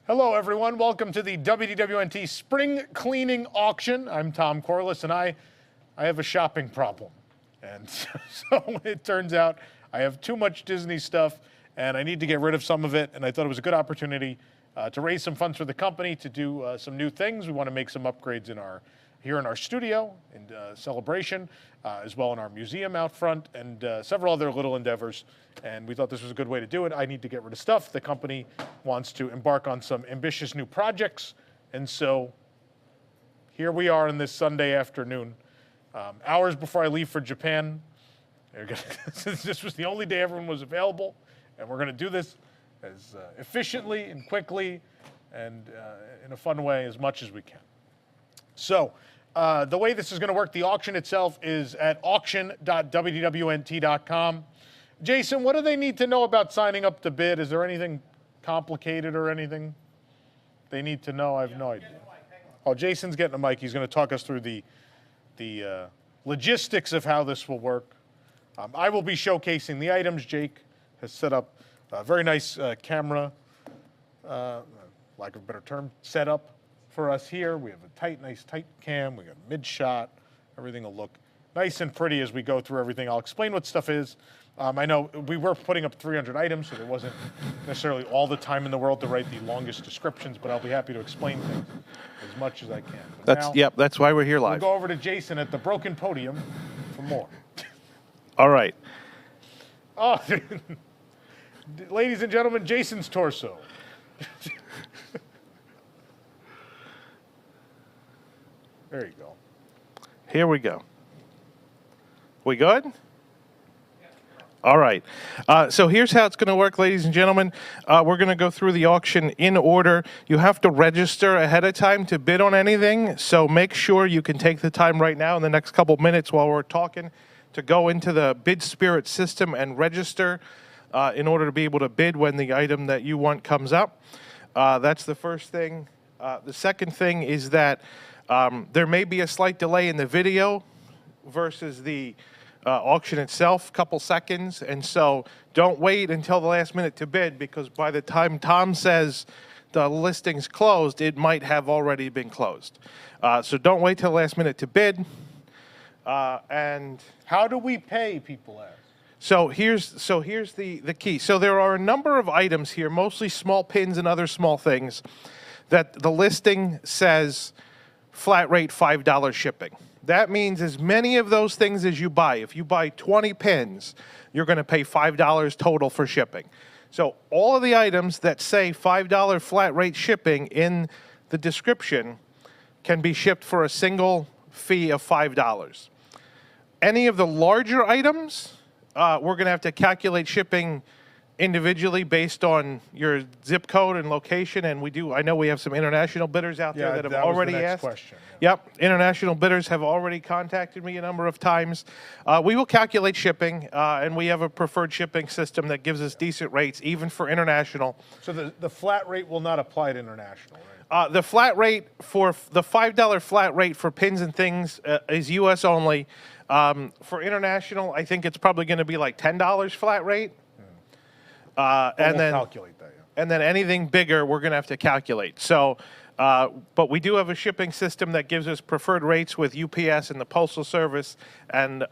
Hello, everyone. Welcome to the WDWNT Spring Cleaning Auction. I'm Tom Corliss, and I have a shopping problem. And so it turns out I have too much Disney stuff, and I need to get rid of some of it. And I thought it was a good opportunity to raise some funds for the company to do some new things. We want to make some upgrades here in our studio in Celebration, as well in our museum out front, and several other little endeavors. And we thought this was a good way to do it. I need to get rid of stuff. The company wants to embark on some ambitious new projects. And so here we are on this Sunday afternoon, hours before I leave for Japan. This was the only day everyone was available. And we're going to do this as efficiently and quickly and in a fun way as much as we can. So the way this is going to work, the auction itself is at auction.wdwnt.com. Jason, what do they need to know about signing up to bid? Is there anything complicated or anything they need to know? I have no idea. Oh, Jason's getting a mic. He's going to talk us through the logistics of how this will work. I will be showcasing the items. Jake has set up a very nice camera, lack of a better term, setup for us here. We have a nice tight cam. We got a mid shot. Everything will look nice and pretty as we go through everything. I'll explain what stuff is. I know we were putting up 300 items, so there wasn't necessarily all the time in the world to write the longest descriptions, but I'll be happy to explain things as much as I can. That's why we're here live. We'll go over to Jason at the broken podium for more. All right. Oh, ladies and gentlemen, Jason's torso. There you go. Here we go. We good? All right. So here's how it's going to work, ladies and gentlemen. We're going to go through the auction in order. You have to register ahead of time to bid on anything. So make sure you can take the time right now in the next couple minutes while we're talking to go into the Bid Spirit system and register in order to be able to bid when the item that you want comes up. That's the first thing. The second thing is that there may be a slight delay in the video versus the auction itself, couple seconds, and so don't wait until the last minute to bid, because by the time Tom says the listing's closed, it might have already been closed. So don't wait till the last minute to bid. And how do we pay, people ask? So here's the key. So there are a number of items here, mostly small pins and other small things, that the listing says flat rate $5 shipping. That means as many of those things as you buy. If you buy 20 pins, you're going to pay $5 total for shipping. So all of the items that say $5 flat rate shipping in the description can be shipped for a single fee of $5. Any of the larger items, we're going to have to calculate shipping individually based on your zip code and location, and I know we have some international bidders out there that have already asked. Question. Yep, international bidders have already contacted me a number of times. We will calculate shipping, and we have a preferred shipping system that gives us decent rates, even for international. So the flat rate will not apply to international, right? The flat rate for the $5 flat rate for pins and things is U.S. only. For international, I think it's probably going to be like $10 flat rate. And then calculate that. Yeah. And then anything bigger, we're going to have to calculate. So, but we do have a shipping system that gives us preferred rates with UPS and the Postal Service, and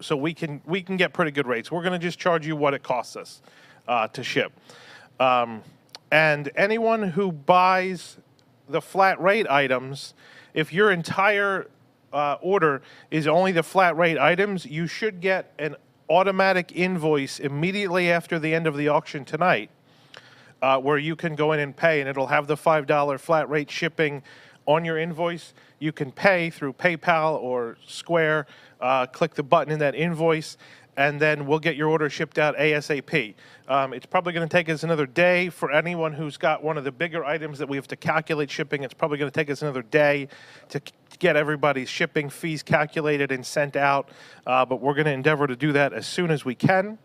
so we can get pretty good rates. We're going to just charge you what it costs us to ship. And anyone who buys the flat rate items, if your entire order is only the flat rate items, you should get an automatic invoice immediately after the end of the auction tonight, where you can go in and pay, and it'll have the $5 flat rate shipping on your invoice. You can pay through PayPal or Square, click the button in that invoice, and then we'll get your order shipped out ASAP. It's probably going to take us another day for anyone who's got one of the bigger items that we have to calculate shipping. It's probably going to take us another day to get everybody's shipping fees calculated and sent out, but we're going to endeavor to do that as soon as we can.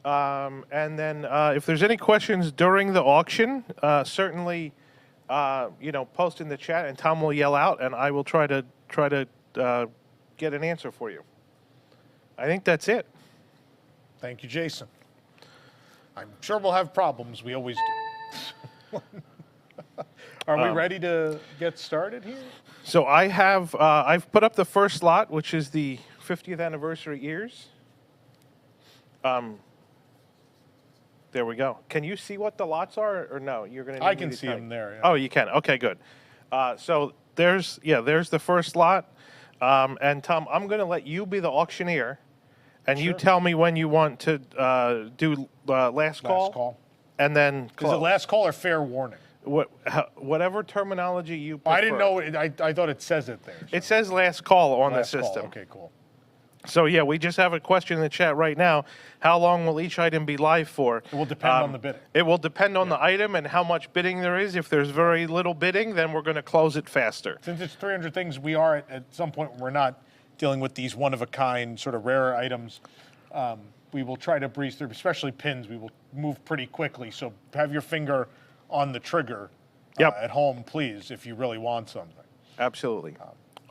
And then if there's any questions during the auction, certainly post in the chat, and Tom will yell out, and I will try to get an answer for you. I think that's it. Thank you, Jason. I'm sure we'll have problems. We always do. Are we ready to get started here? So I have, I've put up the first lot, which is the 50th anniversary ears. There we go. Can you see what the lots are, or no? You're going to. I can see them there. Yeah. Oh, you can. Okay, good. So there's the first lot. And Tom, I'm going to let you be the auctioneer, and you tell me when you want to do last call. Last call. And then Is it last call or fair warning? Whatever terminology you prefer. I didn't know. I thought it says it there. So. It says last call on Last the call. system. Okay, cool. So yeah, we just have a question in the chat right now. How long will each item be live for? It will depend on the bidding. It will depend on the item and how much bidding there is. If there's very little bidding, then we're going to close it faster. Since it's 300 things, we are at some point when we're not dealing with these one-of-a-kind, sort of rarer items. We will try to breeze through, especially pins. We will move pretty quickly. So have your finger on the trigger at home, please, if you really want something. Absolutely.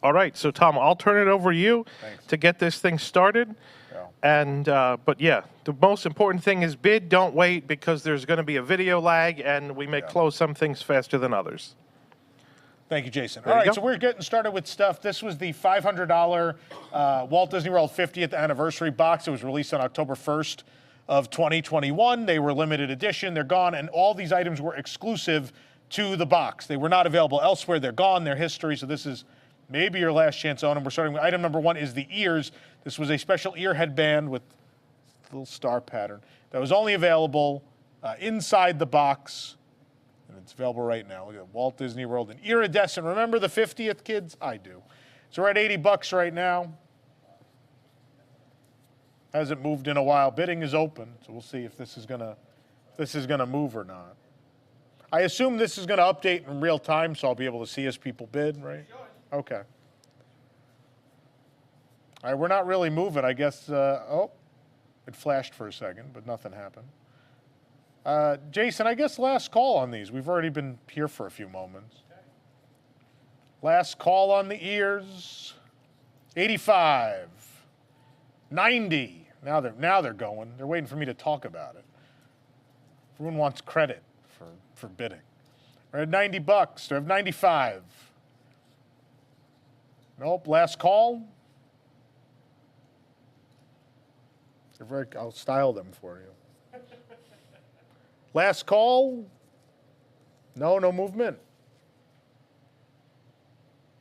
All right, so Tom, I'll turn it over to you to get this thing started. Yeah. And but yeah, the most important thing is bid, don't wait, because there's going to be a video lag, and we may close some things faster than others. Thank you, Jason. All right, so we're getting started with stuff. This was the $500 Walt Disney World 50th anniversary box. It was released on October 1st of 2021. They were limited edition. They're gone, and all these items were exclusive to the box. They were not available elsewhere. They're gone. They're history, so this is maybe your last chance to own them. We're starting with item number 1 is the ears. This was a special ear headband with a little star pattern that was only available inside the box. And it's available right now. Look at Walt Disney World and iridescent. Remember the 50th, kids? I do. So we're at $80 right now. Hasn't moved in a while. Bidding is open, so we'll see if this is gonna move or not. I assume this is gonna update in real time, so I'll be able to see as people bid, right? Okay. All right, we're not really moving. I guess. Oh, it flashed for a second, but nothing happened. Jason, I guess last call on these. We've already been here for a few moments. Last call on the ears. 85. 90. Now they're going. They're waiting for me to talk about it. Everyone wants credit for bidding. We're at $90. They have 95. Nope. Last call. I'll style them for you. Last call. No movement.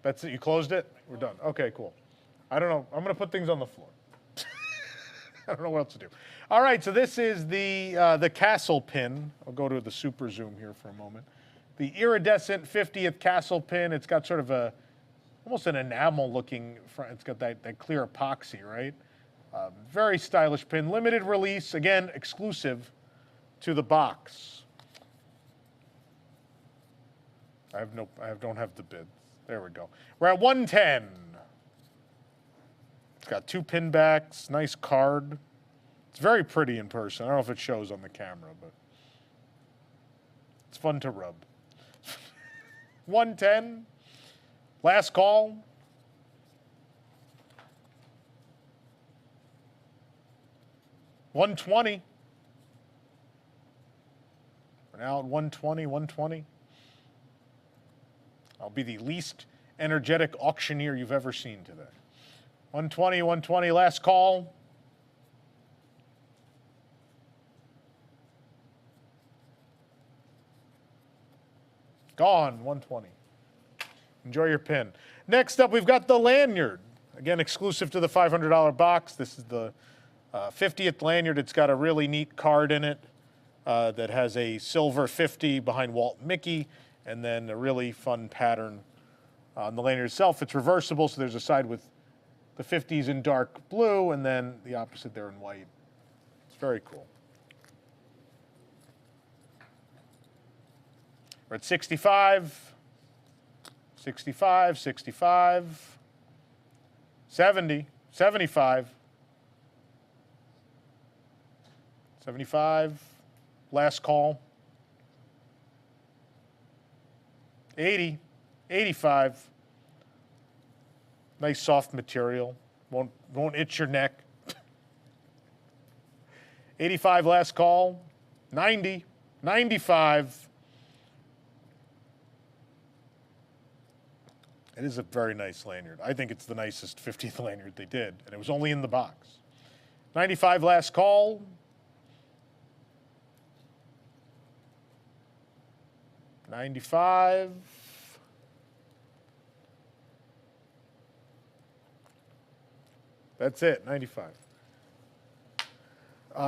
That's it. You closed it? We're done. Okay, cool. I don't know. I'm going to put things on the floor. I don't know what else to do. All right, so this is the castle pin. I'll go to the super zoom here for a moment. The iridescent 50th castle pin. It's got sort of almost an enamel looking front. It's got that clear epoxy, right? Very stylish pin. Limited release. Again, exclusive to the box. I don't have the bids. There we go. We're at 110. It's got 2 pin backs, nice card. It's very pretty in person. I don't know if it shows on the camera, but it's fun to rub. 110. Last call. $120. We're now at 120, 120. I'll be the least energetic auctioneer you've ever seen today. 120, 120, last call. Gone, 120. Enjoy your pin. Next up, we've got the lanyard. Again, exclusive to the $500 box. This is the 50th lanyard. It's got a really neat card in it that has a silver 50 behind Walt and Mickey, and then a really fun pattern on the lanyard itself. It's reversible, so there's a side with the 50s in dark blue, and then the opposite there in white. It's very cool. We're at 65, 65, 65, 70, 75, 75, last call, 80, 85, nice soft material, won't itch your neck. 85, last call, 90, 95, It is a very nice lanyard. I think it's the nicest 50th lanyard they did, and it was only in the box. 95 last call. $95. That's it, 95.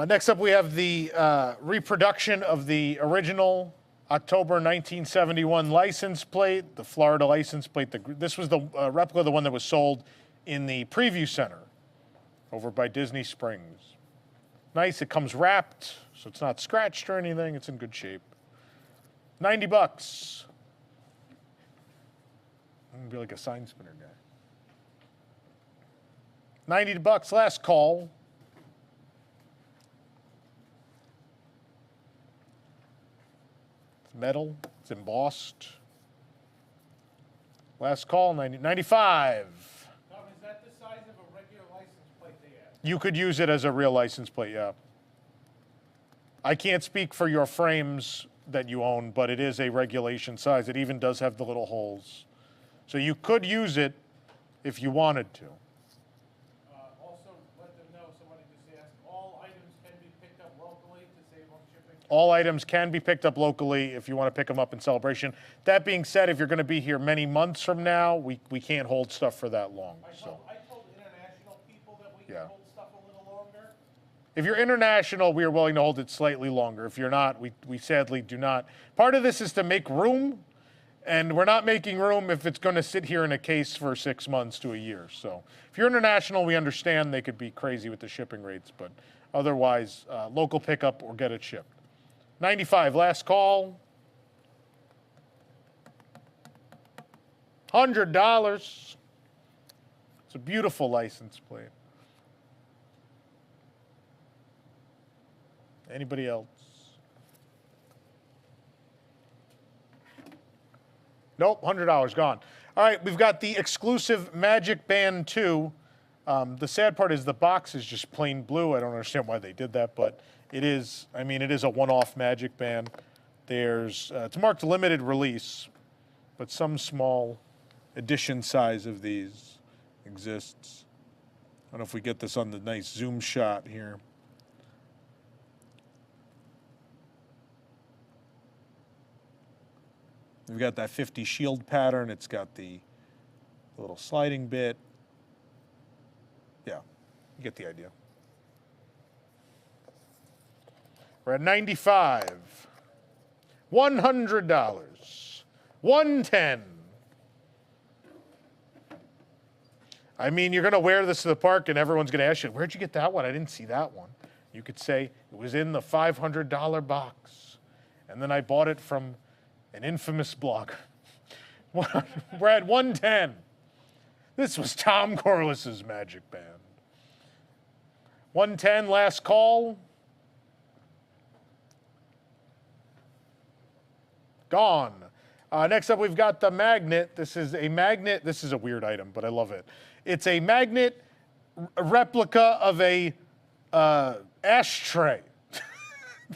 Next up, we have the reproduction of the original October 1971 license plate, the Florida license plate. This was the replica of the one that was sold in the preview center over by Disney Springs. Nice, it comes wrapped, so it's not scratched or anything. It's in good shape. 90 bucks. I'm gonna be like a sign spinner guy. 90 bucks, last call. It's metal, it's embossed. Last call, 95. Tom, is that the size of a regular license plate they have? You could use it as a real license plate, yeah. I can't speak for your frames that you own, but it is a regulation size. It even does have the little holes. So you could use it if you wanted to. Also, let them know, somebody just asked, all items can be picked up locally to save on shipping? All items can be picked up locally if you want to pick them up in celebration. That being said, if you're going to be here many months from now, we can't hold stuff for that long. I told international people that we can hold stuff a little longer. If you're international, we are willing to hold it slightly longer. If you're not, we sadly do not. Part of this is to make room, and we're not making room if it's going to sit here in a case for 6 months to a year. So if you're international, we understand they could be crazy with the shipping rates, but otherwise, local pickup or get it shipped. 95, last call. $100. It's a beautiful license plate. Anybody else? Nope, $100 gone. All right, we've got the exclusive Magic Band 2. The sad part is the box is just plain blue. I don't understand why they did that, but it is, I mean, it is a one-off Magic Band. There's, it's marked limited release, but some small edition size of these exists. I don't know if we get this on the nice zoom shot here. We've got that 50 shield pattern. It's got the little sliding bit. Yeah, you get the idea. We're at 95. $100. 110. I mean, you're going to wear this to the park and everyone's going to ask you, where'd you get that one? I didn't see that one. You could say, it was in the $500 box. And then I bought it from an infamous blogger. We're at 110. This was Tom Corliss's Magic Band. 110, last call. Gone. Next up, we've got the magnet. This is a magnet. This is a weird item, but I love it. It's a magnet replica of a ashtray.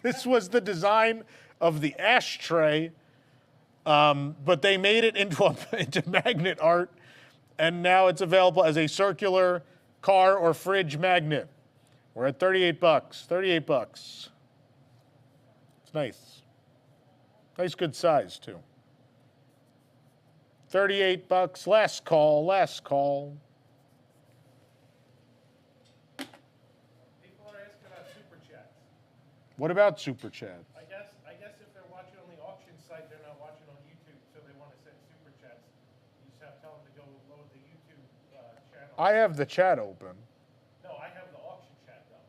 This was the design of the ashtray. But they made it into magnet art, and now it's available as a circular car or fridge magnet. We're at 38 bucks. 38 bucks. It's nice. Nice, good size too. 38 bucks. Last call. Last call. People are asking about super chats. What about super chats? I guess if they're watching on the auction site, they're not watching on YouTube, so they want to send super chats. You just have to tell them to go load the YouTube channel. I have the chat open. No, I have the auction chat though.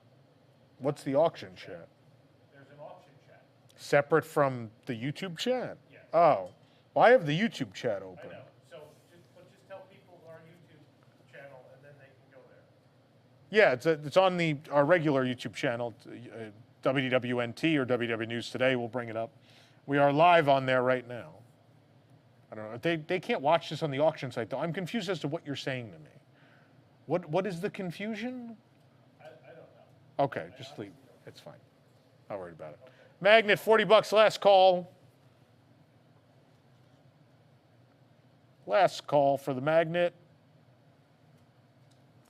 What's the auction chat? There's an auction chat. Separate from the YouTube chat? Yes. Oh. Well, I have the YouTube chat open. I know. So just tell people our YouTube channel, and then they can go there. Yeah, it's on our regular YouTube channel, WDWNT or WDW News Today. We'll bring it up. We are live on there right now. I don't know. They can't watch this on the auction site, though. I'm confused as to what you're saying to me. What is the confusion? I don't know. Okay, just leave. It's fine. Not worried about it. Magnet, 40 bucks, last call. Last call for the magnet.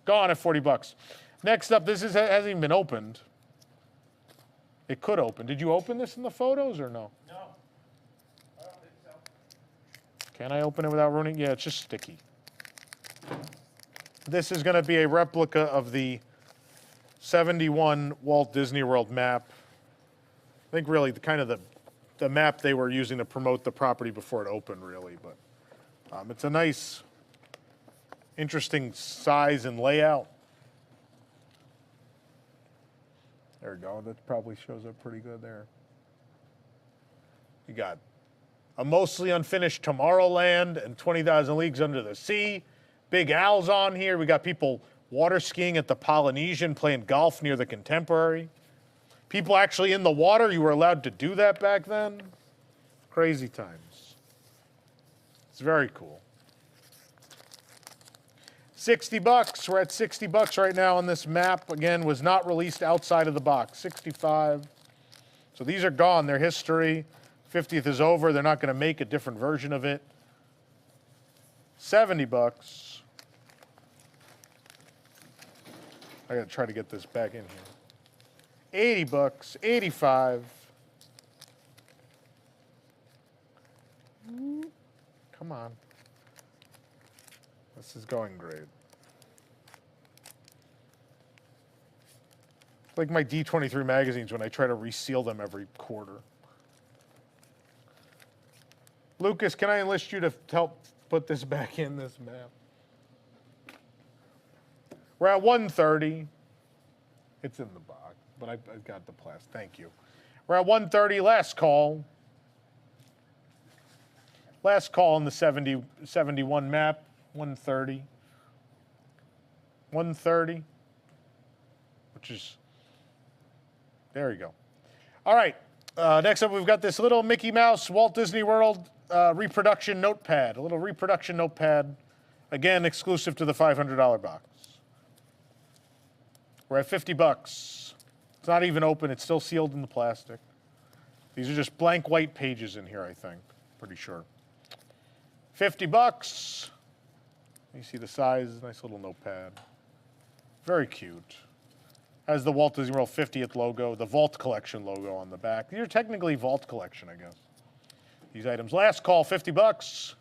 Gone at 40 bucks. Next up, hasn't even been opened. It could open. Did you open this in the photos or no? No. I don't think so. Can I open it without ruining? Yeah, it's just sticky. This is going to be a replica of the 71 Walt Disney World map. I think really the map they were using to promote the property before it opened, really. But it's a nice, interesting size and layout. There we go. That probably shows up pretty good there. You got a mostly unfinished Tomorrowland and 20,000 Leagues Under the Sea. Big Al's on here. We got people water skiing at the Polynesian, playing golf near the Contemporary. People actually in the water. You were allowed to do that back then. Crazy times. It's very cool. 60 bucks. We're at 60 bucks right now on this map. Again, was not released outside of the box. 65. So these are gone. They're history. 50th is over. They're not going to make a different version of it. 70 bucks. I got to try to get this back in here. 80 bucks. 85. Come on. This is going great. Like my D23 magazines when I try to reseal them every quarter. Lucas, can I enlist you to help put this back in this map? We're at 130. It's in the box, but I've got the plastic. Thank you. We're at 130. Last call. Last call on the 71 map. 130. 130. Which is, there you go. All right. Next up, we've got this little Mickey Mouse Walt Disney World reproduction notepad. A little reproduction notepad. Again, exclusive to the $500 box. We're at 50 bucks. It's not even open. It's still sealed in the plastic. These are just blank white pages in here, I think. Pretty sure. 50 bucks. You see the size, nice little notepad. Very cute. Has the Walt Disney World 50th logo, the Vault Collection logo on the back. These are technically Vault Collection, I guess. These items. Last call, 50 bucks.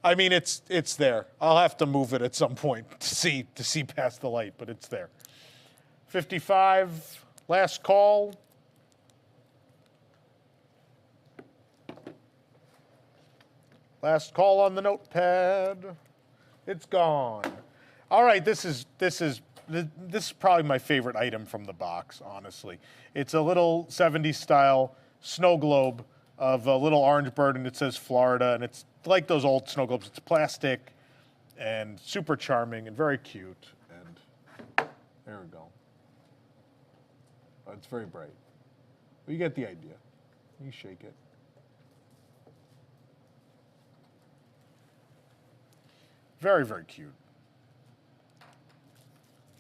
I mean, it's there. I'll have to move it at some point to see past the light, but it's there. 55. Last call. Last call on the notepad. It's gone. All right, this is probably my favorite item from the box, honestly. It's a little 70s style snow globe of a little orange bird, and it says Florida, and it's like those old snow globes. It's plastic and super charming and very cute. And there we go. Oh, it's very bright. Well, you get the idea. You shake it. Very, very cute.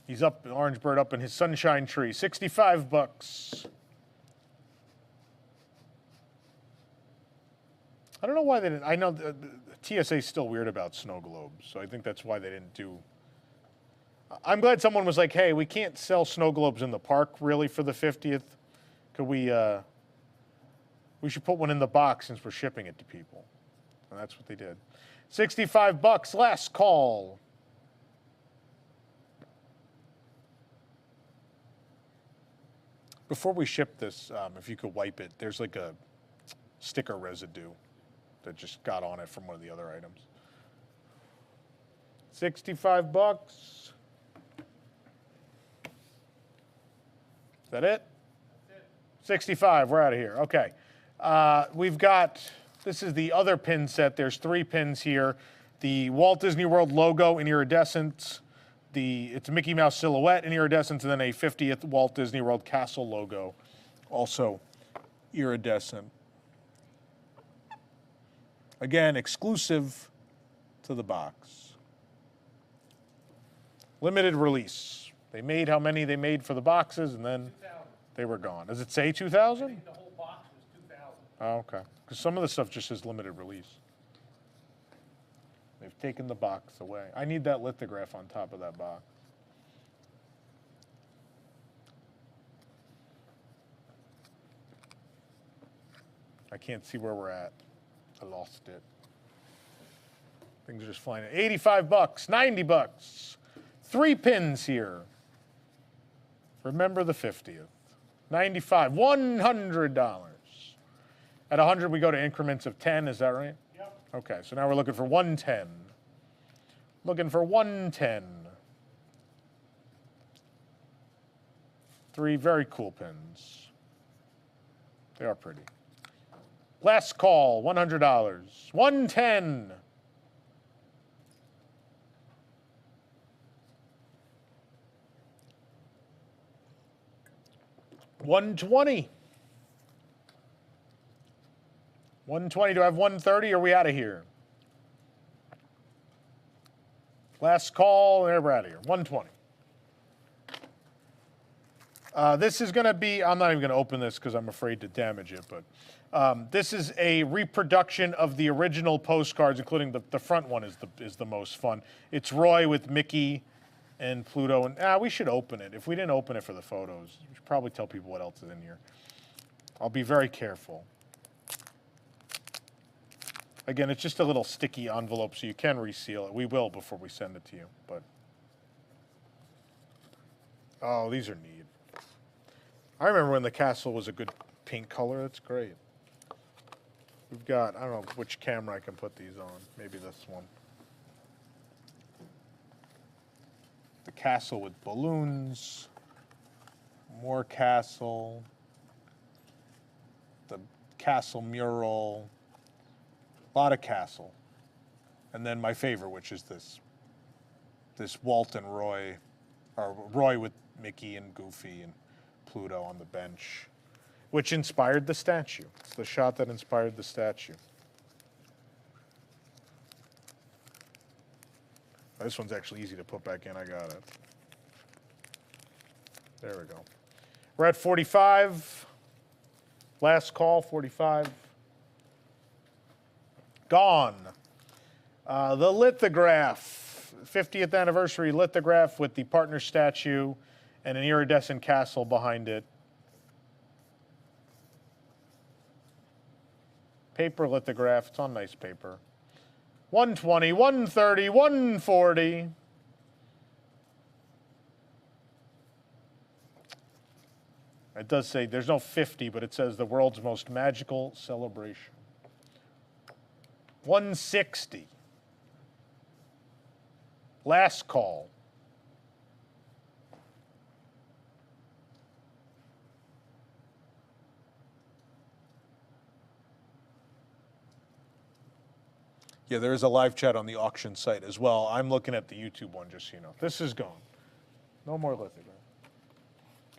He's up, an orange bird up in his sunshine tree. 65 bucks. I don't know why they didn't. I know the TSA is still weird about snow globes, so I think that's why they didn't do. I'm glad someone was like, hey, we can't sell snow globes in the park really for the 50th. Could we should put one in the box since we're shipping it to people. And that's what they did. 65 bucks, last call. Before we ship this, if you could wipe it, there's like a sticker residue that just got on it from one of the other items. 65 bucks. Is that it? That's it. 65, we're out of here. Okay. We've got, this is the other pin set. There's 3 pins here. The Walt Disney World logo in iridescence. It's a Mickey Mouse silhouette in iridescence, and then a 50th Walt Disney World Castle logo, also iridescent. Again, exclusive to the box. Limited release. They made how many they made for the boxes, and then 2,000. they were gone. Does it say 2,000? The whole box was 2,000. Oh, okay. Because some of the stuff just says limited release. They've taken the box away. I need that lithograph on top of that box. I can't see where we're at. I lost it. Things are just flying. 85 bucks, 90 bucks. 3 pins here. Remember the 50th. 95, $100. At 100, we go to increments of 10, is that right? Yep. Okay, so now we're looking for 110. Looking for 110. 3 very cool pins. They are pretty. Last call, $100. 110. $120. 120. Do I have 130? Or are we out of here? Last call. There, we're out of here. 120. This is going to be, I'm not even going to open this because I'm afraid to damage it, but this is a reproduction of the original postcards, including the front one is the most fun. It's Roy with Mickey and Pluto, and we should open it. If we didn't open it for the photos, we should probably tell people what else is in here. I'll be very careful. Again, it's just a little sticky envelope, so you can reseal it. We will before we send it to you, but. Oh, these are neat. I remember when the castle was a good pink color. That's great. We've got, I don't know which camera I can put these on. Maybe this one. The castle with balloons. More castle. The castle mural. A lot of castle. And then my favorite, which is this Walt and Roy, or Roy with Mickey and Goofy and Pluto on the bench, which inspired the statue. It's the shot that inspired the statue. This one's actually easy to put back in. I got it. There we go. We're at 45. Last call, 45. Gone. The lithograph, 50th anniversary lithograph with the partner statue and an iridescent castle behind it. Paper lithograph, it's on nice paper. 120, 130, 140. It does say, there's no 50, but it says the world's most magical celebration. 160. Last call. Yeah, there is a live chat on the auction site as well. I'm looking at the YouTube one, just so you know. This is gone. No more lithograph.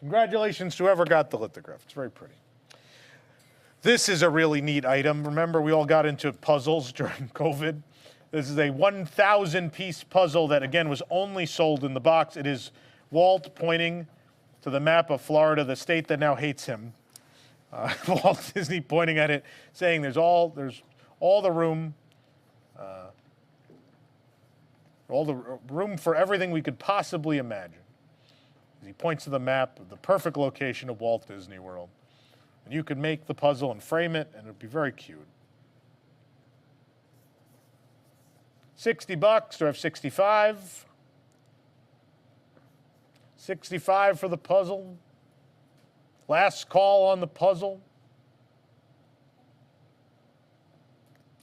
Congratulations to whoever got the lithograph. It's very pretty. This is a really neat item. Remember, we all got into puzzles during COVID. This is a 1,000-piece puzzle that, again, was only sold in the box. It is Walt pointing to the map of Florida, the state that now hates him. Walt Disney pointing at it, saying there's all the room. All the room for everything we could possibly imagine. He points to the map of the perfect location of Walt Disney World. And you could make the puzzle and frame it, and it would be very cute. 60 bucks, do I have 65? 65 for the puzzle. Last call on the puzzle.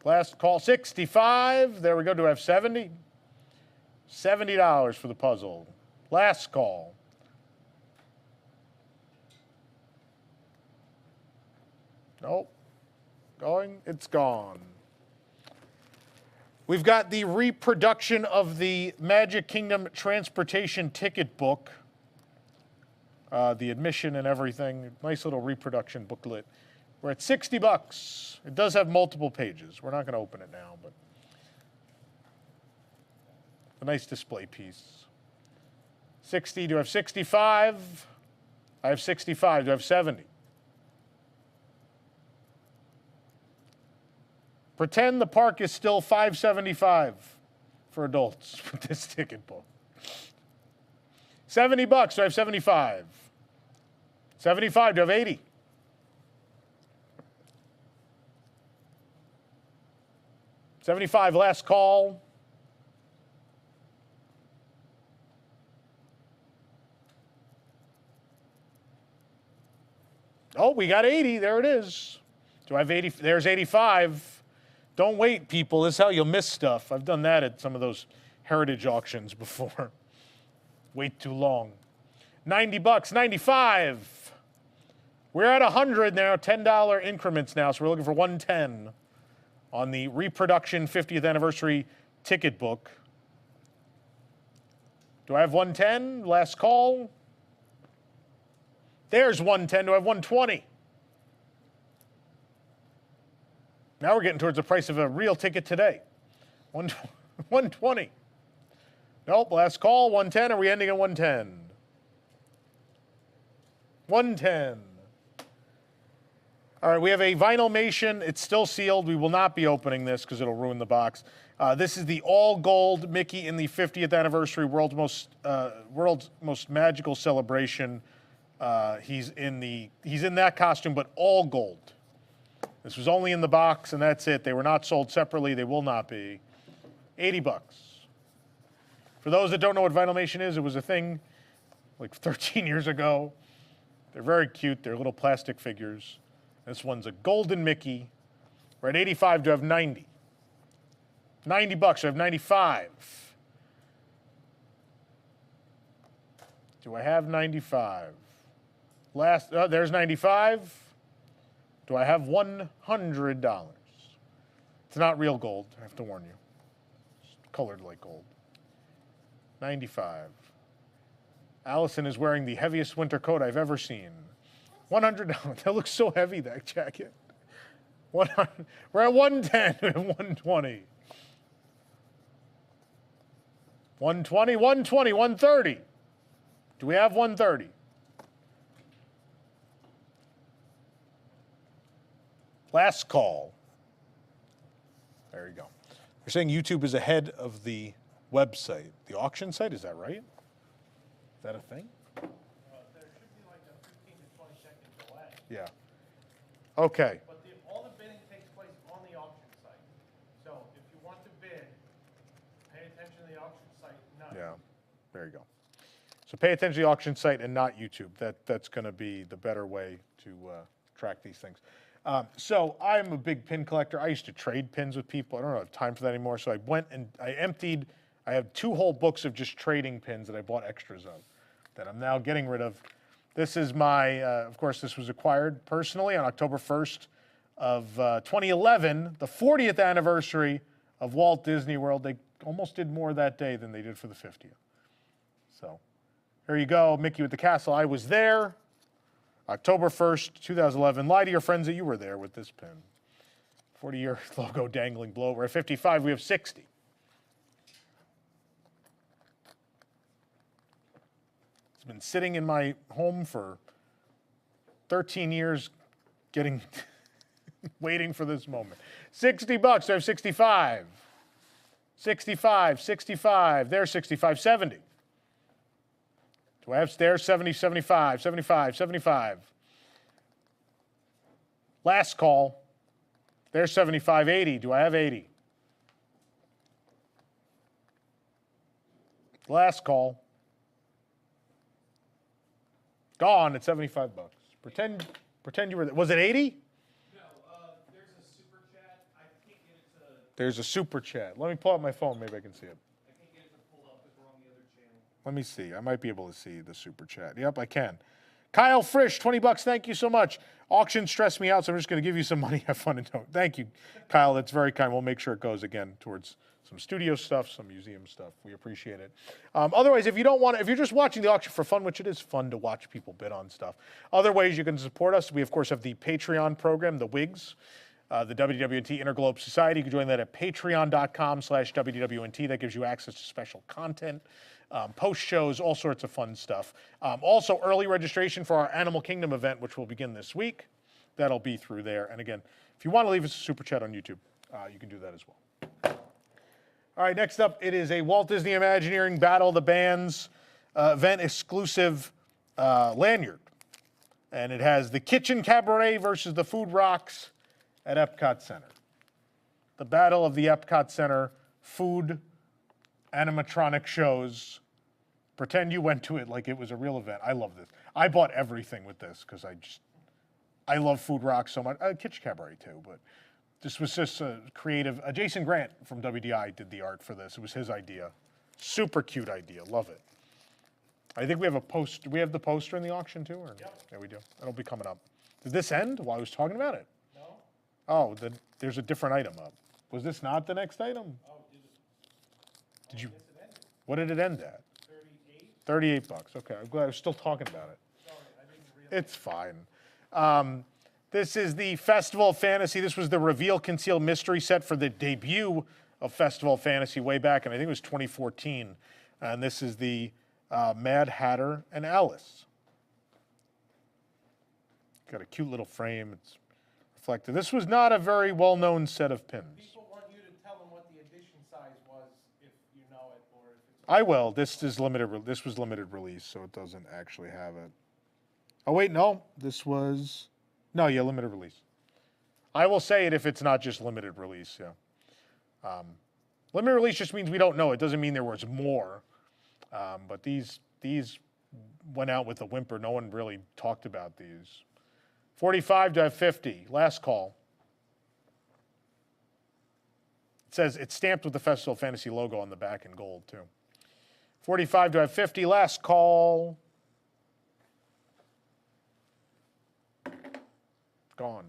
Last call, 65. There we go. Do I have 70? $70 for the puzzle. Last call. Nope. Going. It's gone. We've got the reproduction of the Magic Kingdom transportation ticket book. The admission and everything. Nice little reproduction booklet. We're at 60 bucks. It does have multiple pages. We're not going to open it now, but a nice display piece. 60. Do I have 65? I have 65. Do I have 70? Pretend the park is still $5.75 for adults with this ticket book. $70. Do I have 75? 75. Do I have 80? $75. Last call. Oh, we got 80. There it is. Do I have 80? There's 85. Don't wait, people. This is how you'll miss stuff. I've done that at some of those heritage auctions before. Wait too long. $90. 95. We're at 100 now. $10 increments now. So we're looking for 110 on the reproduction 50th anniversary ticket book. Do I have 110? Last call. There's 110. Do I have 120? Now we're getting towards the price of a real ticket today. 120. Nope, last call, 110. Are we ending at 110? 110. All right, we have a Vinylmation. It's still sealed. We will not be opening this because it'll ruin the box. This is the all gold Mickey in the 50th anniversary world's most magical celebration. He's in that costume, but all gold. This was only in the box, and that's it. They were not sold separately. They will not be. $80. For those that don't know what Vinylmation is, it was a thing like 13 years ago. They're very cute. They're little plastic figures. This one's a golden Mickey. We're at 85. Do I have 90? $90. I have 95. Do I have 95? There's 95. Do I have $100? It's not real gold, I have to warn you. It's colored like gold. 95. Allison is wearing the heaviest winter coat I've ever seen. $100. That looks so heavy, that jacket. We're at 110 and 120. 120, 120, 130. Do we have 130? Last call. There you go. You're saying YouTube is ahead of the website, the auction site, is that right? Is that a thing? There should be like a 15 to 20 second delay. Yeah. Okay. But all the bidding takes place on the auction site. So if you want to bid, pay attention to the auction site, not Yeah. There you go. So pay attention to the auction site and not YouTube. That's going to be the better way to track these things. So I'm a big pin collector. I used to trade pins with people. I don't have time for that anymore. So I went and I emptied. I have 2 whole books of just trading pins that I bought extras of that I'm now getting rid of. This is my, of course, this was acquired personally on October 1st of 2011, the 40th anniversary of Walt Disney World. They almost did more that day than they did for the 50th. So here you go, Mickey with the Castle. I was there. October 1st, 2011. Lie to your friends that you were there with this pin. 40-year logo dangling below. We're at 55. We have 60. It's been sitting in my home for 13 years, waiting for this moment. $60. I have 65. 65, 65. There's 65, 70. Do I have there's 70, 75, 75, 75. Last call. There's 75, 80. Do I have 80? Last call. Gone at 75 bucks. Pretend you were there. Was it 80? No, there's a super chat. I can't get it to. There's a super chat. Let me pull out my phone. Maybe I can see it. I can't get it to pull up because we're on the other channel. Let me see. I might be able to see the super chat. Yep, I can. Kyle Frisch, 20 bucks. Thank you so much. Auction stressed me out, so I'm just going to give you some money. Have fun and don't. Thank you, Kyle. That's very kind. We'll make sure it goes again towards some studio stuff, some museum stuff. We appreciate it. Otherwise, if you don't want to, if you're just watching the auction for fun, which it is fun to watch people bid on stuff. Other ways you can support us. We, of course, have the Patreon program, the WIGS, the WDWNT Interglobe Society. You can join that at patreon.com/WDWNT. That gives you access to special content, post shows, all sorts of fun stuff. Also, early registration for our Animal Kingdom event, which will begin this week. That'll be through there. And again, if you want to leave us a super chat on YouTube, you can do that as well. All right, next up, it is a Walt Disney Imagineering Battle of the Bands event exclusive lanyard. And it has the Kitchen Cabaret versus the Food Rocks at Epcot Center. The battle of the Epcot Center food animatronic shows. Pretend you went to it like it was a real event. I love this. I bought everything with this because I love Food Rocks so much. Kitchen Cabaret too, but this was just a creative. Jason Grant from WDI did the art for this. It was his idea. Super cute idea. Love it. I think we have a post. Do we have the poster in the auction too? Or? Yep. Yeah, we do. That'll be coming up. Did this end while I was talking about it? No. Oh, then there's a different item up. Was this not the next item? Oh, did you? What did it end at? 38 bucks. Okay, I'm glad I was still talking about it. Sorry, I didn't realize. It's fine. This is the Festival of Fantasy. This was the Reveal Conceal Mystery set for the debut of Festival of Fantasy way back, and I think it was 2014. And this is the Mad Hatter and Alice. Got a cute little frame. It's reflective. This was not a very well-known set of pins. People want you to tell them what the edition size was, if you know it, or if it's. I will. This is limited. This was limited release, so it doesn't actually have it. Oh wait, no. This was. No, yeah, limited release. I will say it if it's not just limited release. Yeah. Limited release just means we don't know. It doesn't mean there was more. But these went out with a whimper. No one really talked about these. 45 to 50. Last call. It says it's stamped with the Festival of Fantasy logo on the back in gold, too. 45 to 50. Last call. Gone.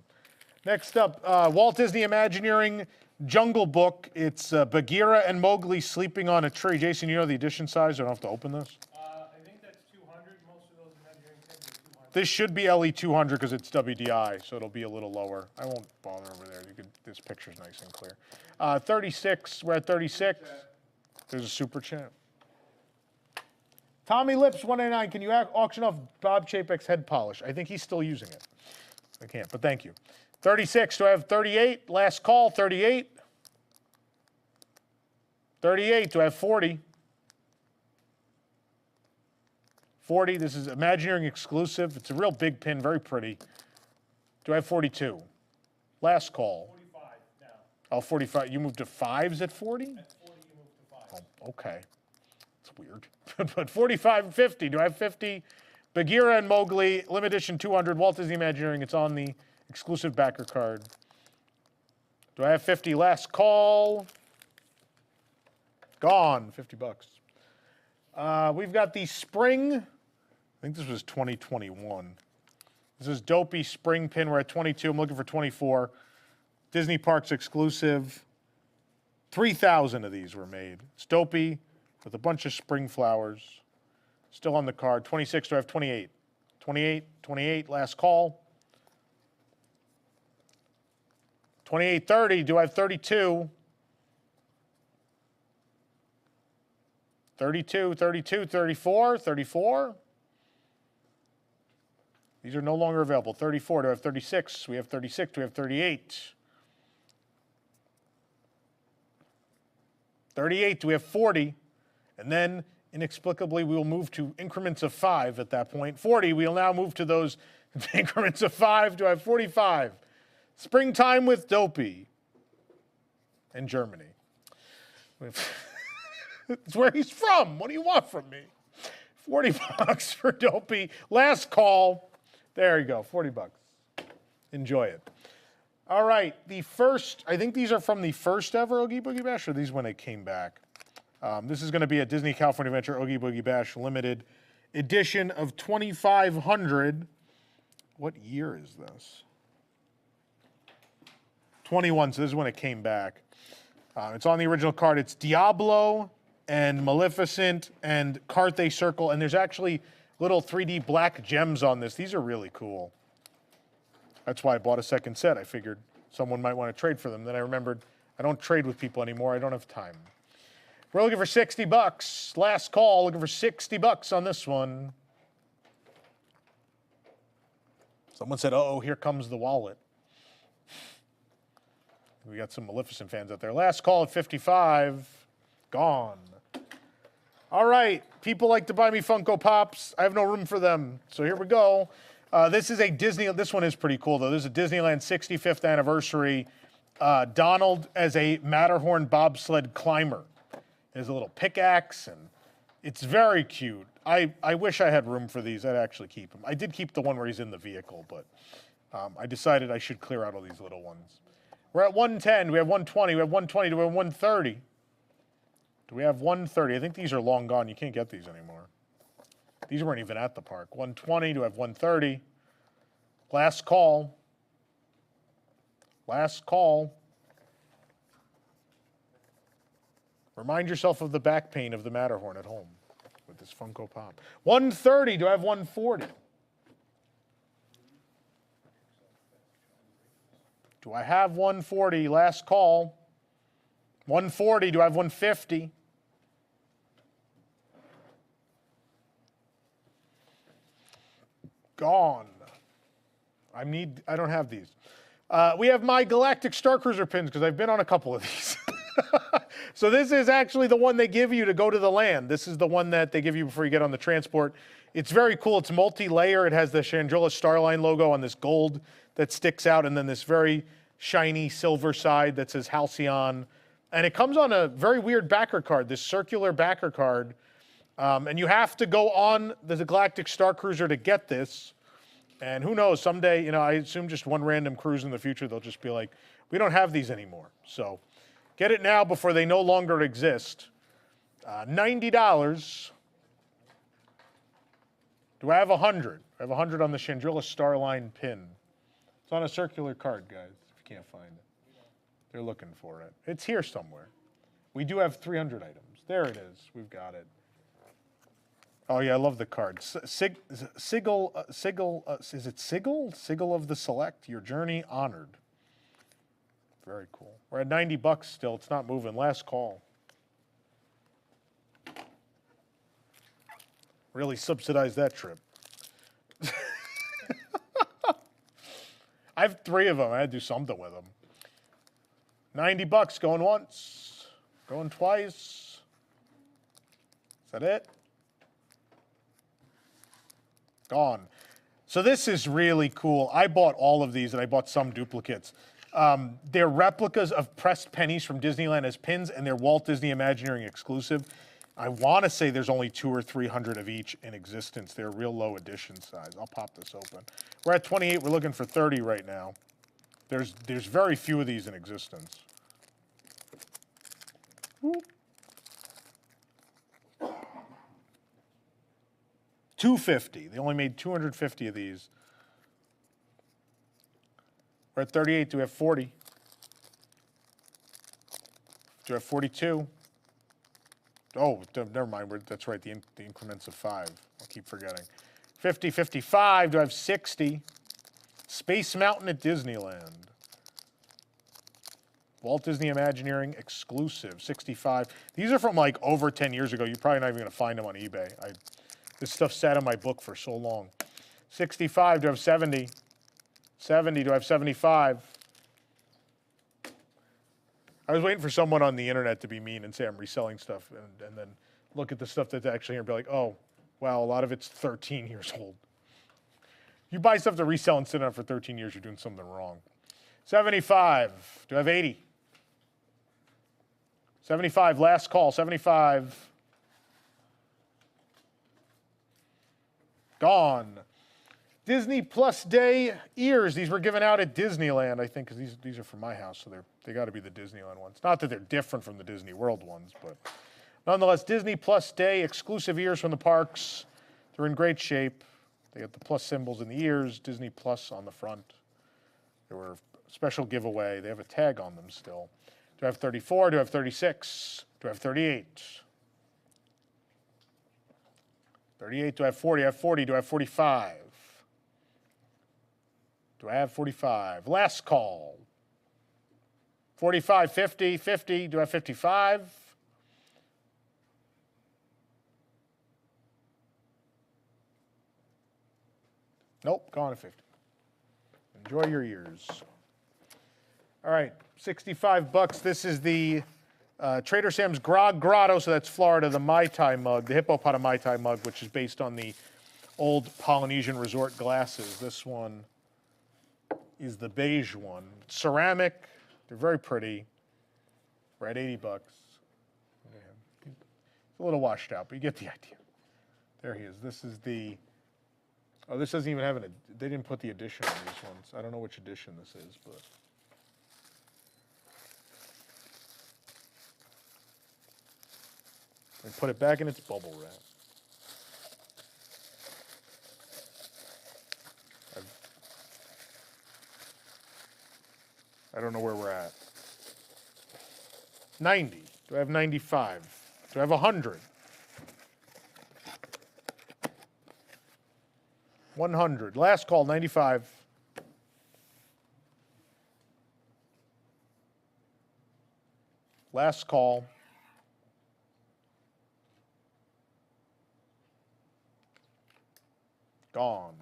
Next up, Walt Disney Imagineering Jungle Book. It's Bagheera and Mowgli sleeping on a tree. Jason, you know the edition size? I don't have to open this. I think that's 200. Most of those Imagineering sets are 200. This should be LE 200 because it's WDI, so it'll be a little lower. I won't bother over there. This picture's nice and clear. 36. We're at 36. There's a super chat. Tommy Lips 189. Can you auction off Bob Chapek's head polish? I think he's still using it. I can't, but thank you. 36, do I have 38? Last call, 38. 38, do I have 40? 40, this is Imagineering exclusive. It's a real big pin, very pretty. Do I have 42? Last call. 45 now. Oh, 45. You moved to 5s at 40? At 40, you moved to 5. Oh, okay. It's weird. But 45 and 50, do I have 50? Bagheera and Mowgli, limited edition 200, Walt Disney Imagineering. It's on the exclusive backer card. Do I have 50? Last call. Gone. 50 bucks. We've got the spring. I think this was 2021. This is Dopey spring pin. We're at 22. I'm looking for 24. Disney Parks exclusive. 3,000 of these were made. It's Dopey with a bunch of spring flowers. Still on the card. 26, do I have 28? 28, 28, last call. 28, 30, do I have 32? 32, 32, 34, 34. These are no longer available. 34, do I have 36? We have 36, do we have 38? 38, do we have 40? And then inexplicably, we will move to increments of 5 at that point. 40, we'll now move to those increments of 5. Do I have 45? Springtime with Dopey in Germany. It's where he's from. What do you want from me? 40 bucks for Dopey. Last call. There you go, 40 bucks. Enjoy it. All right, the first, I think these are from the first ever Oogie Boogie Bash, or these when it came back. This is going to be a Disney California Adventure Oogie Boogie Bash limited edition of 2,500. What year is this? 21, so this is when it came back. It's on the original card. It's Diablo and Maleficent and Carthay Circle, and there's actually little 3D black gems on this. These are really cool. That's why I bought a second set. I figured someone might want to trade for them. Then I remembered I don't trade with people anymore. I don't have time. We're looking for 60 bucks. Last call, looking for 60 bucks on this one. Someone said, uh-oh, here comes the wallet. We got some Maleficent fans out there. Last call at 55. Gone. All right. People like to buy me Funko Pops. I have no room for them. So here we go. This is a Disney. This one is pretty cool, though. This is a Disneyland 65th anniversary. Donald as a Matterhorn bobsled climber. There's a little pickaxe, and it's very cute. I wish I had room for these. I'd actually keep them. I did keep the one where he's in the vehicle, but I decided I should clear out all these little ones. We're at 110. We have 120. We have 120. Do we have 130? Do we have 130? I think these are long gone. You can't get these anymore. These weren't even at the park. 120. Do we have 130? Last call. Last call. Remind yourself of the back pain of the Matterhorn at home with this Funko Pop. 130. Do I have 140? Do I have 140? Last call. 140. Do I have 150? Gone. I don't have these. We have my Galactic Star Cruiser pins because I've been on a couple of these. So this is actually the one they give you to go to the land. This is the one that they give you before you get on the transport. It's very cool. It's multi-layer. It has the Chandrila Starline logo on this gold that sticks out, and then this very shiny silver side that says Halcyon. And it comes on a very weird backer card, this circular backer card. And you have to go on the Galactic Star Cruiser to get this. And who knows, someday, I assume just one random cruise in the future, they'll just be like, we don't have these anymore. So get it now before they no longer exist. $90. Do I have 100? I have 100 on the Chandrila Starline pin. It's on a circular card, guys, if you can't find it. They're looking for it. It's here somewhere. We do have 300 items. There it is. We've got it. Oh, yeah, I love the card. Sigil, is it Sigil? Sigil of the Select, your journey honored. Very cool. We're at $90 still. It's not moving. Last call. Really subsidized that trip. I have 3 of them. I had to do something with them. $90 going once, going twice. Is that it? Gone. So this is really cool. I bought all of these, and I bought some duplicates. They're replicas of pressed pennies from Disneyland as pins, and they're Walt Disney Imagineering exclusive. I want to say there's only 200 or 300 of each in existence. They're real low edition size. I'll pop this open. We're at 28. We're looking for 30 right now. There's very few of these in existence. Whoop. 250. They only made 250 of these. We're at 38. Do we have 40? Do we have 42? Oh, never mind. That's right. The increments of 5. I'll keep forgetting. 50, 55. Do I have 60? Space Mountain at Disneyland. Walt Disney Imagineering exclusive. 65. These are from like over 10 years ago. You're probably not even going to find them on eBay. This stuff sat in my book for so long. 65. Do I have 70? 70. Do I have 75? I was waiting for someone on the internet to be mean and say I'm reselling stuff, and then look at the stuff that's actually here and be like, oh, wow, a lot of it's 13 years old. You buy stuff to resell and sit on it for 13 years, you're doing something wrong. 75. Do I have 80? 75. Last call. 75. Gone. Disney Plus Day ears. These were given out at Disneyland, I think, because these are from my house, so they got to be the Disneyland ones. Not that they're different from the Disney World ones, but nonetheless, Disney Plus Day exclusive ears from the parks. They're in great shape. They got the plus symbols in the ears, Disney Plus on the front. They were a special giveaway. They have a tag on them still. Do I have 34? Do I have 36? Do I have 38? 38. Do I have 40? I have 40. Do I have 45? Do I have 45? Last call. 45, 50, 50. Do I have 55? Nope, gone at 50. Enjoy your ears. All right, 65 bucks. This is the Trader Sam's Grog Grotto, so that's Florida, the Mai Tai mug, the Hippopotami Mai Tai mug, which is based on the old Polynesian resort glasses. This one is the beige one. Ceramic, they're very pretty. We're at 80 bucks. Yeah. It's a little washed out, but you get the idea. There he is. This is the, oh, this doesn't even have an, they didn't put the edition on these ones. I don't know which edition this is, but. And put it back in its bubble wrap. I don't know where we're at. 90. Do I have 95? Do I have 100? 100. Last call, 95. Last call. Gone.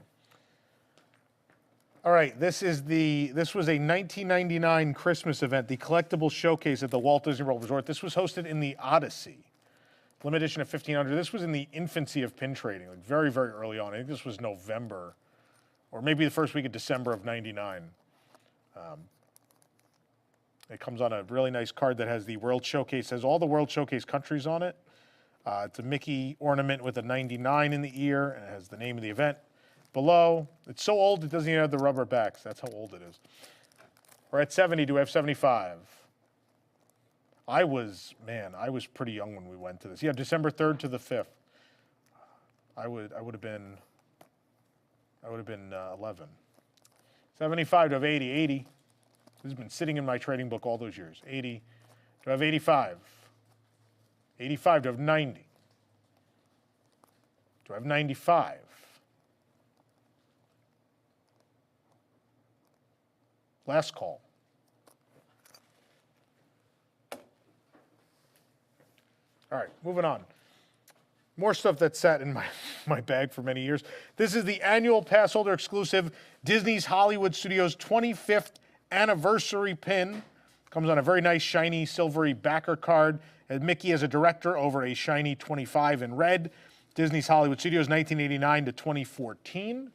All right, this was a 1999 Christmas event, the collectible showcase at the Walt Disney World Resort. This was hosted in the Odyssey, limited edition of 1500. This was in the infancy of pin trading, like very, very early on. I think this was November, or maybe the first week of December of 99. It comes on a really nice card that has the World Showcase, has all the World Showcase countries on it. It's a Mickey ornament with a 99 in the ear, and it has the name of the event below. It's so old it doesn't even have the rubber backs. That's how old it is. We're at 70. Do we have 75? I was pretty young when we went to this. Yeah, December 3rd to the 5th. I would have been 11. 75. Do I have 80? 80. This has been sitting in my trading book all those years. 80. Do I have 85? 85. Do I have 90? Do I have 95? Last call. All right, moving on. More stuff that sat in my bag for many years. This is the annual pass holder exclusive Disney's Hollywood Studios 25th anniversary pin. Comes on a very nice shiny silvery backer card. And Mickey as a director over a shiny 25 in red. Disney's Hollywood Studios 1989 to 2014.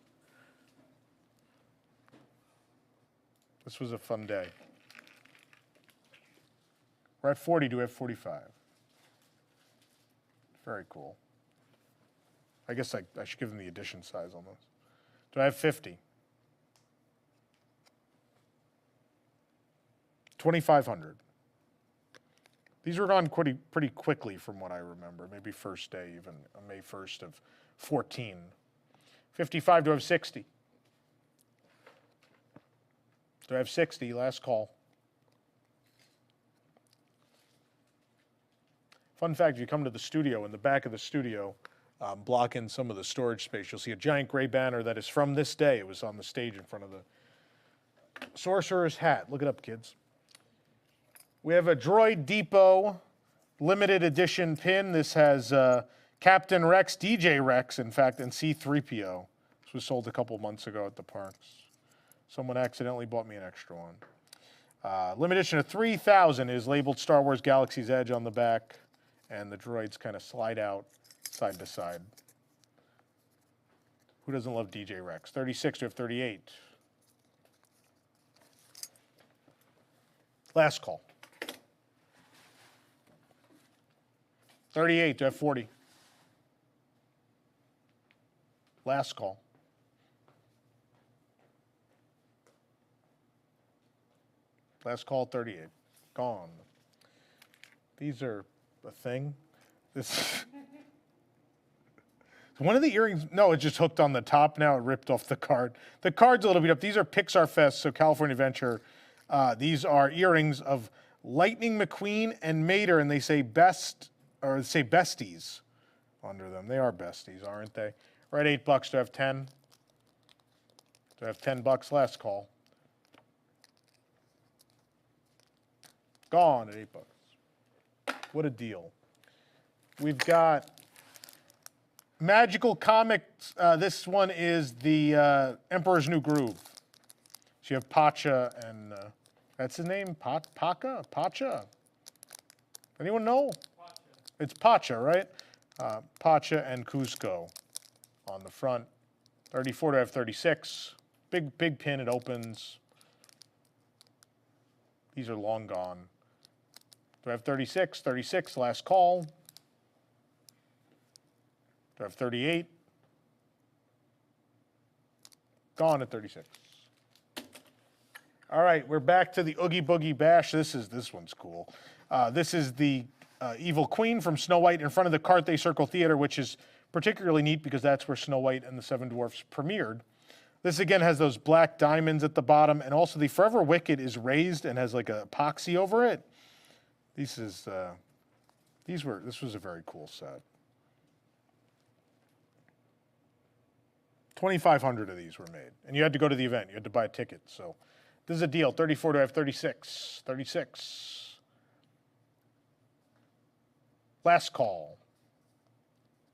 This was a fun day. We're at 40. Do we have 45? Very cool. I guess I should give them the edition size on this. Do I have 50? 2,500. These were gone pretty quickly from what I remember. Maybe first day, even on May 1st of 14. 55. Do I have 60? Do I have 60? Last call. Fun fact, if you come to the studio, in the back of the studio, blocking some of the storage space, you'll see a giant gray banner that is from this day. It was on the stage in front of the Sorcerer's Hat. Look it up, kids. We have a Droid Depot limited edition pin. This has Captain Rex, DJ Rex, in fact, and C-3PO. This was sold a couple months ago at the parks. Someone accidentally bought me an extra one. Limited edition of 3,000 is labeled Star Wars Galaxy's Edge on the back, and the droids kind of slide out side to side. Who doesn't love DJ Rex? 36 to have 38. Last call. 38 to have 40. Last call. Last call, 38. Gone. These are a thing. This. One of the earrings, no, it just hooked on the top now. It ripped off the card. The card's a little beat up. These are Pixar Fest, so California Adventure. These are earrings of Lightning McQueen and Mater, and they say best, or they say besties under them. They are besties, aren't they? We're at $8. Do I have 10? Do I have $10? Last call. Gone at $8. What a deal. We've got Magical Comics. This one is the Emperor's New Groove. So you have Pacha and That's his name? Pacha? Anyone know? Pacha. It's Pacha, right? Pacha and Cusco on the front. 34 to have 36. Big pin, it opens. These are long gone. Do I have 36? 36, last call. Do I have 38? Gone at 36. All right, we're back to the Oogie Boogie Bash. This one's cool. This is the Evil Queen from Snow White in front of the Carthay Circle Theater, which is particularly neat because that's where Snow White and the Seven Dwarfs premiered. This again has those black diamonds at the bottom, and also the Forever Wicked is raised and has like a epoxy over it. This was a very cool set. 2,500 of these were made, and you had to go to the event. You had to buy a ticket. So this is a deal. 34 to have 36. 36. Last call.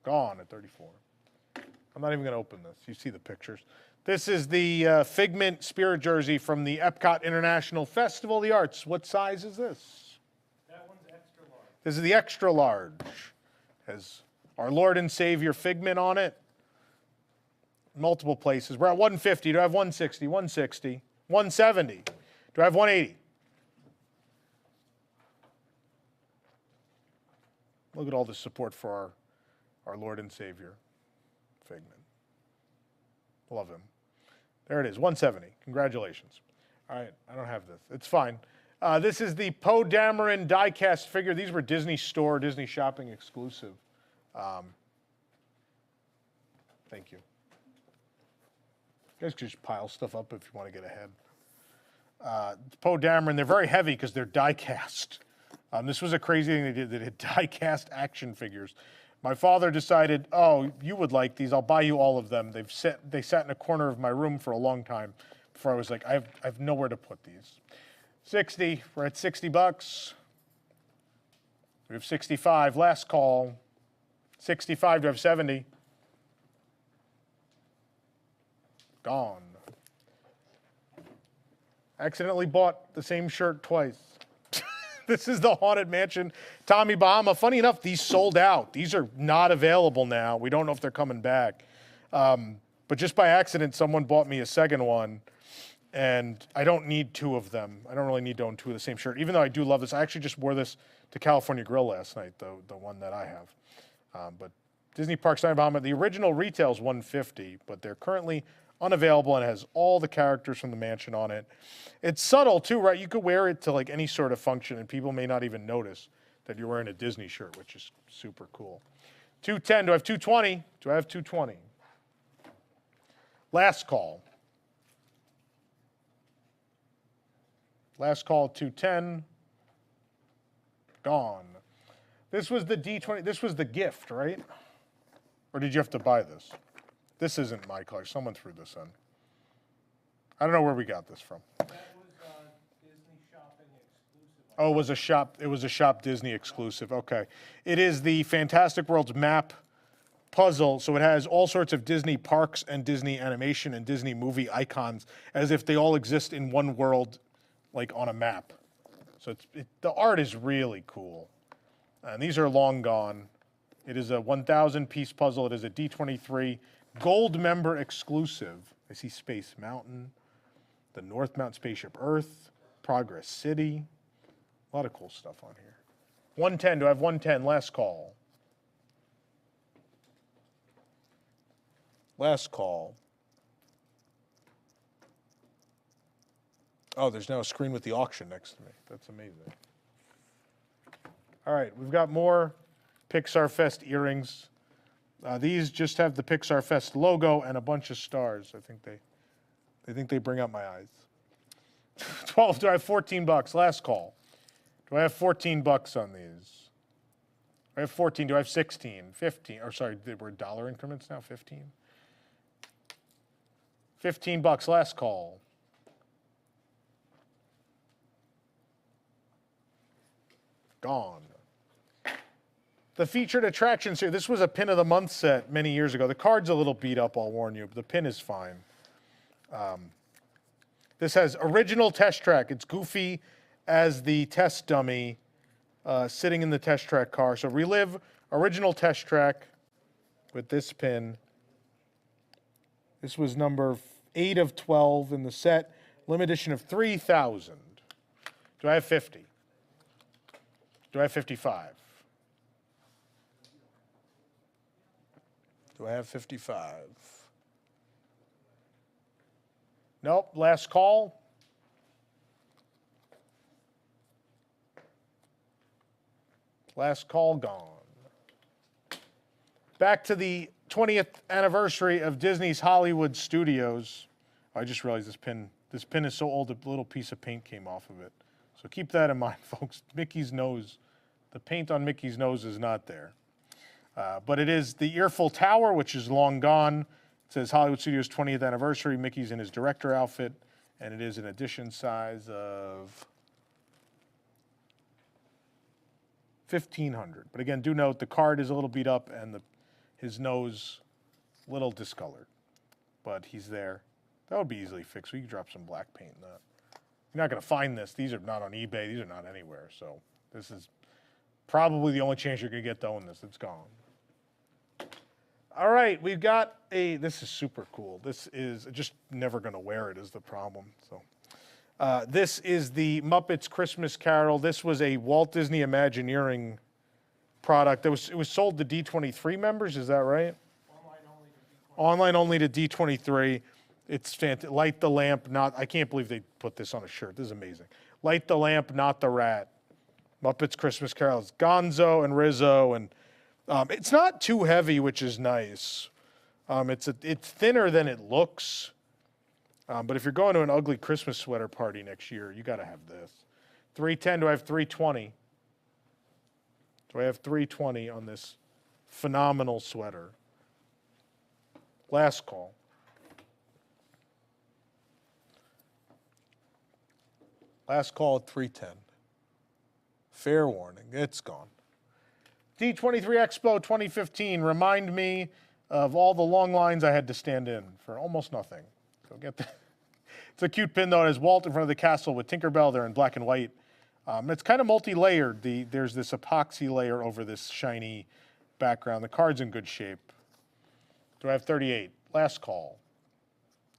Gone at 34. I'm not even going to open this. You see the pictures. This is the Figment Spirit jersey from the Epcot International Festival of the Arts. What size is this? That one's extra large. This is the extra large. Has our Lord and Savior Figment on it. Multiple places. We're at 150. Do I have 160? 160. 170. Do I have 180? Look at all the support for our Lord and Savior Figment. Love him. There it is, 170. Congratulations. All right, I don't have this. It's fine. This is the Poe Dameron die-cast figure. These were Disney Store, Disney Shopping exclusive. Thank you. You guys can just pile stuff up if you want to get ahead. Poe Dameron, they're very heavy because they're die-cast. This was a crazy thing they did. They did die-cast action figures. My father decided, oh, you would like these. I'll buy you all of them. They sat in a corner of my room for a long time before I was like, I have nowhere to put these. 60. We're at 60 bucks. We have 65. Last call. 65. Do I have 70? Gone. Accidentally bought the same shirt twice. This is the Haunted Mansion Tommy Bahama. Funny enough, these sold out. These are not available now. We don't know if they're coming back. But just by accident, someone bought me a second one, and I don't need two of them. I don't really need to own two of the same shirt, even though I do love this. I actually just wore this to California Grill last night, the one that I have. But Disney Parks Tommy Bahama, the original retails $150, but they're currently unavailable and it has all the characters from the mansion on it. It's subtle too, right? You could wear it to like any sort of function and people may not even notice that you're wearing a Disney shirt, which is super cool. 210, do I have 220? Do I have 220? Last call. Last call, 210. Gone. This was the D20, this was the gift, right? Or did you have to buy this? This isn't my color. Someone threw this in. I don't know where we got this from. That was Disney Shopping exclusive. Oh, it was a Shop Disney exclusive. Okay. It is the Fantastic Worlds map puzzle, so it has all sorts of Disney parks and Disney animation and Disney movie icons as if they all exist in one world, like on a map. So the art is really cool. And these are long gone. It is a 1,000-piece puzzle. It is a D23 Gold member exclusive. I see Space Mountain, the North Mount Spaceship Earth, Progress City. A lot of cool stuff on here. 110, do I have 110? Last call. Last call. Oh, there's now a screen with the auction next to me. That's amazing. All right, we've got more Pixar Fest earrings. These just have the Pixar Fest logo and a bunch of stars. I think they bring out my eyes. 12, do I have 14 bucks? Last call. Do I have 14 bucks on these? I have 14. Do I have 16? 15. Or sorry, they were dollar increments now? 15. 15 bucks. Last call. Gone. The featured attractions here. This was a pin of the month set many years ago. The card's a little beat up, I'll warn you, but the pin is fine. This has original test track. It's Goofy as the test dummy sitting in the test track car. So relive original test track with this pin. This was number 8 of 12 in the set. Limited edition of 3,000. Do I have 50? Do I have 55? Do I have 55? Nope. Last call. Last call gone. Back to the 20th anniversary of Disney's Hollywood Studios. I just realized this pin is so old, a little piece of paint came off of it. So keep that in mind, folks. Mickey's nose, the paint on Mickey's nose is not there. But it is the Earful Tower, which is long gone. It says Hollywood Studios 20th anniversary. Mickey's in his director outfit, and it is an edition size of 1,500. But again, do note the card is a little beat up and his nose a little discolored. But he's there. That would be easily fixed. We could drop some black paint in that. You're not going to find this. These are not on eBay. These are not anywhere. So this is probably the only chance you're going to get to own this. It's gone. All right, we've got this is super cool. This is just never going to wear it is the problem. So this is the Muppets Christmas Carol. This was a Walt Disney Imagineering product. It was sold to D23 members. Is that right? Online only to D23. It's fantastic. Light the lamp, not. I can't believe they put this on a shirt. This is amazing. Light the lamp, not the rat. Muppets Christmas Carol. It's Gonzo and Rizzo, and it's not too heavy, which is nice. It's thinner than it looks. But if you're going to an ugly Christmas sweater party next year, you got to have this. 310. Do I have 320? Do I have 320 on this phenomenal sweater? Last call. Last call at 310. Fair warning, it's gone. D23 Expo 2015. Remind me of all the long lines I had to stand in for almost nothing. So get that. It's a cute pin though. It has Walt in front of the castle with Tinkerbell there in black and white. It's kind of multi-layered. There's this epoxy layer over this shiny background. The card's in good shape. Do I have 38? Last call.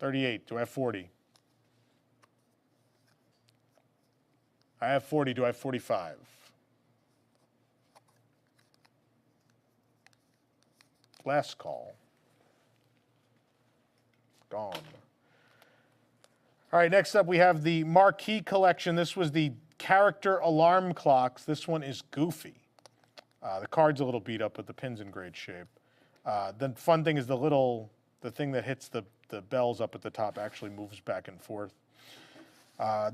38. Do I have 40? I have 40. Do I have 45? Last call. Gone. All right, next up we have the Marquee Collection. This was the character alarm clocks. This one is Goofy. The card's a little beat up, but the pin's in great shape. The fun thing is the thing that hits the bells up at the top actually moves back and forth.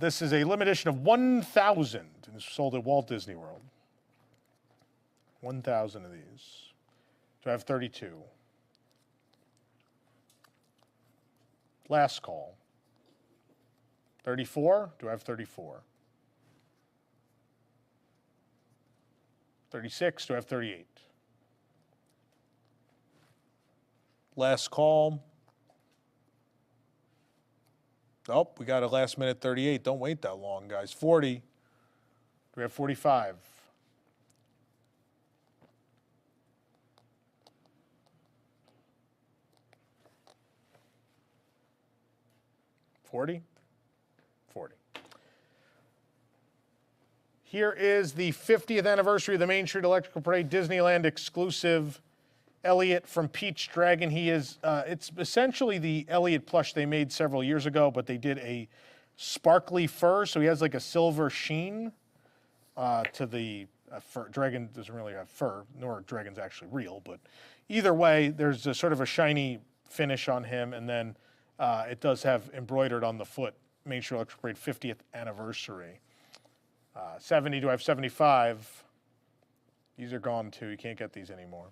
This is a limited edition of 1,000, and it's sold at Walt Disney World. 1,000 of these. Do I have 32? Last call. 34? Do I have 34? 36? Do I have 38? Last call. Nope, we got a last minute 38. Don't wait that long, guys. 40. Do we have 45? $40? 40. Here is the 50th anniversary of the Main Street Electrical Parade Disneyland exclusive Elliot from Peach Dragon. He is, it's essentially the Elliot plush they made several years ago, but they did a sparkly fur, so he has like a silver sheen to the fur. Dragon doesn't really have fur, nor dragon's actually real, but either way, there's a sort of a shiny finish on him, and then it does have embroidered on the foot, Main Street Electrical Parade 50th anniversary. 70, do I have 75? These are gone too, you can't get these anymore.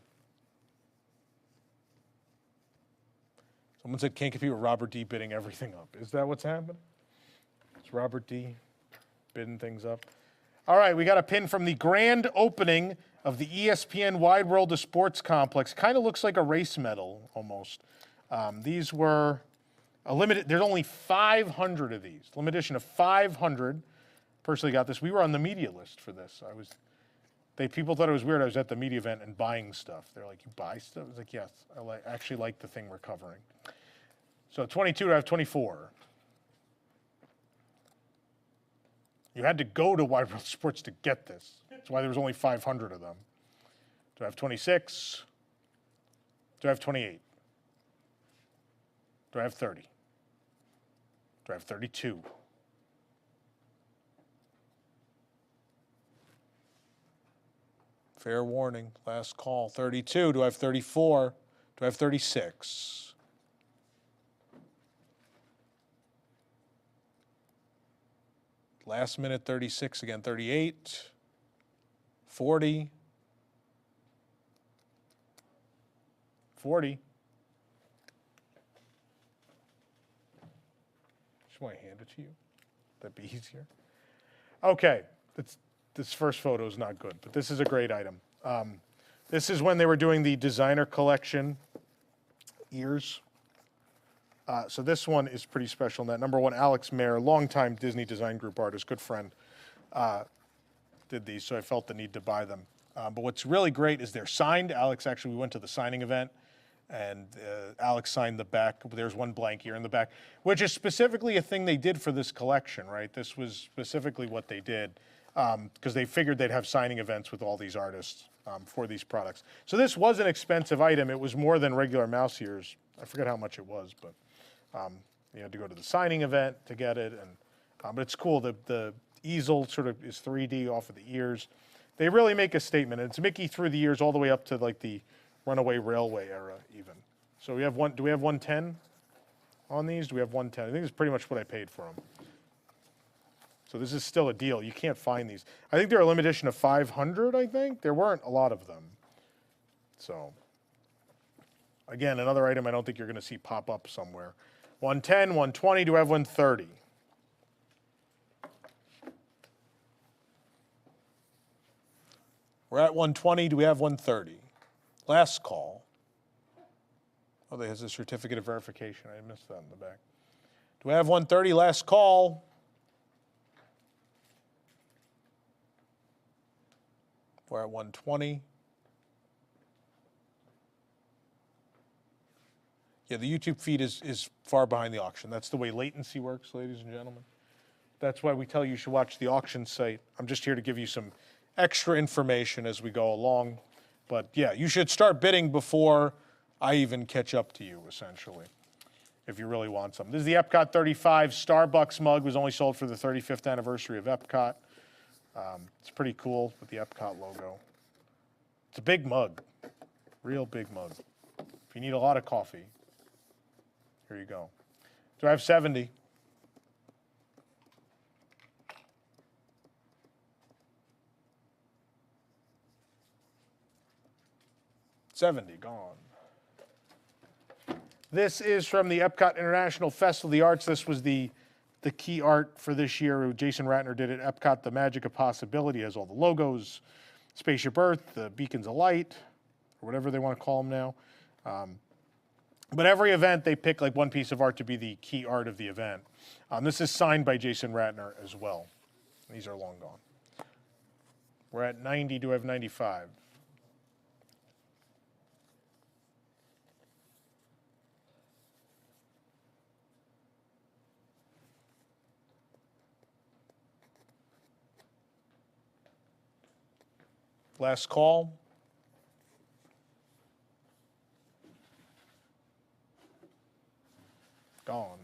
Someone said can't compete with Robert D bidding everything up. Is that what's happening? It's Robert D bidding things up. All right, we got a pin from the grand opening of the ESPN Wide World of Sports complex. Kind of looks like a race medal almost. These were There's only 500 of these. Limited edition of 500. Personally got this. We were on the media list for this. People thought it was weird. I was at the media event and buying stuff. They're like, "You buy stuff?" I was like, "Yes, I actually like the thing we're covering." So 22, do I have 24? You had to go to Wide World Sports to get this. That's why there was only 500 of them. Do I have 26? Do I have 28? Do I have 30? Do I have 32? Fair warning, last call. 32. Do I have 34? Do I have 36? Last minute 36 again. 38. 40. 40. Just want to hand it to you. That'd be easier. Okay, this first photo is not good, but this is a great item. This is when they were doing the designer collection ears. So this one is pretty special in that. Number one, Alex Mayer, longtime Disney Design Group artist, good friend, did these, so I felt the need to buy them. But what's really great is they're signed. We went to the signing event, and Alex signed the back. There's one blank ear in the back, which is specifically a thing they did for this collection, right? This was specifically what they did, because they figured they'd have signing events with all these artists for these products. So this was an expensive item. It was more than regular mouse ears. I forget how much it was, but you had to go to the signing event to get it. And but it's cool. The easel sort of is 3D off of the ears. They really make a statement. And it's Mickey through the ears all the way up to like the Runaway Railway era even. So we have do we have 110 on these? Do we have 110? I think it's pretty much what I paid for them. So this is still a deal. You can't find these. I think they're a limited edition of 500, I think. There weren't a lot of them. So, again, another item I don't think you're going to see pop up somewhere. 110, 120. Do I have 130? We're at 120. Do we have 130? Last call. Oh, there's a certificate of verification. I missed that in the back. Do I have 130? Last call. We're at 120. Yeah, the YouTube feed is far behind the auction. That's the way latency works, ladies and gentlemen. That's why we tell you should watch the auction site. I'm just here to give you some extra information as we go along. But yeah, you should start bidding before I even catch up to you, essentially, if you really want some. This is the Epcot 35 Starbucks mug. It was only sold for the 35th anniversary of Epcot. It's pretty cool with the Epcot logo. It's a big mug, real big mug. If you need a lot of coffee, here you go. Do I have 70? $70, gone. This is from the Epcot International Festival of the Arts. This was the key art for this year. Jason Ratner did it. Epcot, the Magic of Possibility, has all the logos, Spaceship Earth, the Beacons of Light, or whatever they want to call them now. But every event, they pick like one piece of art to be the key art of the event. This is signed by Jason Ratner as well. These are long gone. We're at 90. Do I have 95? Last call. Gone.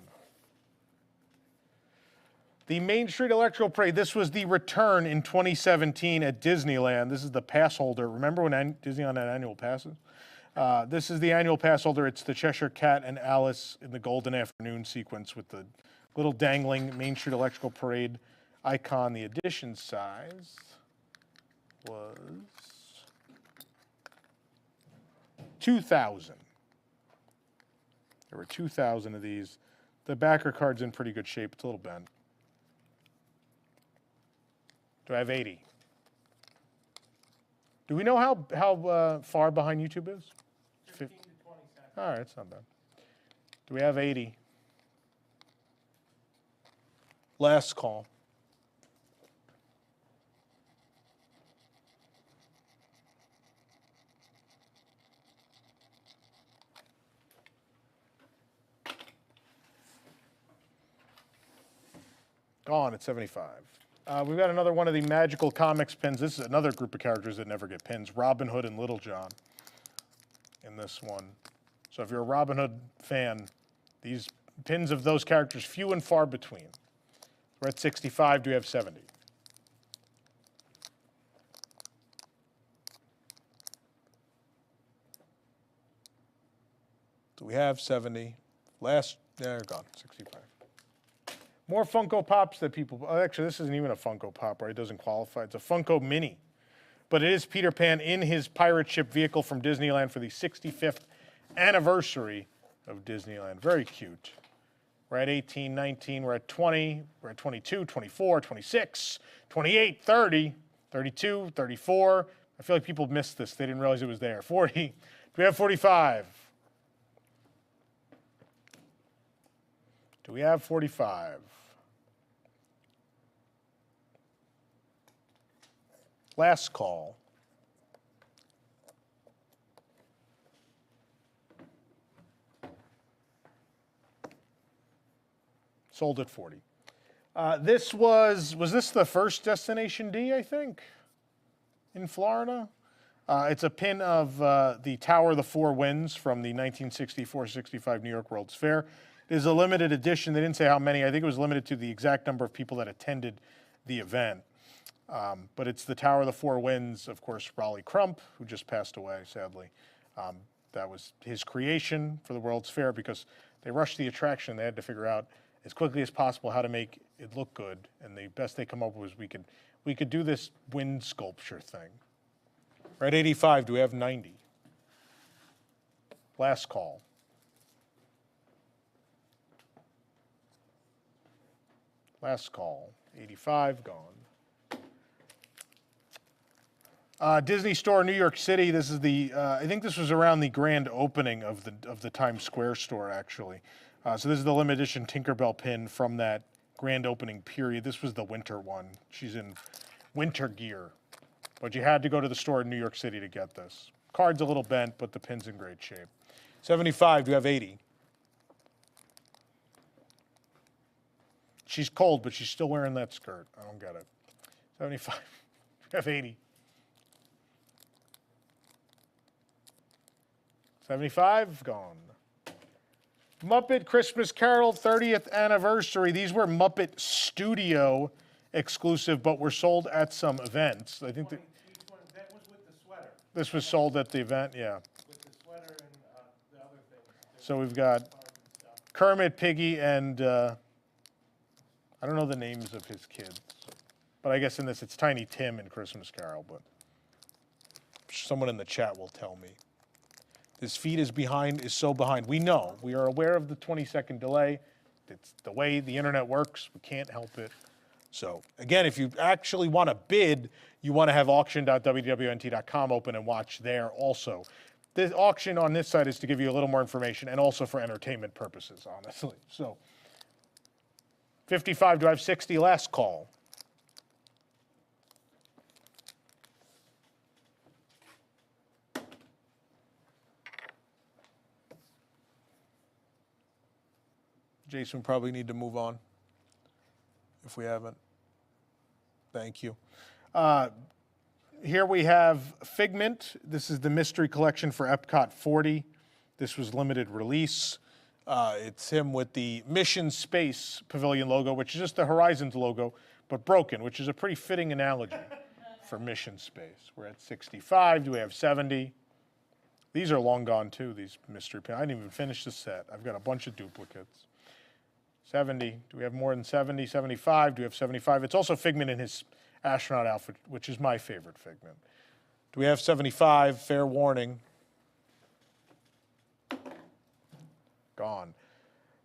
The Main Street Electrical Parade. This was the return in 2017 at Disneyland. This is the pass holder. Remember when Disneyland had annual passes? This is the annual pass holder. It's the Cheshire Cat and Alice in the Golden Afternoon sequence with the little dangling Main Street Electrical Parade icon. The edition size was 2,000. There were 2,000 of these. The backer card's in pretty good shape. It's a little bent. Do I have 80? Do we know how far behind YouTube is? 15 to 20 seconds. All right, it's not bad. Do we have 80? Last call. Gone at 75. We've got another one of the magical comics pins. This is another group of characters that never get pins. Robin Hood and Little John in this one. So if you're a Robin Hood fan, these pins of those characters, few and far between. We're at 65. Do we have 70? Do we have 70? Last, they're gone, 65. More Funko Pops that people, oh, actually, this isn't even a Funko Pop, right? It doesn't qualify. It's a Funko Mini. But it is Peter Pan in his pirate ship vehicle from Disneyland for the 65th anniversary of Disneyland. Very cute. We're at 18, 19, we're at 20, we're at 22, 24, 26, 28, 30, 32, 34. I feel like people missed this. They didn't realize it was there. 40. Do we have 45? Do we have 45? Last call. Sold at 40. This was this the first Destination D, I think, in Florida? It's a pin of the Tower of the Four Winds from the 1964-65 New York World's Fair. It is a limited edition. They didn't say how many. I think it was limited to the exact number of people that attended the event. But it's the Tower of the Four Winds, of course, Raleigh Crump, who just passed away, sadly. That was his creation for the World's Fair because they rushed the attraction. They had to figure out as quickly as possible how to make it look good. And the best they come up with was we could do this wind sculpture thing. We're at 85. Do we have 90? Last call. Last call. 85, gone. Disney Store, New York City. This is the, I think this was around the grand opening of the Times Square store, actually. So this is the limited edition Tinkerbell pin from that grand opening period. This was the winter one. She's in winter gear. But you had to go to the store in New York City to get this. Card's a little bent, but the pin's in great shape. 75, do you have 80? She's cold, but she's still wearing that skirt. I don't get it. 75, you have 80. 75, gone. Muppet Christmas Carol 30th anniversary. These were Muppet Studio exclusive, but were sold at some events. I think that was with the sweater. This was sold at the event, yeah. With the sweater and the other things. So we've got Kermit, Piggy, and I don't know the names of his kids. But I guess in this it's Tiny Tim in Christmas Carol, but someone in the chat will tell me. This feed is so behind. We know. We are aware of the 20-second delay. It's the way the internet works. We can't help it. So, again, if you actually want to bid, you want to have auction.wdwnt.com open and watch there also. The auction on this side is to give you a little more information and also for entertainment purposes, honestly. So, 55, do I have 60? Last call. Jason, we probably need to move on if we haven't. Thank you. Here we have Figment. This is the mystery collection for Epcot 40. This was limited release. It's him with the Mission Space Pavilion logo, which is just the Horizons logo, but broken, which is a pretty fitting analogy for Mission Space. We're at 65. Do we have 70? These are long gone, too, these mystery pins. I didn't even finish the set. I've got a bunch of duplicates. 70. Do we have more than 70? 75. Do we have 75? It's also Figment in his astronaut outfit, which is my favorite Figment. Do we have 75? Fair warning. Gone.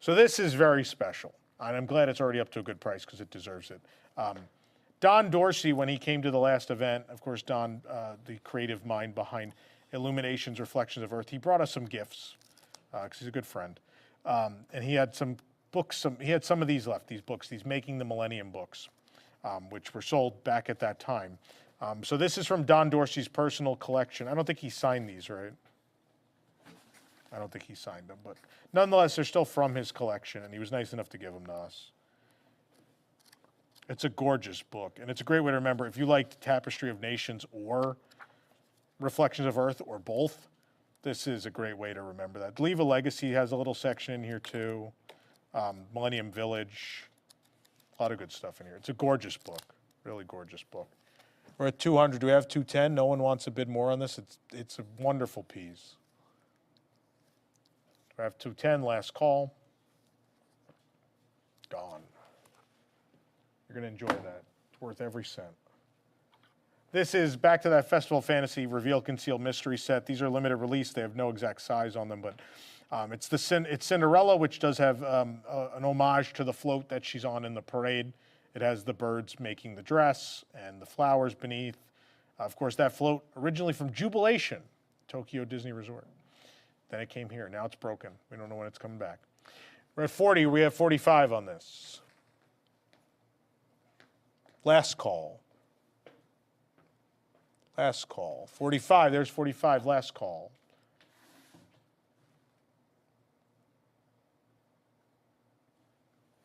So this is very special, and I'm glad it's already up to a good price because it deserves it. Don Dorsey, when he came to the last event, of course, Don, the creative mind behind Illuminations, Reflections of Earth, he brought us some gifts because he's a good friend. And he had some books. He had some of these left. These books, these Making the Millennium books, which were sold back at that time. So this is from Don Dorsey's personal collection. I don't think he signed these, right? I don't think he signed them, but nonetheless, they're still from his collection, and he was nice enough to give them to us. It's a gorgeous book, and it's a great way to remember if you liked Tapestry of Nations or Reflections of Earth or both. This is a great way to remember that. Leave a Legacy has a little section in here too. Millennium Village, a lot of good stuff in here. It's a gorgeous book, really gorgeous book. We're at 200. Do we have 210? No one wants a bid more on this. It's a wonderful piece. Do I have 210? Last call. Gone. You're going to enjoy that. It's worth every cent. This is back to that Festival Fantasy Reveal Conceal Mystery set. These are limited release. They have no exact size on them, but it's Cinderella, which does have an homage to the float that she's on in the parade. It has the birds making the dress and the flowers beneath. Of course, that float originally from Jubilation, Tokyo Disney Resort. Then it came here. Now it's broken. We don't know when it's coming back. We're at 40. We have 45 on this. Last call. Last call. 45. There's 45. Last call.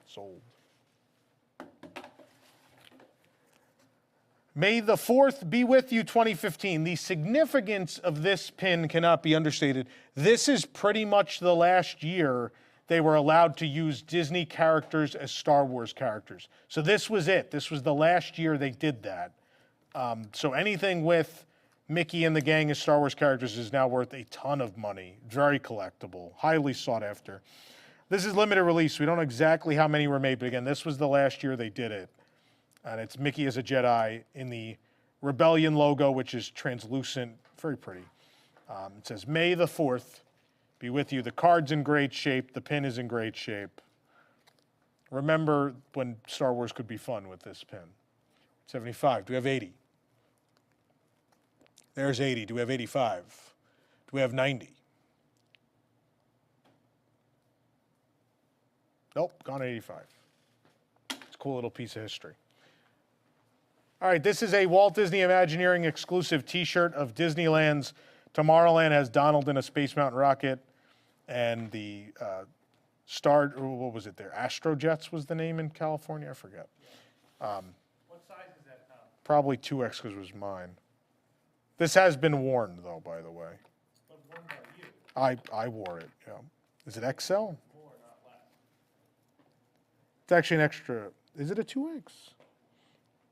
Sold. May the 4th be with you 2015. The significance of this pin cannot be understated. This is pretty much the last year they were allowed to use Disney characters as Star Wars characters. So this was it. This was the last year they did that. So anything with Mickey and the gang as Star Wars characters is now worth a ton of money. Very collectible, highly sought after. This is limited release. We don't know exactly how many were made, but again, this was the last year they did it. And it's Mickey as a Jedi in the Rebellion logo, which is translucent, very pretty. It says, May the 4th be with you. The card's in great shape. The pin is in great shape. Remember when Star Wars could be fun with this pin. 75. Do we have 80? There's 80. Do we have 85? Do we have 90? Nope, gone at 85. It's a cool little piece of history. All right, this is a Walt Disney Imagineering exclusive T-shirt of Disneyland's Tomorrowland. Has Donald in a Space Mountain rocket, and the what was it there? Astrojets was the name in California. I forget. What size is that, Tom? Probably 2X because it was mine. This has been worn though, by the way. But worn by you. I wore it. Yeah. Is it XL? More, not less. It's actually an extra. Is it a 2X?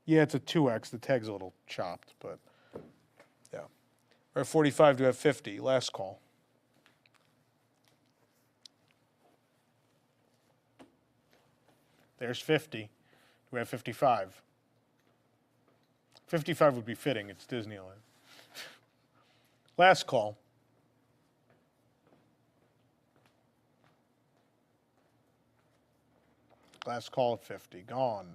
Yeah, it's a 2X. The tag's a little chopped, but yeah. We're at 45. Do we have 50? Last call. There's 50. Do we have 55? 55 would be fitting. It's Disneyland. Last call. Last call at 50. Gone.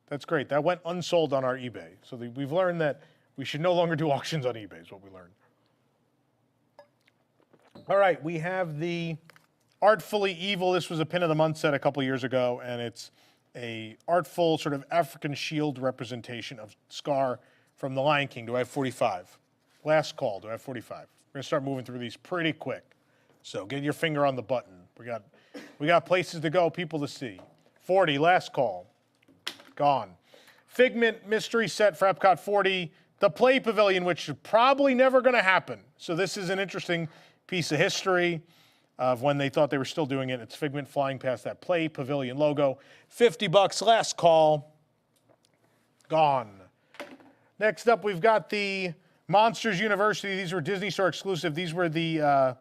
That's great. That went unsold on our eBay. So we've learned that we should no longer do auctions on eBay is what we learned. All right, we have the Artfully Evil. This was a Pin of the Month set a couple years ago, and it's a artful sort of African shield representation of Scar from The Lion King. Do I have 45? Last call. Do I have 45? We're going to start moving through these pretty quick. So get your finger on the button. We got places to go, people to see. 40, last call. Gone. Figment mystery set for Epcot 40. The Play Pavilion, which is probably never going to happen. So this is an interesting piece of history of when they thought they were still doing it. It's Figment flying past that Play Pavilion logo. $50, last call. Gone. Next up, we've got the Monsters University. These were Disney Store exclusive. These were the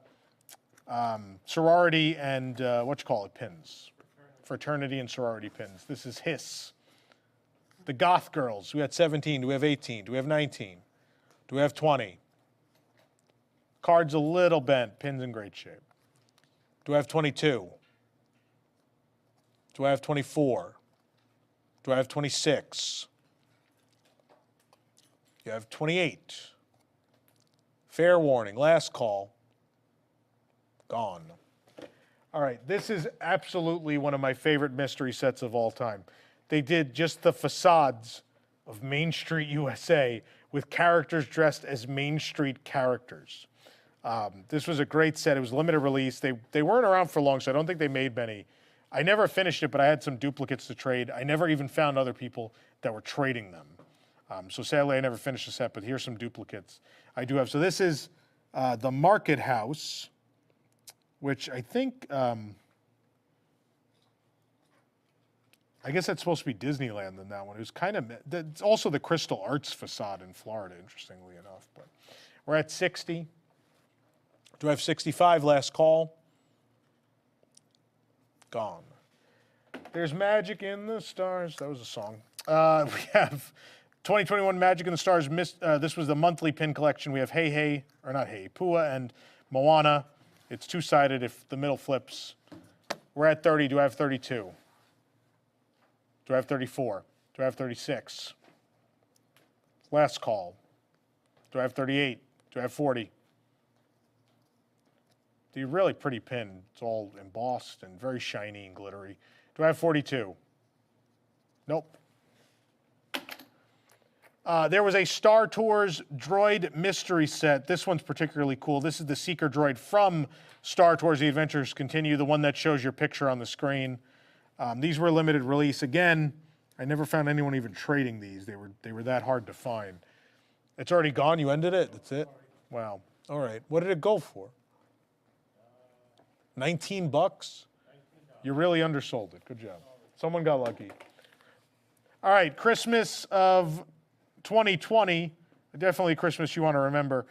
sorority and pins. Fraternity and sorority pins. This is Hiss. The Goth Girls. We had 17. Do we have 18? Do we have 19? Do we have 20? Card's a little bent. Pin's in great shape. Do I have 22? Do I have 24? Do I have 26? You have 28. Fair warning. Last call. Gone. All right, this is absolutely one of my favorite mystery sets of all time. They did just the facades of Main Street, USA, with characters dressed as Main Street characters. This was a great set. It was limited release. They weren't around for long, so I don't think they made many. I never finished it, but I had some duplicates to trade. I never even found other people that were trading them. So sadly, I never finished the set, but here's some duplicates I do have. So this is the Market House, which I think, I guess that's supposed to be Disneyland in that one. It was kind of, it's also the Crystal Arts facade in Florida, interestingly enough. But we're at 60. Do I have 65? Last call. Gone. There's Magic in the Stars. That was a song. We have 2021 Magic in the Stars. This was the monthly pin collection. We have Hey Hey, or not Hey, Pua and Moana. It's two-sided if the middle flips. We're at 30. Do I have 32? Do I have 34? Do I have 36? Last call. Do I have 38? Do I have 40? The really pretty pin. It's all embossed and very shiny and glittery. Do I have 42? Nope. There was a Star Tours droid mystery set. This one's particularly cool. This is the Seeker droid from Star Tours The Adventures Continue, the one that shows your picture on the screen. These were limited release. Again, I never found anyone even trading these. They were that hard to find. It's already gone? You ended it? That's it? Wow. All right. What did it go for? 19 bucks? You really undersold it. Good job. Someone got lucky. All right, Christmas of 2020. Definitely a Christmas you want to remember.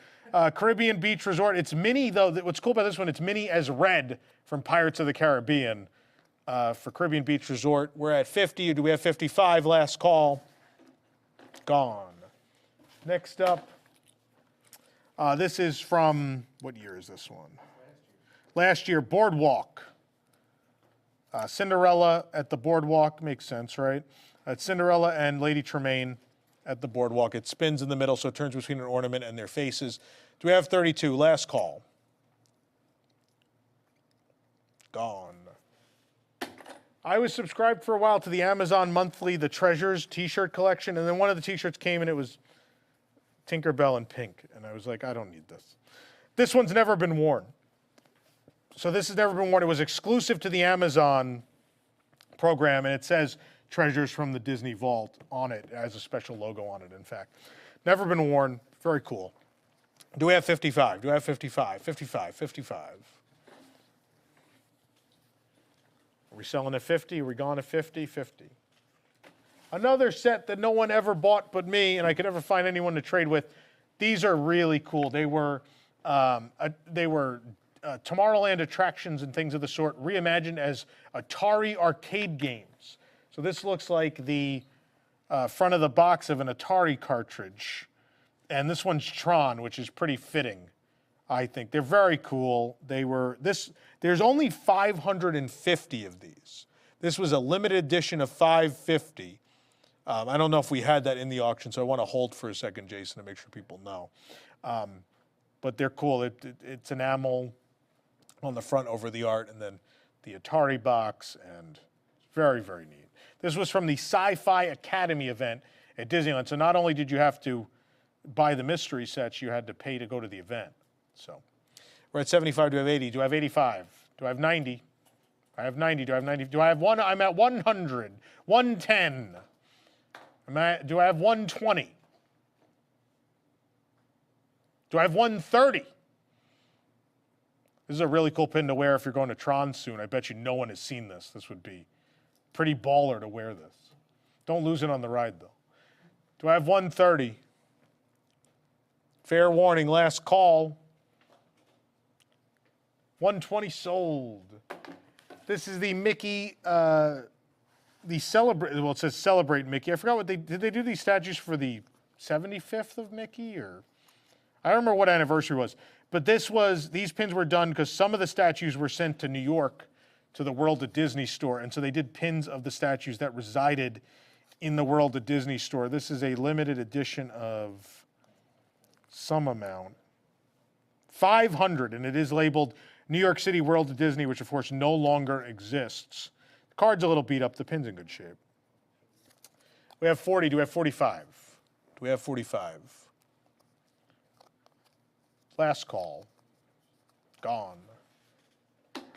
Caribbean Beach Resort. It's mini, though. What's cool about this one, it's mini as Red from Pirates of the Caribbean for Caribbean Beach Resort. We're at 50. Do we have 55? Last call. Gone. Next up, this is from, what year is this one? Last year, Boardwalk. Cinderella at the Boardwalk, makes sense, right? It's Cinderella and Lady Tremaine at the Boardwalk. It spins in the middle, so it turns between an ornament and their faces. Do we have 32? Last call. Gone. I was subscribed for a while to the Amazon monthly, the Treasures t-shirt collection, and then one of the t-shirts came and it was Tinkerbell in pink, and I was like, I don't need this. This one's never been worn. So this has never been worn. It was exclusive to the Amazon program, and it says Treasures from the Disney Vault on it. It has a special logo on it, in fact. Never been worn. Very cool. Do we have 55? Do I have 55? 55, 55. Are we selling at 50? Are we gone at 50? 50. Another set that no one ever bought but me, and I could never find anyone to trade with. These are really cool. They were Tomorrowland attractions and things of the sort reimagined as Atari arcade games. So this looks like the front of the box of an Atari cartridge. And this one's Tron, which is pretty fitting, I think. They're very cool. There's only 550 of these. This was a limited edition of 550. I don't know if we had that in the auction, so I want to hold for a second, Jason, to make sure people know. But they're cool. It's enamel on the front over the art, and then the Atari box, and very, very neat. This was from the Sci-Fi Academy event at Disneyland. So not only did you have to buy the mystery sets, you had to pay to go to the event. So we're at 75. Do I have 80? Do I have 85? Do I have 90? I have 90. Do I have 90? Do I have one? I'm at 100. 110. Do I have 120? Do I have 130? This is a really cool pin to wear if you're going to Tron soon. I bet you no one has seen this. This would be pretty baller to wear this. Don't lose it on the ride, though. Do I have 130? Fair warning, last call. 120 sold. This is the Mickey, the Celebrate, well, it says Celebrate Mickey. I forgot did they do these statues for the 75th of Mickey, or? I don't remember what anniversary was. But these pins were done because some of the statues were sent to New York to the World of Disney store. And so they did pins of the statues that resided in the World of Disney store. This is a limited edition of some amount. 500, and it is labeled New York City World of Disney, which of course no longer exists. The card's a little beat up. The pin's in good shape. We have 40. Do we have 45? Do we have 45? Last call. Gone.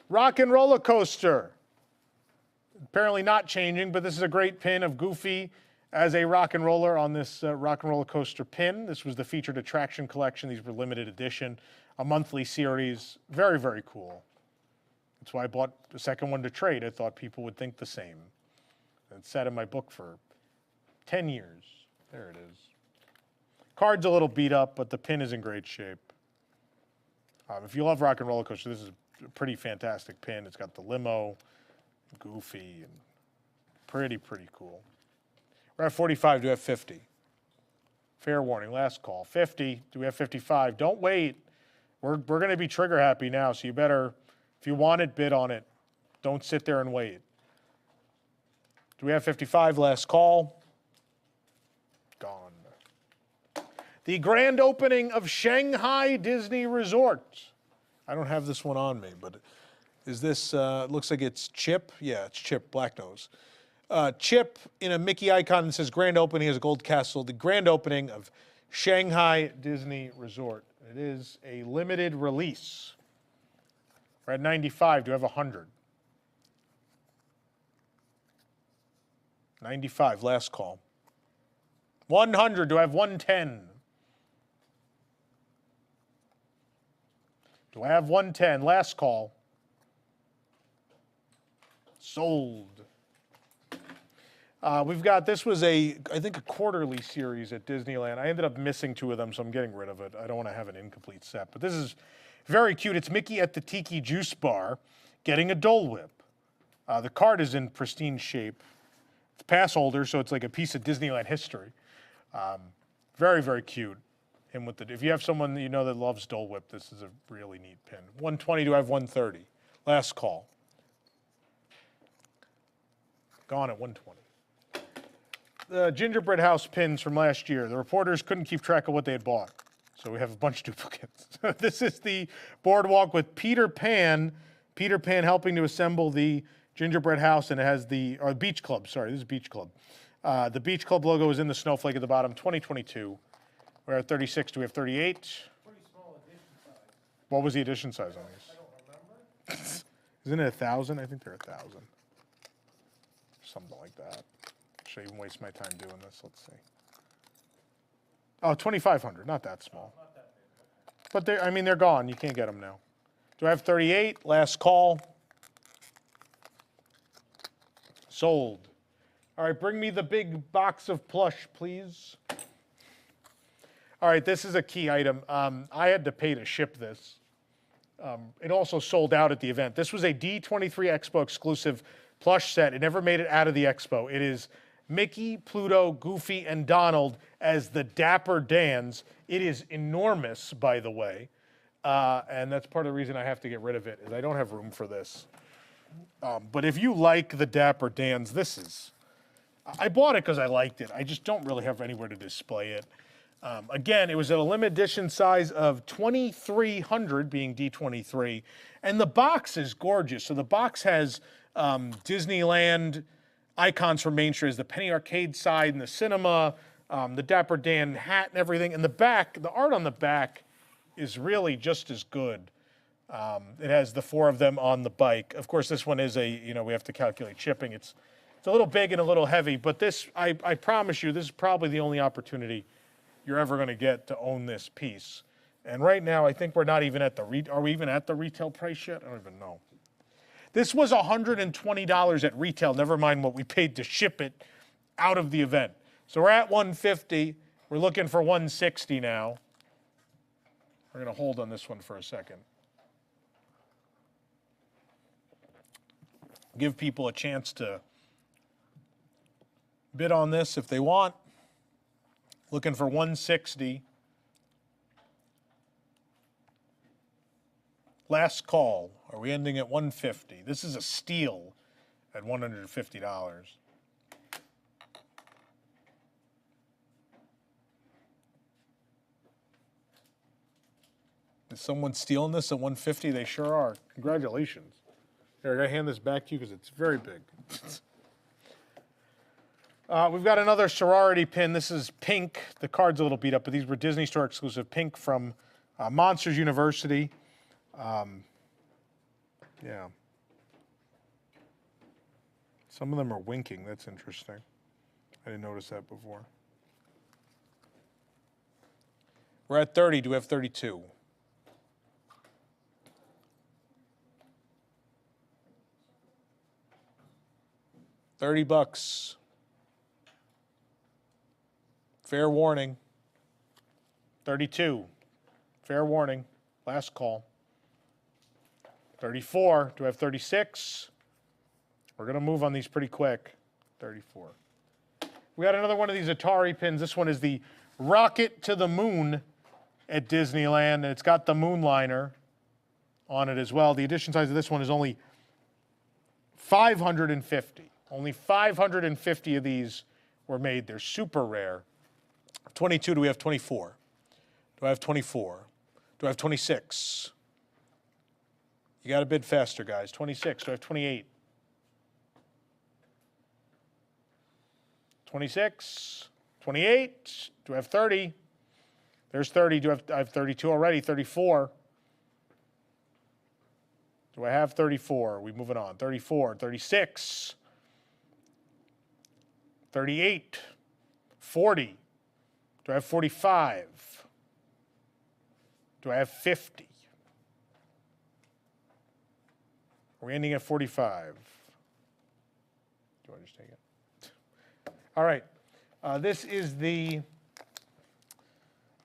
Rock and Roller Coaster. Apparently not changing, but this is a great pin of Goofy as a rock and roller on this Rock and Roller Coaster pin. This was the featured attraction collection. These were limited edition, a monthly series. Very, very cool. That's why I bought the second one to trade. I thought people would think the same. It sat in my book for 10 years. There it is. Card's a little beat up, but the pin is in great shape. If you love Rock and Roller Coaster, this is a pretty fantastic pin. It's got the limo, Goofy, and pretty cool. We're at 45. Do we have 50? Fair warning. Last call. 50. Do we have 55? Don't wait. We're going to be trigger happy now, so you better, if you want it, bid on it. Don't sit there and wait. Do we have 55? Last call. Gone. The grand opening of Shanghai Disney Resort. I don't have this one on me, but is this, looks like it's Chip. Yeah, it's Chip, Black Nose. Chip in a Mickey icon that says grand opening as a gold castle. The grand opening of Shanghai Disney Resort. It is a limited release. We're at 95. Do we have 100? 95, last call. 100. Do I have 110? Do I have 110? Last call. Sold. We've got, this was I think a quarterly series at Disneyland. I ended up missing 2 of them, so I'm getting rid of it. I don't want to have an incomplete set. But this is very cute. It's Mickey at the Tiki Juice Bar getting a Dole Whip. The card is in pristine shape. It's pass holder, so it's like a piece of Disneyland history. Very, very cute. And with if you have someone that you know that loves Dole Whip, this is a really neat pin. 120, do I have 130? Last call. Gone at 120. The gingerbread house pins from last year. The reporters couldn't keep track of what they had bought, so we have a bunch of duplicates. This is the boardwalk with Peter Pan. Peter Pan helping to assemble the gingerbread house, and it has the Beach Club. Sorry, this is Beach Club. The Beach Club logo is in the snowflake at the bottom. 2022. We're at 36. Do we have 38? Pretty small edition size. What was the edition size on these? I don't remember. Isn't it 1,000? I think they're 1,000. Something like that. Should I even waste my time doing this? Let's see. Oh, 2,500. Not that small. Not that big. But they're gone. You can't get them now. Do I have 38? Last call. Sold. All right, bring me the big box of plush, please. All right, this is a key item. I had to pay to ship this. It also sold out at the event. This was a D23 Expo exclusive plush set. It never made it out of the Expo. It is Mickey, Pluto, Goofy, and Donald as the Dapper Dans. It is enormous, by the way. And that's part of the reason I have to get rid of it, is I don't have room for this. But if you like the Dapper Dans, this is... I bought it because I liked it. I just don't really have anywhere to display it. Again, it was at a limited edition size of 2,300, being D23. And the box is gorgeous. So the box has Disneyland icons from Main Street, the Penny Arcade side and the cinema, the Dapper Dan hat and everything. And the back, the art on the back is really just as good. It has the 4 of them on the bike. Of course, this one is we have to calculate shipping. It's a little big and a little heavy, but this, I promise you, this is probably the only opportunity you're ever going to get to own this piece. And right now, I think we're not even at are we even at the retail price yet? I don't even know. This was $120 at retail, never mind what we paid to ship it out of the event. So we're at 150. We're looking for 160 now. We're going to hold on this one for a second. Give people a chance to bid on this if they want. Looking for 160. Last call. Are we ending at 150? This is a steal at $150. Is someone stealing this at 150? They sure are. Congratulations. Here, I gotta hand this back to you because it's very big. We've got another sorority pin. This is pink. The card's a little beat up, but these were Disney Store exclusive. Pink from Monsters University. Yeah. Some of them are winking. That's interesting. I didn't notice that before. We're at 30. Do we have 32? $30. Fair warning. 32. Fair warning. Last call. 34. Do I have 36? We're going to move on these pretty quick. 34. We got another one of these Atari pins. This one is the Rocket to the Moon at Disneyland, and it's got the Moonliner on it as well. The edition size of this one is only 550. Only 550 of these were made. They're super rare. 22, do we have 24? Do I have 24? Do I have 26? You got to bid faster, guys. 26, do I have 28? 26, 28, do I have 30? There's 30, I have 32 already, 34. Do I have 34? Are we moving on? 34, 36, 38, 40. Do I have 45? Do I have 50? Are we ending at 45? Do I just take it? All right. This is the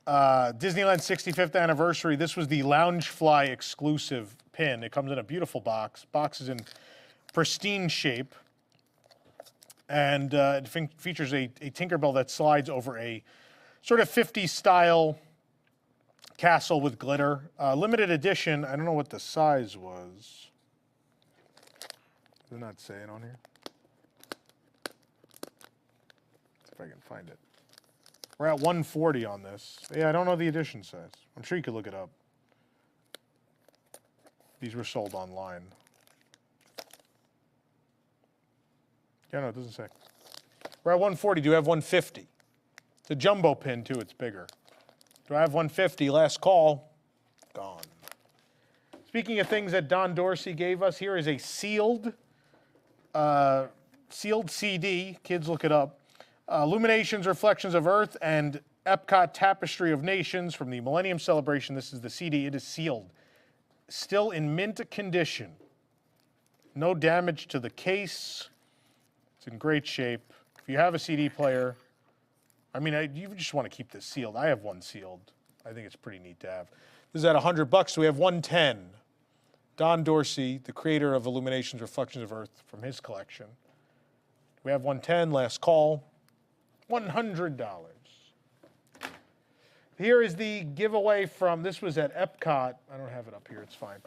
Disneyland 65th anniversary. This was the Loungefly exclusive pin. It comes in a beautiful box. Box is in pristine shape. And it features a Tinkerbell that slides over a sort of 50s style castle with glitter. Limited edition. I don't know what the size was. Does it not say it on here? If I can find it. We're at 140 on this. Yeah, I don't know the edition size. I'm sure you could look it up. These were sold online. Yeah, no, it doesn't say. We're at 140. Do you have 150? It's a jumbo pin, too. It's bigger. Do I have 150? Last call. Gone. Speaking of things that Don Dorsey gave us, here is a sealed CD. Kids, look it up. Illuminations, Reflections of Earth, and Epcot Tapestry of Nations from the Millennium Celebration. This is the CD. It is sealed. Still in mint condition. No damage to the case. It's in great shape. If you have a CD player, I mean, you just want to keep this sealed. I have one sealed. I think it's pretty neat to have. This is at $100. So we have 110. Don Dorsey, the creator of Illuminations, Reflections of Earth, from his collection. We have 110. Last call. $100. Here is the giveaway from, this was at Epcot. I don't have it up here, it's fine.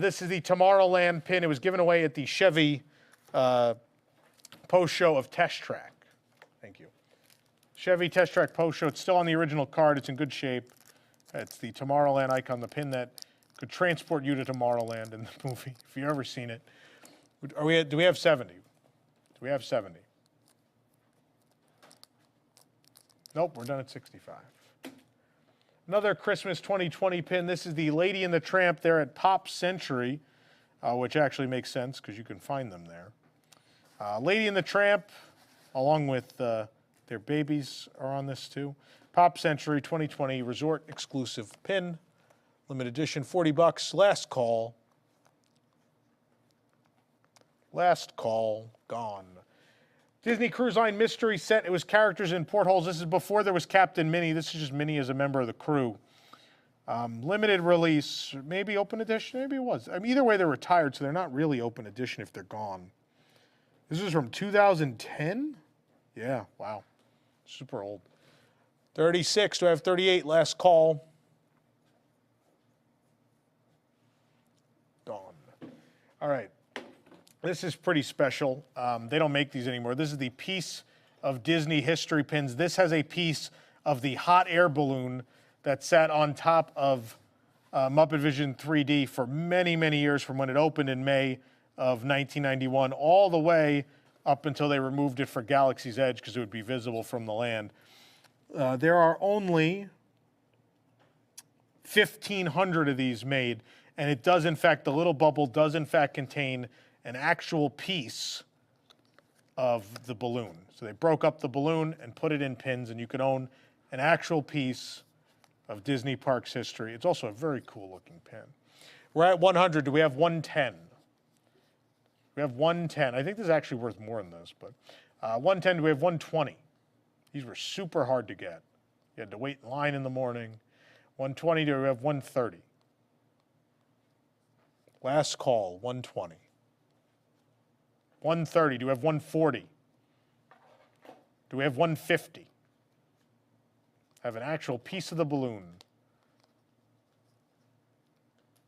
This is the Tomorrowland pin. It was given away at the Chevy post-show of Test Track. Thank you. Chevy Test Track post-show. It's still on the original card. It's in good shape. It's the Tomorrowland icon, the pin that could transport you to Tomorrowland in the movie, if you've ever seen it. Do we have 70? Do we have 70? Nope, we're done at 65. Another Christmas 2020 pin. This is the Lady and the Tramp there at Pop Century, which actually makes sense because you can find them there. Lady and the Tramp, along with their babies, are on this too. Pop Century 2020 Resort exclusive pin, limited edition, $40. Last call. Last call, gone. Disney Cruise Line mystery set. It was characters in portholes. This is before there was Captain Minnie. This is just Minnie as a member of the crew. Limited release, maybe open edition, maybe it was. I mean, either way, they're retired, so they're not really open edition if they're gone. This is from 2010? Yeah, wow. Super old. 36, do I have 38? Last call. Gone. All right. This is pretty special. They don't make these anymore. This is the piece of Disney history pins. This has a piece of the hot air balloon that sat on top of Muppet Vision 3D for many, many years, from when it opened in May of 1991 all the way up until they removed it for Galaxy's Edge because it would be visible from the land. There are only 1,500 of these made, and it does, in fact, the little bubble does, in fact, contain an actual piece of the balloon. So they broke up the balloon and put it in pins, and you could own an actual piece of Disney Parks history. It's also a very cool looking pin. We're at 100. Do we have 110? We have 110. I think this is actually worth more than this, but 110. Do we have 120? These were super hard to get. You had to wait in line in the morning. 120. Do we have 130? Last call, 120. 130. Do we have 140? Do we have 150? Have an actual piece of the balloon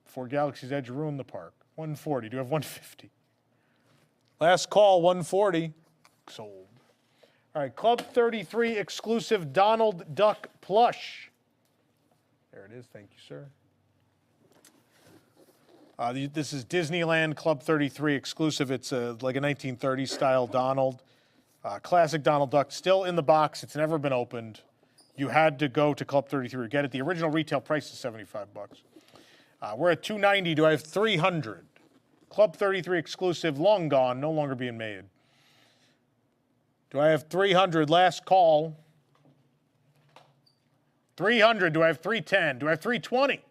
before Galaxy's Edge ruined the park. 140. Do you have 150? Last call, 140. Sold. All right, Club 33 exclusive Donald Duck plush. There it is. Thank you, sir. This is Disneyland Club 33 exclusive. It's like a 1930s style Donald. Classic Donald Duck, still in the box. It's never been opened. You had to go to Club 33 to get it. The original retail price is $75. We're at 290. Do I have 300? Club 33 exclusive, long gone, no longer being made. Do I have 300? Last call. 300. Do I have 310? Do I have 320?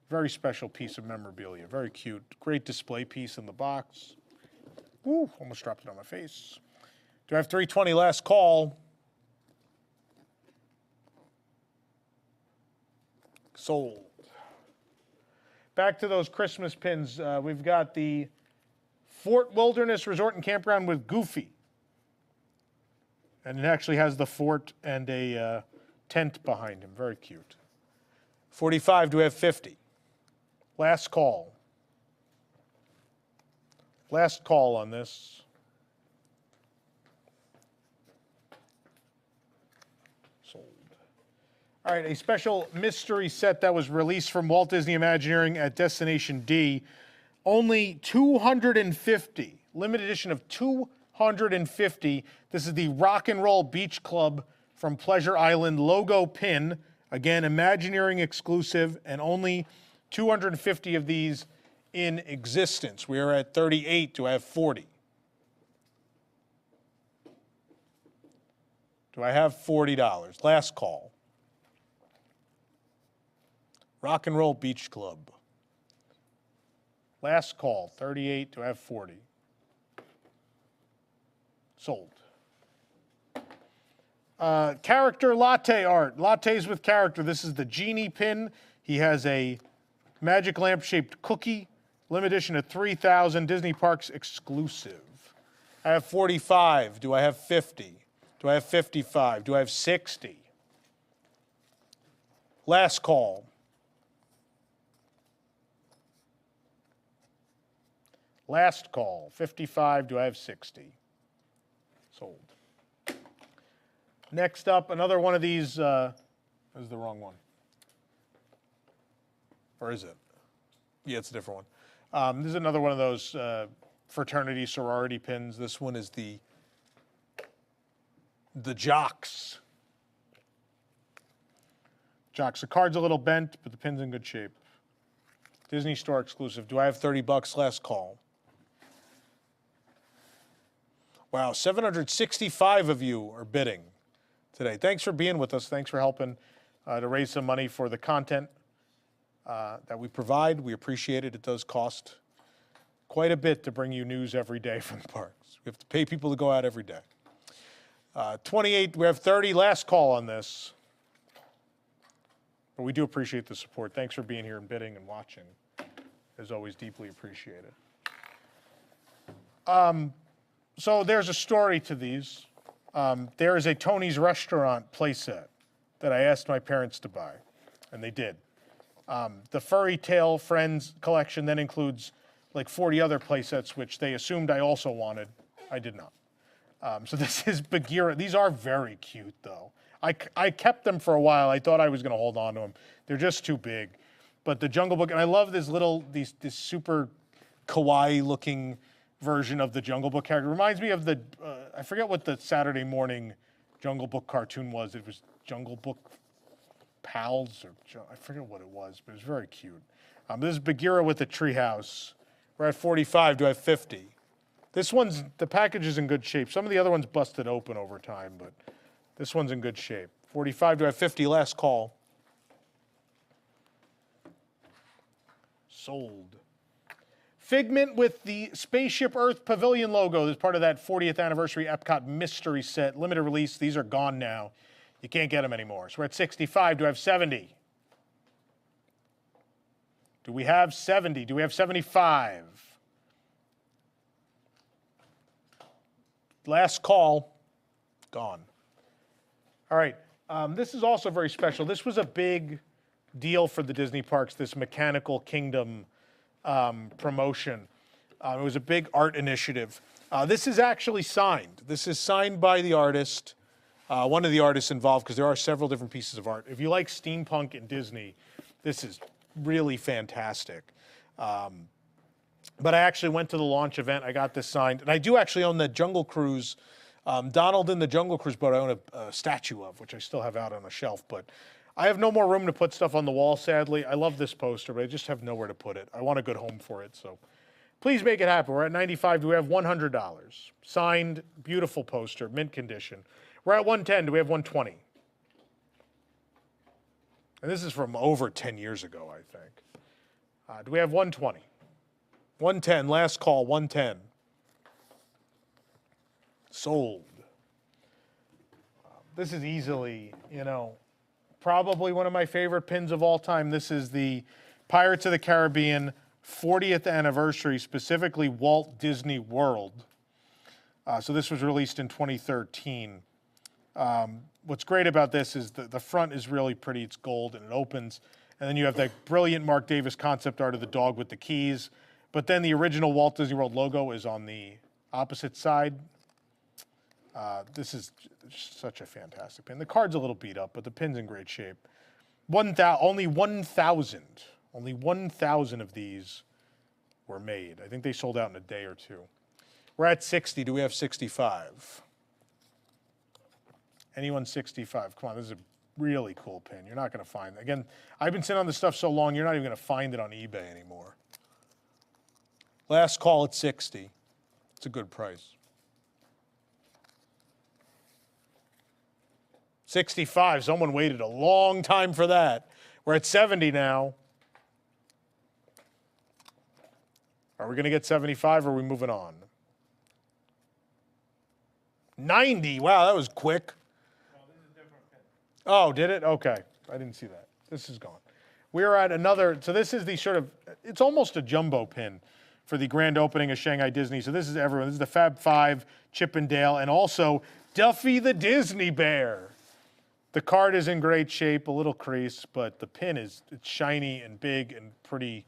Very special piece of memorabilia. Very cute. Great display piece in the box. Ooh, almost dropped it on my face. Do I have 320? Last call. Sold. Back to those Christmas pins. We've got the Fort Wilderness Resort and Campground with Goofy. And it actually has the fort and a tent behind him. Very cute. 45. Do we have 50? Last call. Last call on this. Sold. All right, a special mystery set that was released from Walt Disney Imagineering at Destination D. Only 250. Limited edition of 250. This is the Rock and Roll Beach Club from Pleasure Island logo pin. Again, Imagineering exclusive, and only 250 of these in existence. We are at 38. Do I have 40? Do I have $40? Last call. Rock and Roll Beach Club. Last call, 38. Do I have 40? Sold. Character latte art. Lattes with character. This is the Genie pin. He has a magic lamp-shaped cookie. Limited edition of 3,000. Disney Parks exclusive. I have 45. Do I have 50? Do I have 55? Do I have 60? Last call. Last call. 55. Do I have 60? Sold. Next up, another one of these. This is the wrong one. Or is it? Yeah, it's a different one. This is another one of those fraternity sorority pins. This one is the Jocks. Jocks. The card's a little bent, but the pin's in good shape. Disney Store exclusive. Do I have $30? Last call. Wow, 765 of you are bidding today. Thanks for being with us. Thanks for helping to raise some money for the content that we provide. We appreciate it. It does cost quite a bit to bring you news every day from the parks. We have to pay people to go out every day. 28, we have 30. Last call on this. But we do appreciate the support. Thanks for being here and bidding and watching. As always, deeply appreciated. So there's a story to these. There is a Tony's Restaurant playset that I asked my parents to buy, and they did. The Furry Tale Friends collection then includes like 40 other playsets, which they assumed I also wanted. I did not. So this is Bagheera. These are very cute, though. I kept them for a while. I thought I was going to hold on to them. They're just too big. But the Jungle Book, and I love this this super kawaii looking version of the Jungle Book character. It reminds me of the, I forget what the Saturday morning Jungle Book cartoon was. It was Jungle Book Pals, or I forget what it was, but it was very cute. This is Bagheera with the treehouse. We're at 45. Do I have 50? This one's, the package is in good shape. Some of the other ones busted open over time, but this one's in good shape. 45. Do I have 50? Last call. Sold. Figment with the Spaceship Earth Pavilion logo. As part of that 40th anniversary Epcot mystery set. Limited release. These are gone now. You can't get them anymore. So we're at 65. Do I have 70? Do we have 70? Do we have 75? Last call. Gone. All right. This is also very special. This was a big deal for the Disney parks, this Mechanical Kingdom promotion. It was a big art initiative. This is actually signed. This is signed by the artist, one of the artists involved, because there are several different pieces of art. If you like steampunk and Disney, this is really fantastic. But I actually went to the launch event. I got this signed. And I do actually own the Jungle Cruise. Donald in the Jungle Cruise boat I own a statue of, which I still have out on a shelf. But I have no more room to put stuff on the wall, sadly. I love this poster, but I just have nowhere to put it. I want a good home for it, so please make it happen. We're at 95. Do we have $100? Signed, beautiful poster, mint condition. We're at 110. Do we have 120? And this is from over 10 years ago, I think. Do we have 120? 110, last call, 110. Sold. This is easily, probably one of my favorite pins of all time. This is the Pirates of the Caribbean 40th anniversary, specifically Walt Disney World. So this was released in 2013. What's great about this is the front is really pretty. It's gold and it opens. And then you have that brilliant Mark Davis concept art of the dog with the keys. But then the original Walt Disney World logo is on the opposite side. This is such a fantastic pin. The card's a little beat up, but the pin's in great shape. Only 1,000 of these were made. I think they sold out in a day or two. We're at 60. Do we have 65? Anyone 65? Come on, this is a really cool pin. You're not going to find it. Again, I've been sitting on this stuff so long, you're not even going to find it on eBay anymore. Last call at 60. It's a good price. 65. Someone waited a long time for that. We're at 70 now. Are we going to get 75 or are we moving on? 90. Wow, that was quick. No, this is a different pin. Oh, did it? Okay. I didn't see that. This is gone. We're at another, so this is the sort of, it's almost a jumbo pin for the grand opening of Shanghai Disney. So this is everyone. This is the Fab Five, Chip and Dale, and also Duffy the Disney Bear. The card is in great shape, a little crease, but the pin is it's shiny and big and pretty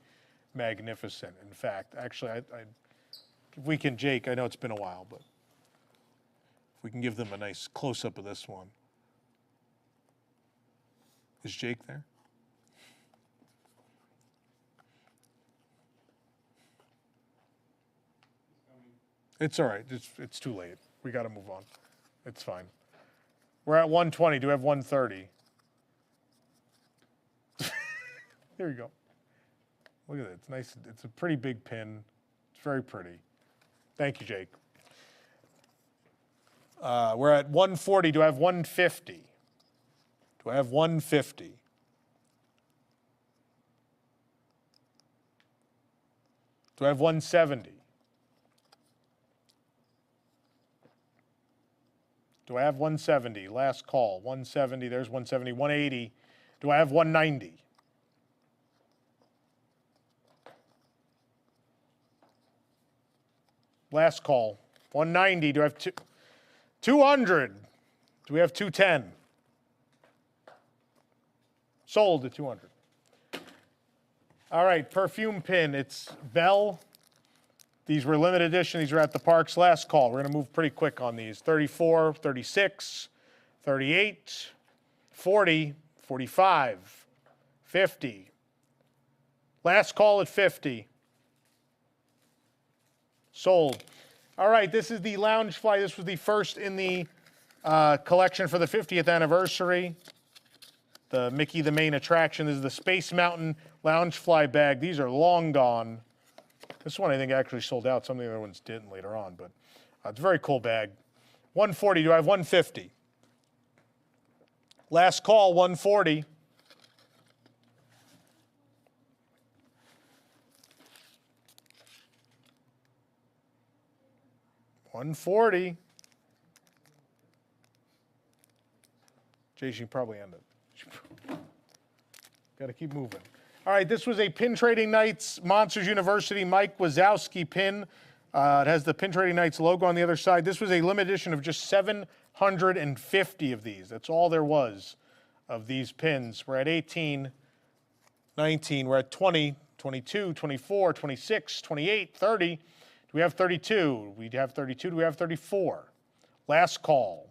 magnificent. In fact, actually, if we can, Jake, I know it's been a while, but if we can give them a nice close-up of this one. Is Jake there? It's all right. It's too late. We got to move on. It's fine. We're at 120. Do we have 130? There you go. Look at it. It's nice. It's a pretty big pin. It's very pretty. Thank you, Jake. We're at 140. Do I have 150? Do I have 150? Do I have 170? Do I have 170? Last call. 170. There's 170. 180. Do I have 190? Last call. 190. Do I have 200? Do we have 210? Sold at 200. All right, perfume pin. It's Belle. These were limited edition. These are at the parks. Last call. We're going to move pretty quick on these. 34, 36, 38, 40, 45, 50. Last call at 50. Sold. All right, this is the Loungefly. This was the first in the collection for the 50th anniversary. The Mickey the Main Attraction. This is the Space Mountain Loungefly bag. These are long gone. This one I think actually sold out. Some of the other ones didn't later on, but it's a very cool bag. 140. Do I have 150? Last call, 140. $140. Jason, you probably ended. Got to keep moving. All right, this was a Pin Trading Nights Monsters University Mike Wazowski pin. It has the Pin Trading Nights logo on the other side. This was a limited edition of just 750 of these. That's all there was of these pins. We're at 18, 19, we're at 20, 22, 24, 26, 28, 30. Do we have 32? We have 32. Do we have 34? Last call.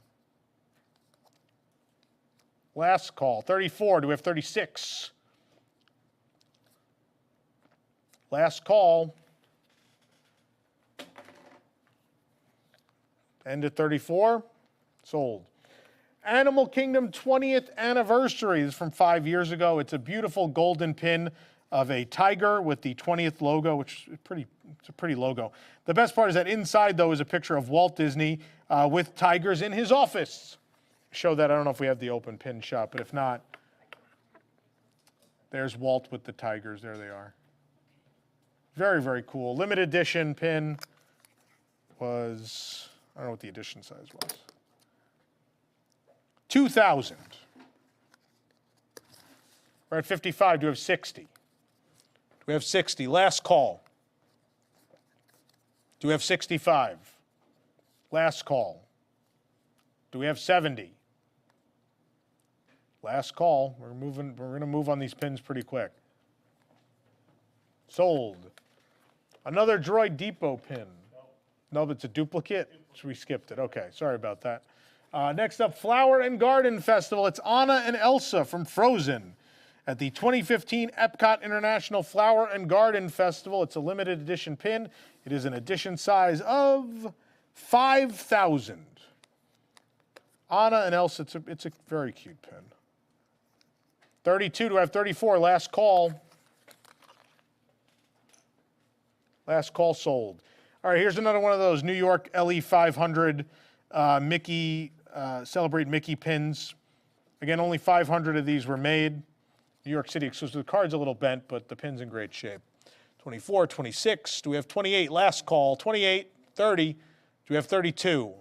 Last call. 34. Do we have 36? Last call. End at 34. Sold. Animal Kingdom 20th anniversary. This is from 5 years ago. It's a beautiful golden pin of a tiger with the 20th logo, which is it's a pretty logo. The best part is that inside, though, is a picture of Walt Disney with tigers in his office. Show that. I don't know if we have the open pin shot, but if not, there's Walt with the tigers. There they are. Very, very cool. Limited edition pin was, I don't know what the edition size was. 2,000. We're at 55. Do we have 60? Do we have 60? Last call. Do we have 65? Last call. Do we have 70? Last call. We're going to move on these pins pretty quick. Sold. Another Droid Depot pin. No, but it's a duplicate? So we skipped it. Okay, sorry about that. Next up, Flower and Garden Festival. It's Anna and Elsa from Frozen at the 2015 Epcot International Flower and Garden Festival. It's a limited edition pin. It is an edition size of 5,000. Anna and Elsa, it's a very cute pin. 32, do I have 34? Last call. Last call sold. All right, here's another one of those New York LE 500 Mickey, Celebrate Mickey pins. Again, only 500 of these were made. New York City exclusive. The card's a little bent, but the pin's in great shape. 24, 26. Do we have 28? Last call. 28, 30. Do we have 32?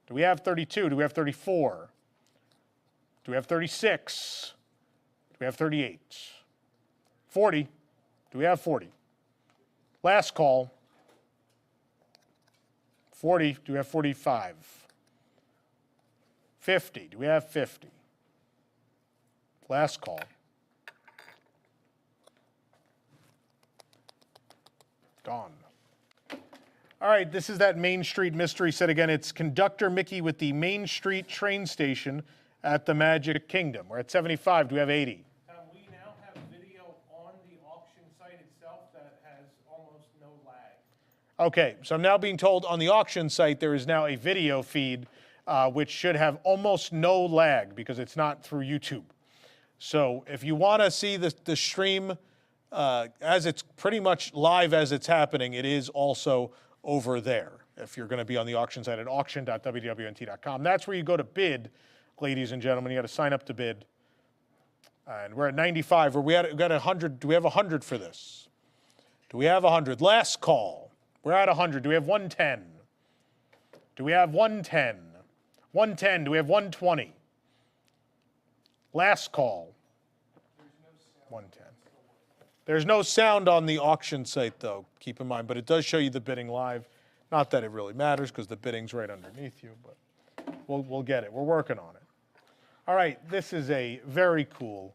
Do we have 32? Do we have 34? Do we have 36? Do we have 38? 40. Do we have 40? Last call. 40. Do we have 45? 50. Do we have 50? Last call. Gone. All right, this is that Main Street mystery set again. It's Conductor Mickey with the Main Street train station at the Magic Kingdom. We're at 75. Do we have 80? We now have video on the auction site itself that has almost no lag. Okay, so I'm now being told on the auction site there is now a video feed which should have almost no lag because it's not through YouTube. So if you want to see the stream as it's pretty much live as it's happening, it is also over there if you're going to be on the auction site at auction.wdwnt.com. That's where you go to bid, ladies and gentlemen. You got to sign up to bid. And we're at 95. We got 100. Do we have 100 for this? Do we have 100? Last call. We're at 100. Do we have 110? Do we have 110? 110. Do we have 120? Last call. 110. There's no sound on the auction site, though, keep in mind, but it does show you the bidding live. Not that it really matters because the bidding's right underneath you, but we'll get it. We're working on it. All right, this is a very cool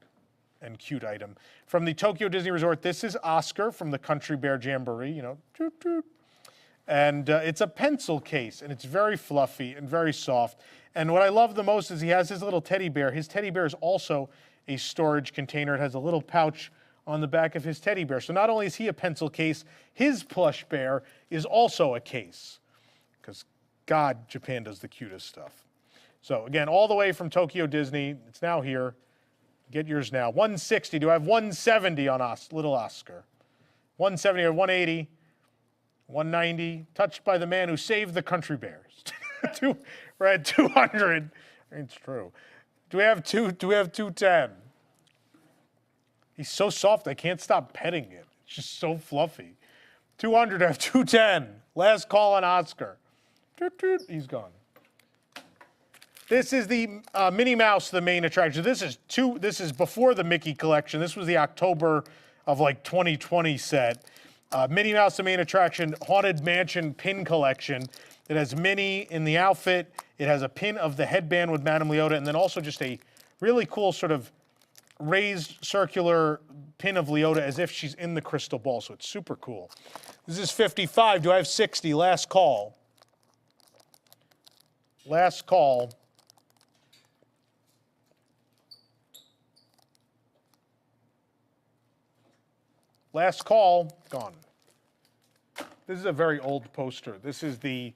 and cute item. From the Tokyo Disney Resort, this is Oscar from the Country Bear Jamboree, you know, toot, toot. And it's a pencil case, and it's very fluffy and very soft. And what I love the most is he has his little teddy bear. His teddy bear is also a storage container. It has a little pouch on the back of his teddy bear. So not only is he a pencil case, his plush bear is also a case. Because, God, Japan does the cutest stuff. So, again, all the way from Tokyo Disney. It's now here. Get yours now. 160. Do I have 170 on little Oscar? 170 or 180. 190. Touched by the man who saved the country bears. We're at 200. It's true. Do we have 210? He's so soft, I can't stop petting it. It's just so fluffy. 200, I have 210. Last call on Oscar. He's gone. This is the Minnie Mouse, the main attraction. This is before the Mickey collection. This was the October of like 2020 set. Minnie Mouse, the main attraction, Haunted Mansion pin collection. It has Minnie in the outfit. It has a pin of the headband with Madame Leota, and then also just a really cool sort of raised circular pin of Leota as if she's in the crystal ball, so it's super cool. This is 55. Do I have 60? Last call. Last call. Last call. Gone. This is a very old poster. This is this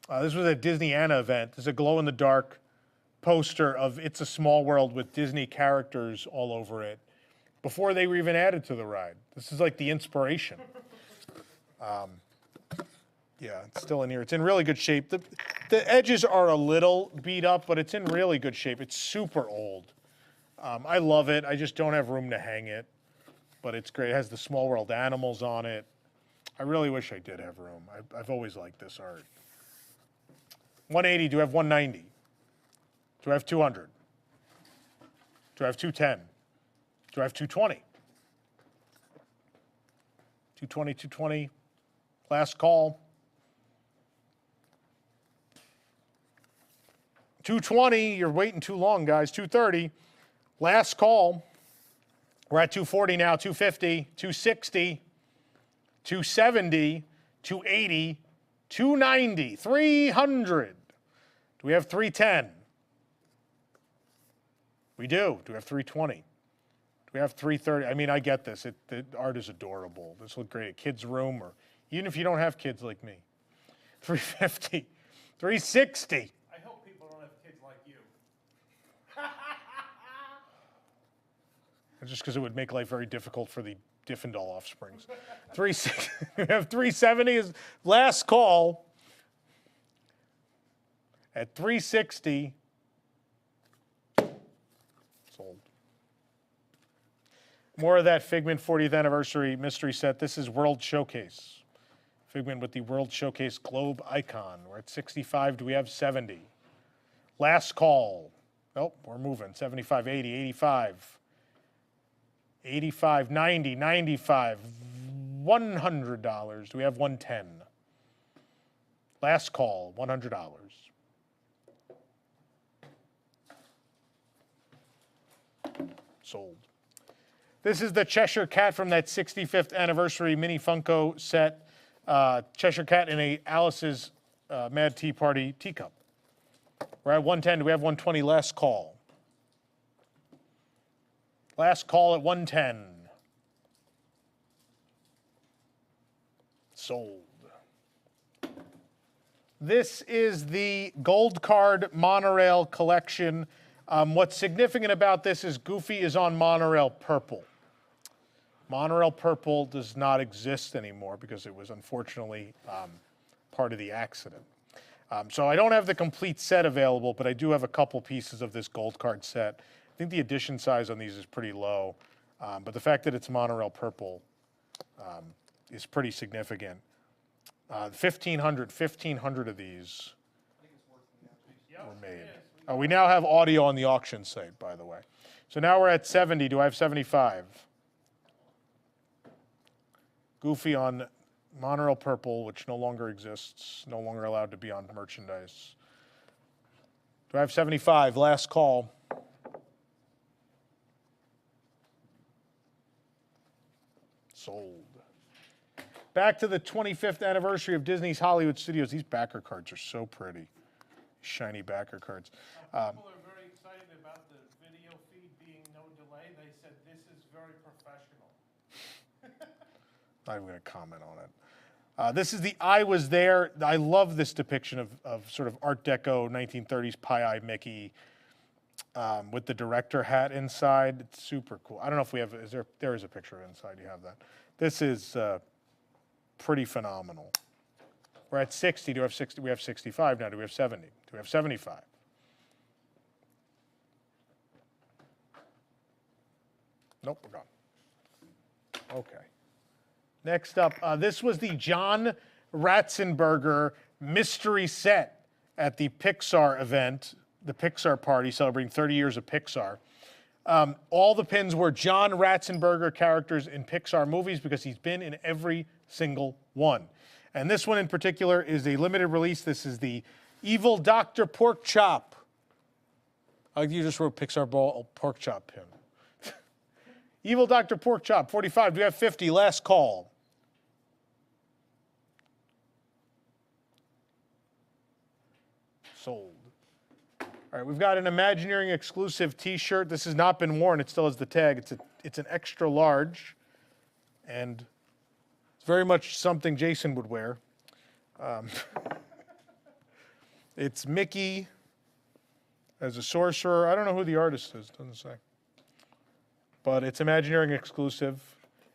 was a Disney Anna event. This is a glow-in-the-dark poster of It's a Small World with Disney characters all over it before they were even added to the ride. This is like the inspiration. Yeah, it's still in here. It's in really good shape. The edges are a little beat up, but it's in really good shape. It's super old. I love it. I just don't have room to hang it, but it's great. It has the Small World animals on it. I really wish I did have room. I've always liked this art. 180, do I have 190? Do I have 200? Do I have 210? Do I have 220? 220, 220. Last call. 220, you're waiting too long, guys. 230. Last call. We're at 240 now, 250, 260, 270, 280, 290, 300. Do we have 310? We do. Do we have 320? Do we have 330? I mean, I get this. The art is adorable. This looks great. A kid's room, or even if you don't have kids like me. 350, 360. I hope people don't have kids like you. Just because it would make life very difficult for the Diffendahl offsprings. We have 370 is last call. At 360, sold. More of that Figment 40th Anniversary Mystery Set. This is World Showcase. Figment with the World Showcase globe icon. We're at 65. Do we have 70? Last call. Nope, we're moving. 75, 80, 85. 85, 90, 95, $100. Do we have 110? Last call, $100. Sold. This is the Cheshire Cat from that 65th anniversary mini Funko set. Cheshire Cat in a Alice's Mad Tea Party teacup. We're at 110. Do we have 120? Last call. Last call at 110. Sold. This is the Gold Card Monorail collection. What's significant about this is Goofy is on Monorail Purple. Monorail Purple does not exist anymore because it was unfortunately part of the accident. So I don't have the complete set available, but I do have a couple pieces of this Gold Card set. I think the edition size on these is pretty low, but the fact that it's Monorail Purple is pretty significant. 1,500 of these were made. We now have audio on the auction site, by the way. So now we're at 70. Do I have 75? Goofy on Monorail Purple, which no longer exists, no longer allowed to be on merchandise. Do I have 75? Last call. Sold. Back to the 25th anniversary of Disney's Hollywood Studios. These backer cards are so pretty. Shiny backer cards. People are very excited about the video feed being no delay. They said this is very professional. Not even going to comment on it. This is the I Was There. I love this depiction of sort of Art Deco 1930s pie-eye Mickey with the director hat inside. It's super cool. I don't know if we have, there is a picture inside. You have that. This is pretty phenomenal. We're at 60. Do we have 60? We have 65 now. Do we have 70? Do we have 75? Nope, we're gone. Okay. Next up, this was the John Ratzenberger mystery set at the Pixar event, the Pixar party celebrating 30 years of Pixar. All the pins were John Ratzenberger characters in Pixar movies because he's been in every single one. And this one in particular is a limited release. This is the Evil Dr. Pork Chop. I like you just wrote Pixar Ball Pork Chop pin. Evil Dr. Pork Chop, 45. Do we have 50? Last call. Sold. All right, we've got an Imagineering exclusive T-shirt. This has not been worn. It still has the tag. It's an extra large, and it's very much something Jason would wear. It's Mickey as a sorcerer. I don't know who the artist is. Doesn't say. But it's Imagineering exclusive.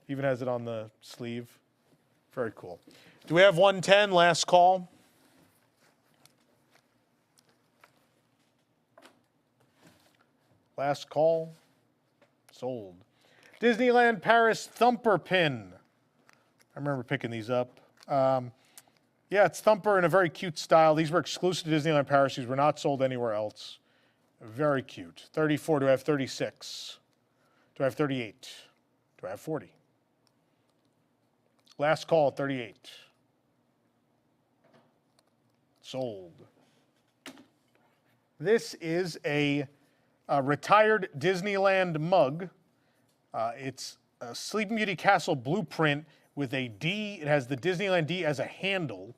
Even has it on the sleeve. Very cool. Do we have 110? Last call. Last call. Sold. Disneyland Paris Thumper pin. I remember picking these up. Yeah, it's Thumper in a very cute style. These were exclusive to Disneyland Paris. These were not sold anywhere else. Very cute. 34. Do I have 36? Do I have 38? Do I have 40? Last call, 38. Sold. This is a retired Disneyland mug. It's a Sleeping Beauty Castle blueprint with a D. It has the Disneyland D as a handle,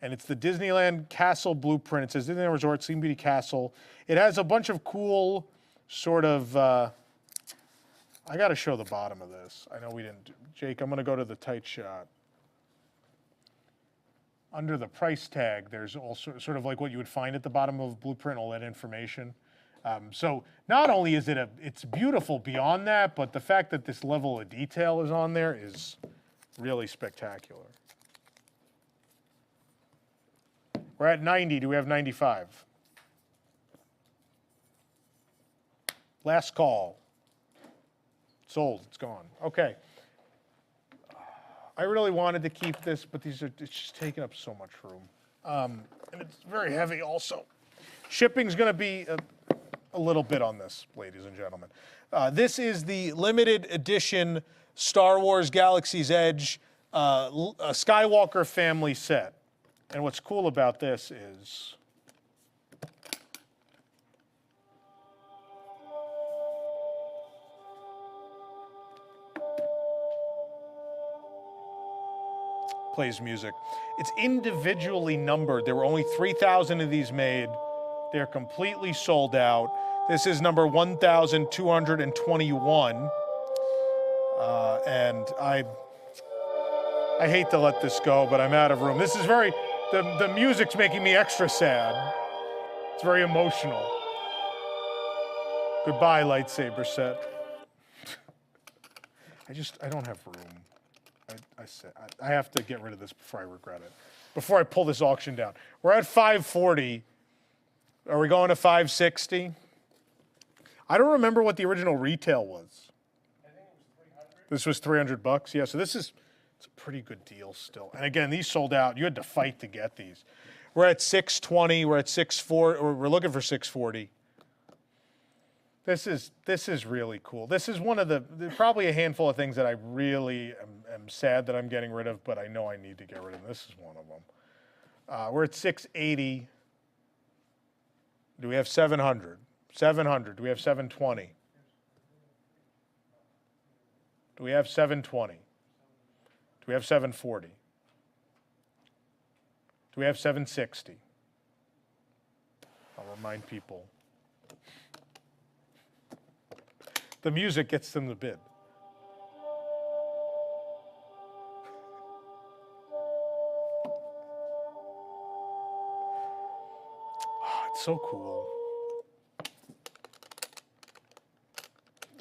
and it's the Disneyland Castle blueprint. It says Disneyland Resort, Sleeping Beauty Castle. It has a bunch of cool sort of, I got to show the bottom of this. I know we didn't. Jake, I'm going to go to the tight shot. Under the price tag, there's also sort of like what you would find at the bottom of a blueprint, all that information. So not only is it's beautiful beyond that, but the fact that this level of detail is on there is really spectacular. We're at 90. Do we have 95? Last call. Sold. It's gone. Okay. I really wanted to keep this, but it's just taking up so much room. And it's very heavy also. Shipping's going to be a little bit on this, ladies and gentlemen. This is the limited edition Star Wars Galaxy's Edge Skywalker family set. And what's cool about this is plays music. It's individually numbered. There were only 3,000 of these made. They're completely sold out. This is number 1,221. And I hate to let this go, but I'm out of room. This is the music's making me extra sad. It's very emotional. Goodbye, lightsaber set. I don't have room. I have to get rid of this before I regret it. Before I pull this auction down. We're at 540. Are we going to 560? I don't remember what the original retail was. I think it was 300. This was $300. Yeah, so it's a pretty good deal still. And again, these sold out. You had to fight to get these. We're at 620. We're at 640. We're looking for 640. This is really cool. This is one of probably a handful of things that I really am sad that I'm getting rid of, but I know I need to get rid of. This is one of them. We're at 680. Do we have 700? 700. Do we have 720? Do we have 720? we have 740? Do we have 760? I'll remind people. The music gets them the bid. Oh, it's so cool.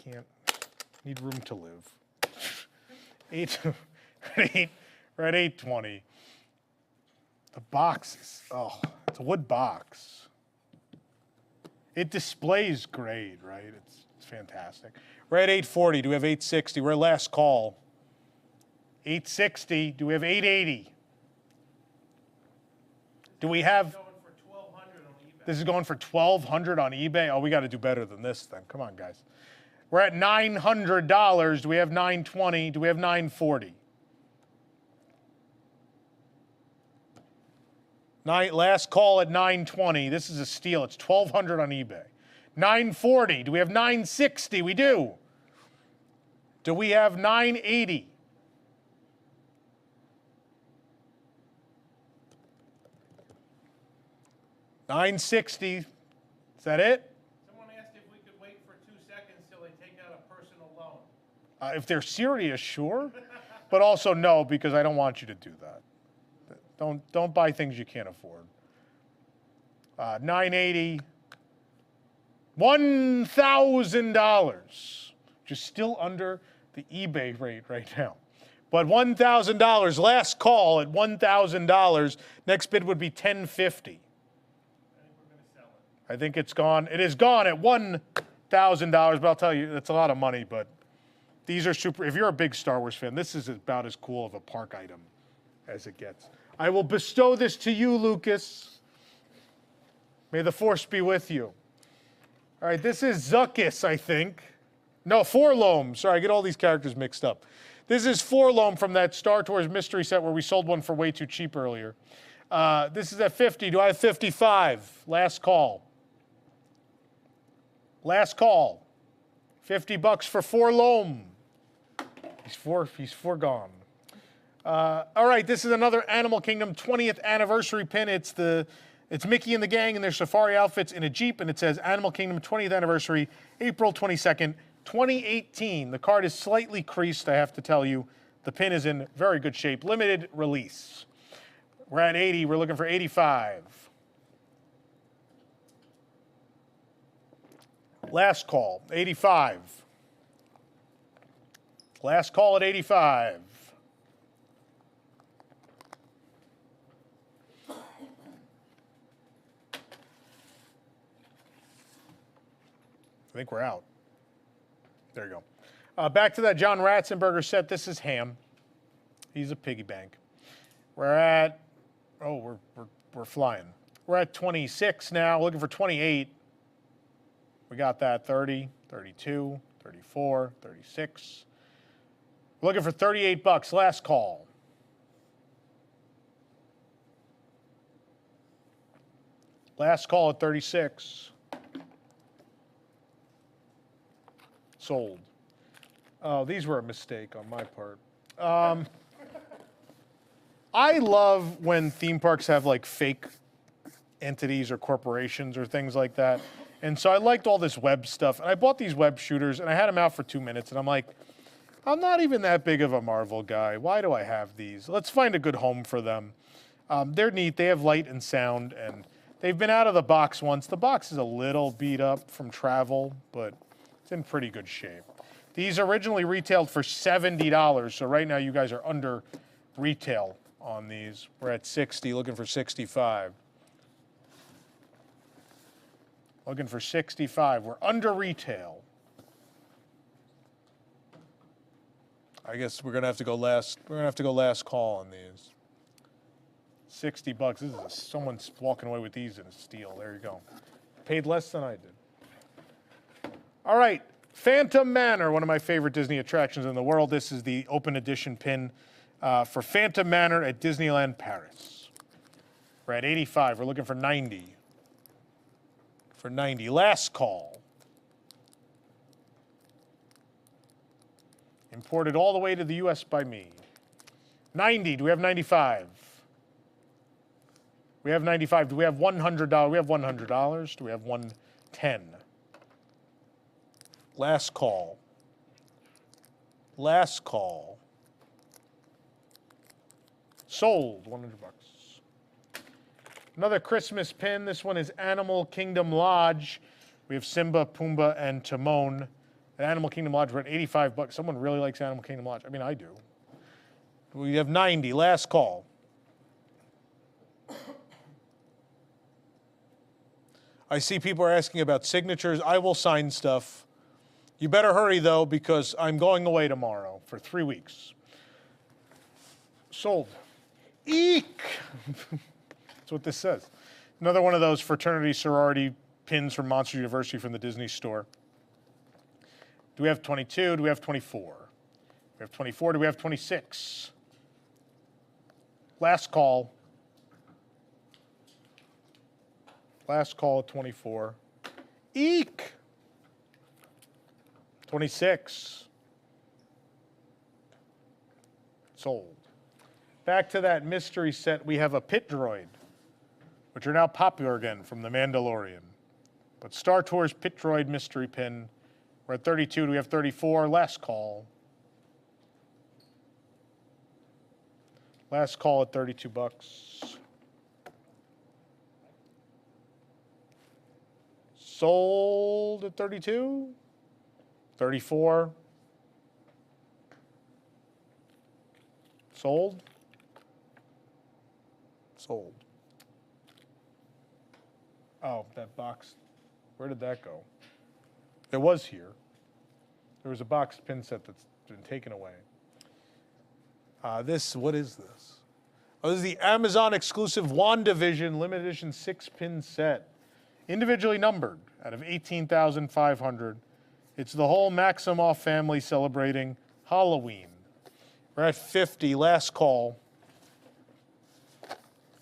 Can't, need room to live. We're at 820. The box is, oh, it's a wood box. It displays grade, right? It's fantastic. We're at 840. Do we have 860? We're at last call. 860. Do we have 880? Do we have? This is going for 1,200 on eBay. Oh, we got to do better than this then. Come on, guys. We're at $900. Do we have 920? Do we have 940? Last call at 920. This is a steal. It's 1,200 on eBay. 940. Do we have 960? We do. Do we have 980? $960. Is that it? Someone asked if we could wait for 2 seconds till they take out a personal loan. If they're serious, sure. But also no, because I don't want you to do that. Don't buy things you can't afford. 980. $1,000. Just still under the eBay rate right now. But $1,000. Last call at $1,000. Next bid would be $1,050. I think it's gone. It is gone at $1,000, but I'll tell you, that's a lot of money, but these are super. If you're a big Star Wars fan, this is about as cool of a park item as it gets. I will bestow this to you, Lucas. May the Force be with you. All right, this is Zuckuss, I think. No, Forlome. Sorry, I get all these characters mixed up. This is Forlome from that Star Tours mystery set where we sold one for way too cheap earlier. This is at 50. Do I have 55? Last call. Last call. $50 for Forlome. He's foregone. All right, this is another Animal Kingdom 20th anniversary pin. It's Mickey and the gang in their safari outfits in a Jeep, and it says Animal Kingdom 20th anniversary, April 22nd, 2018. The card is slightly creased, I have to tell you. The pin is in very good shape. Limited release. We're at 80. We're looking for 85. Last call, 85. Last call at 85. I think we're out. There you go. Back to that John Ratzenberger set. This is Ham. He's a piggy bank. We're at, oh, we're flying. We're at 26 now, looking for 28. We got that, 30, 32, 34, 36. We're looking for $38. Last call. Last call at 36. Sold. Oh, these were a mistake on my part. I love when theme parks have like fake entities or corporations or things like that. And so I liked all this web stuff. And I bought these web shooters and I had them out for 2 minutes. And I'm like, I'm not even that big of a Marvel guy. Why do I have these? Let's find a good home for them. They're neat. They have light and sound. And they've been out of the box once. The box is a little beat up from travel, but it's in pretty good shape. These originally retailed for $70. So right now you guys are under retail on these. We're at 60, looking for 65. Looking for 65. We're under retail. I guess we're gonna have to go last. We're gonna have to go last call on these. $60. This is someone's walking away with these in a steal. There you go. Paid less than I did. All right, Phantom Manor, one of my favorite Disney attractions in the world. This is the open edition pin for Phantom Manor at Disneyland Paris. We're at 85. We're looking for 90. For 90. Last call. Imported all the way to the U.S. by me. 90. Do we have 95? We have 95. Do we have $100? We have $100. Do we have 110? Last call. Last call. Sold. $100. Another Christmas pin. This one is Animal Kingdom Lodge. We have Simba, Pumbaa, and Timon. At Animal Kingdom Lodge, we're at $85. Someone really likes Animal Kingdom Lodge. I mean, I do. We have 90. Last call. I see people are asking about signatures. I will sign stuff. You better hurry, though, because I'm going away tomorrow for 3 weeks. Sold. Eek! That's what this says. Another one of those fraternity sorority pins from Monster University from the Disney store. Do we have 22? Do we have 24? We have 24. Do we have 26? Last call. Last call at 24. Eek! 26. Sold. Back to that mystery set, we have a pit droid, which are now popular again from The Mandalorian. But Star Tours pit droid mystery pin, we're at 32. Do we have 34? Last call. Last call at $32. Sold at 32. 34. Sold. Sold. Oh, that box. Where did that go? It was here. There was a boxed pin set that's been taken away. What is this? Oh, this is the Amazon exclusive WandaVision limited edition 6-pin set. Individually numbered out of 18,500. It's the whole Maximoff family celebrating Halloween. We're at 50, last call.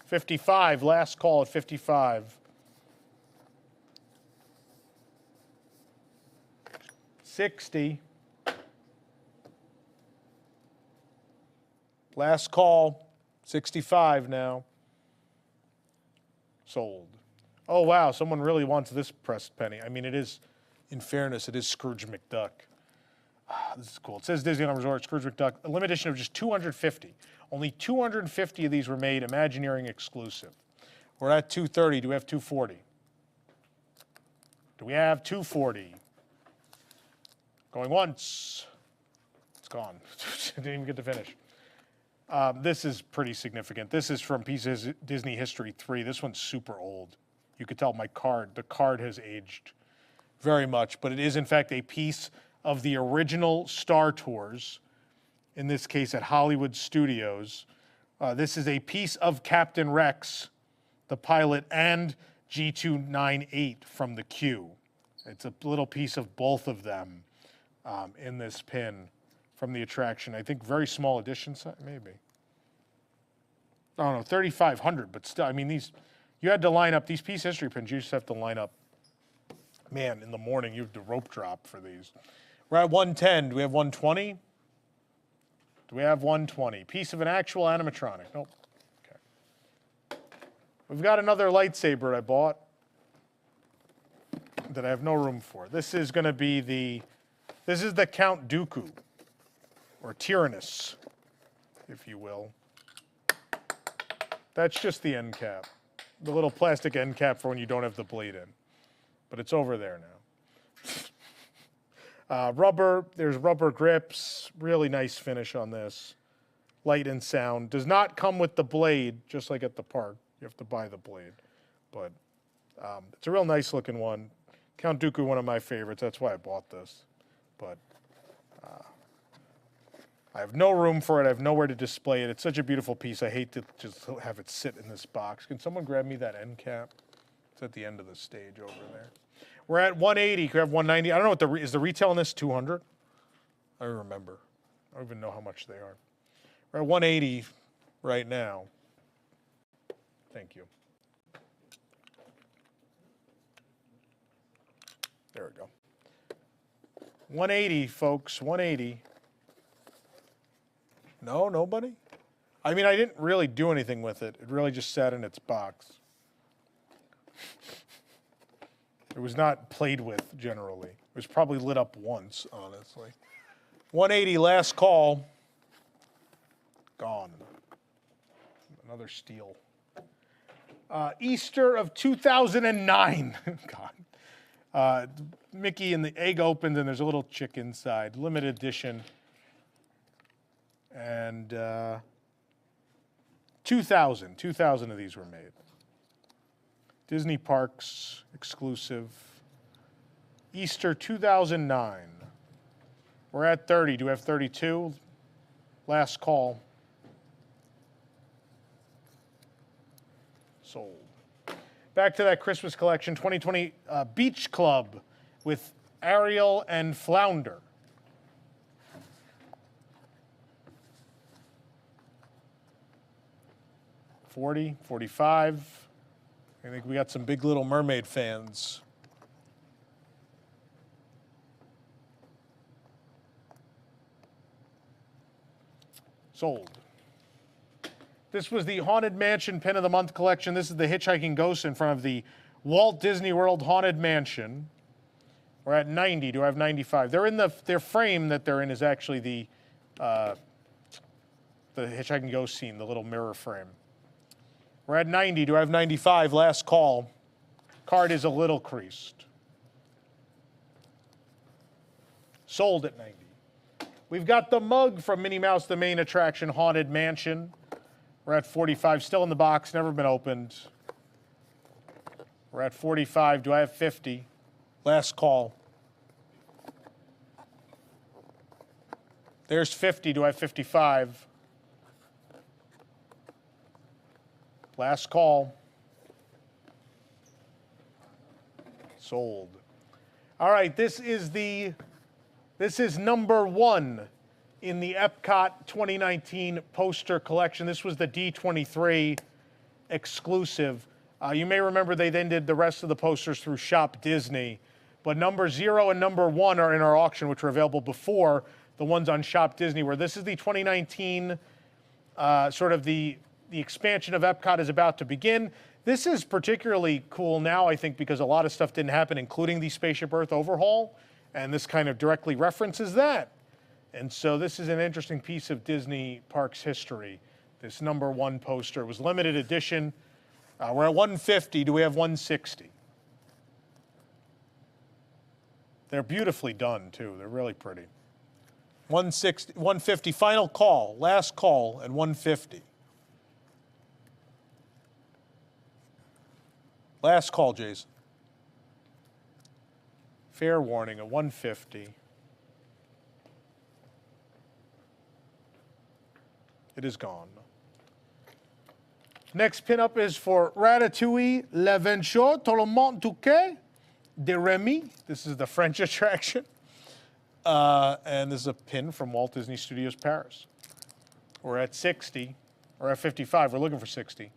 55, last call at 55. 60. Last call, 65 now. Sold. Oh, wow, someone really wants this pressed penny. I mean, it is, in fairness, it is Scrooge McDuck. This is cool. It says Disneyland Resort, Scrooge McDuck, a limited edition of just 250. Only 250 of these were made Imagineering exclusive. We're at 230. Do we have 240? Do we have 240? Going once. It's gone. Didn't even get to finish. This is pretty significant. This is from Pieces Disney History 3. This one's super old. You could tell the card has aged very much, but it is in fact a piece of the original Star Tours, in this case at Hollywood Studios. This is a piece of Captain Rex, the pilot, and G298 from the queue. It's a little piece of both of them in this pin from the attraction. I think very small edition, maybe. I don't know, 3,500, but still, I mean, you had to line up, these piece history pins, you just have to line up. Man, in the morning, you have to rope drop for these. We're at 110. Do we have 120? Do we have 120? Piece of an actual animatronic. Nope. Okay. We've got another lightsaber I bought that I have no room for. This is going to be this is the Count Dooku, or Tyrannus, if you will. That's just the end cap. The little plastic end cap for when you don't have the blade in. But it's over there now. Rubber, there's rubber grips. Really nice finish on this. Light and sound. Does not come with the blade, just like at the park. You have to buy the blade. But it's a real nice looking one. Count Dooku, one of my favorites. That's why I bought this. But I have no room for it. I have nowhere to display it. It's such a beautiful piece. I hate to just have it sit in this box. Can someone grab me that end cap? It's at the end of the stage over there. We're at 180. Can we have 190? I don't know what is the retail on this 200? I don't remember. I don't even know how much they are. We're at 180 right now. Thank you. There we go. 180, folks. 180. No, nobody? I mean, I didn't really do anything with it. It really just sat in its box. It was not played with, generally. It was probably lit up once, honestly. 180, last call. Gone. Another steal. Easter of 2009. God. Mickey and the egg opens, and there's a little chick inside. Limited edition. And 2,000 of these were made. Disney Parks exclusive. Easter 2009. We're at 30. Do we have 32? Last call. Sold. Back to that Christmas collection, 2020 Beach Club with Ariel and Flounder. $40, $45. I think we got some big Little Mermaid fans. Sold. This was the Haunted Mansion Pin of the Month collection. This is the Hitchhiking Ghost in front of the Walt Disney World Haunted Mansion. We're at 90. Do I have 95? They're in their frame that they're in is actually the Hitchhiking Ghost scene, the little mirror frame. We're at 90. Do I have 95? Last call. Card is a little creased. Sold at 90. We've got the mug from Minnie Mouse, the main attraction, Haunted Mansion. We're at 45. Still in the box, never been opened. We're at 45. Do I have 50? Last call. There's 50. Do I have 55? Last call. Sold. All right, this is number 1 in the Epcot 2019 poster collection. This was the D23 exclusive. You may remember they then did the rest of the posters through Shop Disney, but number 0 and number 1 are in our auction, which were available before the ones on Shop Disney, where this is the 2019 sort of the expansion of Epcot is about to begin. This is particularly cool now, I think, because a lot of stuff didn't happen, including the Spaceship Earth overhaul, and this kind of directly references that. And so this is an interesting piece of Disney Parks history. This number 1 poster was limited edition. We're at 150. Do we have 160? They're beautifully done, too. They're really pretty. 160, 150, final call, last call, and 150. Last call, Jason. Fair warning, at 150. It is gone. Next pinup is for Ratatouille, L'Aventure, tout le monde touquet, de Remy. This is the French attraction. And this is a pin from Walt Disney Studios Paris. We're at 60, or at 55. We're looking for 60.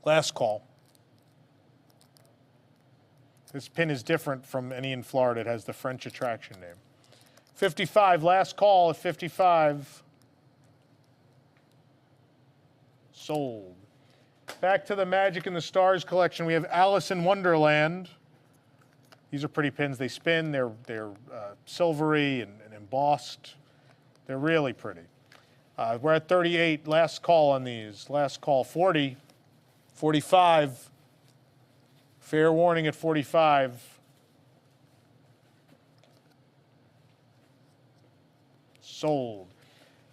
Last call. This pin is different from any in Florida. It has the French attraction name. 55, last call at 55. Sold. Back to the Magic and the Stars collection. We have Alice in Wonderland. These are pretty pins. They spin. They're silvery and embossed. They're really pretty. We're at 38. Last call on these. Last call, 40. 45. Fair warning at 45. Sold.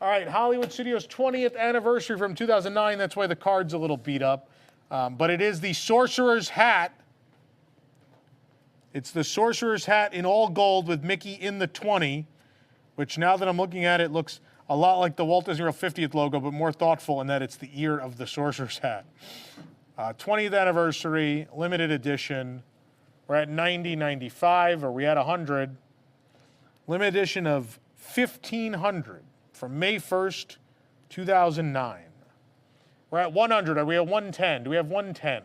All right, Hollywood Studios 20th anniversary from 2009. That's why the card's a little beat up. But it is the Sorcerer's Hat. It's the Sorcerer's Hat in all gold with Mickey in the 20, which now that I'm looking at it, looks a lot like the Walt Disney World 50th logo, but more thoughtful in that it's the ear of the Sorcerer's Hat. 20th anniversary, limited edition. We're at 90, 95. Are we at 100? Limited edition of 1,500 from May 1st, 2009. We're at 100. Are we at 110? Do we have 110?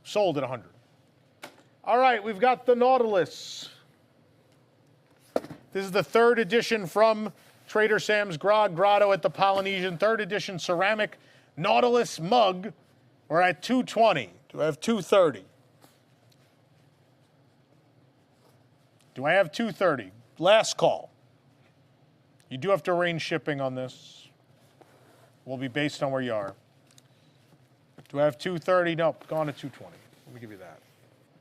Sold at 100. All right, we've got the Nautilus. This is the 3rd edition from Trader Sam's Grog Grotto at the Polynesian 3rd edition ceramic Nautilus mug. We're at $220. Do I have $230? Do I have $230? Last call. You do have to arrange shipping on this. Will be based on where you are. Do I have $230? Nope, gone at $220. Let me give you that.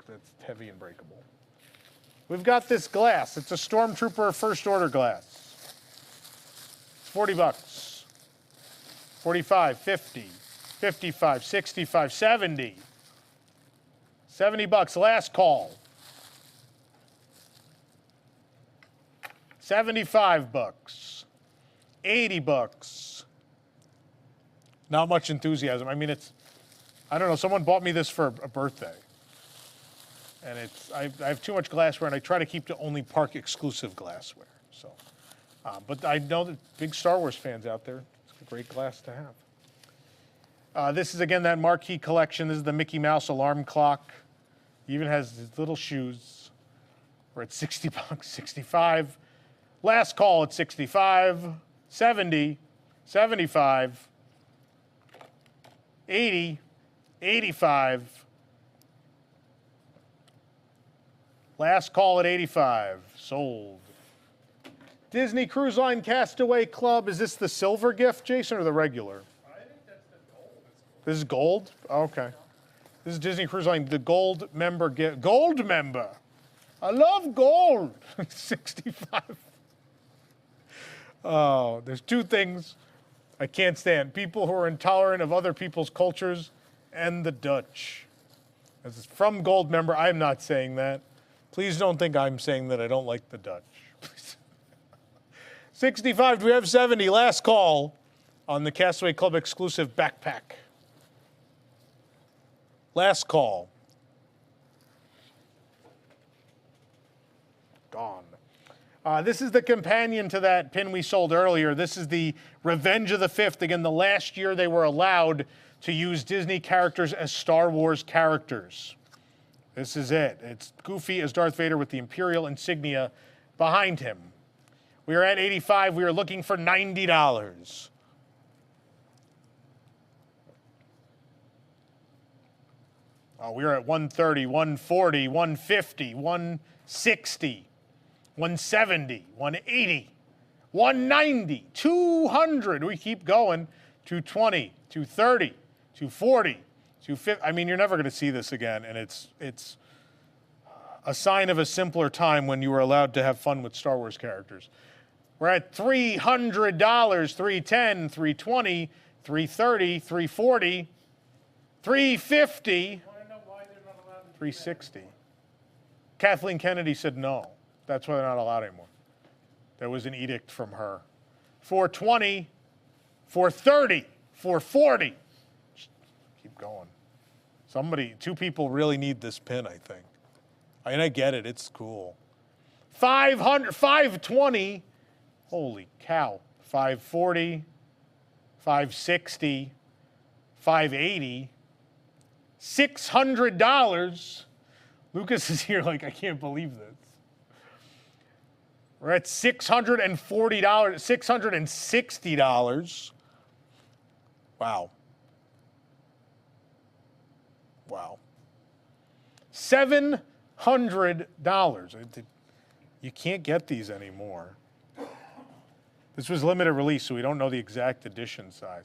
That's heavy and breakable. We've got this glass. It's a Stormtrooper first order glass. It's $40. 45, 50, 55, 65, 70. $70. Last call. $75. $80. Not much enthusiasm. I mean, I don't know, someone bought me this for a birthday. And I have too much glassware, and I try to keep to only park exclusive glassware. So, but I know that big Star Wars fans out there, it's a great glass to have. This is, again, that marquee collection. This is the Mickey Mouse alarm clock. He even has his little shoes. We're at $60, 65. Last call at 65, 70, 75, 80, 85. Last call at 85. Sold. Disney Cruise Line Castaway Club. Is this the silver gift, Jason, or the regular? I think that's the gold. This is gold? Okay. This is Disney Cruise Line, the gold member gift. Gold member. I love gold. 65. Oh, there's two things I can't stand. People who are intolerant of other people's cultures and the Dutch. This is from gold member. I'm not saying that. Please don't think I'm saying that I don't like the Dutch. 65, do we have 70? Last call on the Castaway Club exclusive backpack. Last call. Gone. This is the companion to that pin we sold earlier. This is the Revenge of the Fifth. Again, the last year they were allowed to use Disney characters as Star Wars characters. This is it. It's Goofy as Darth Vader with the Imperial insignia behind him. We are at 85. We are looking for $90. We are at 130, 140, 150, 160, 170, 180, 190, 200. We keep going. 220, 230, 240. 250. I mean, you're never going to see this again, and it's a sign of a simpler time when you were allowed to have fun with Star Wars characters. We're at $300, 310, 320, 330, 340, 350, 360. Kathleen Kennedy said no. That's why they're not allowed anymore. There was an edict from her. 420, 430, 440. Keep going. Two people really need this pin, I think. And I get it, it's cool. 500, 520, holy cow. 540, 560, 580, $600. Lucas is here like, I can't believe this. We're at $640, $660. Wow. Wow. $700. You can't get these anymore. This was limited release, so we don't know the exact edition size.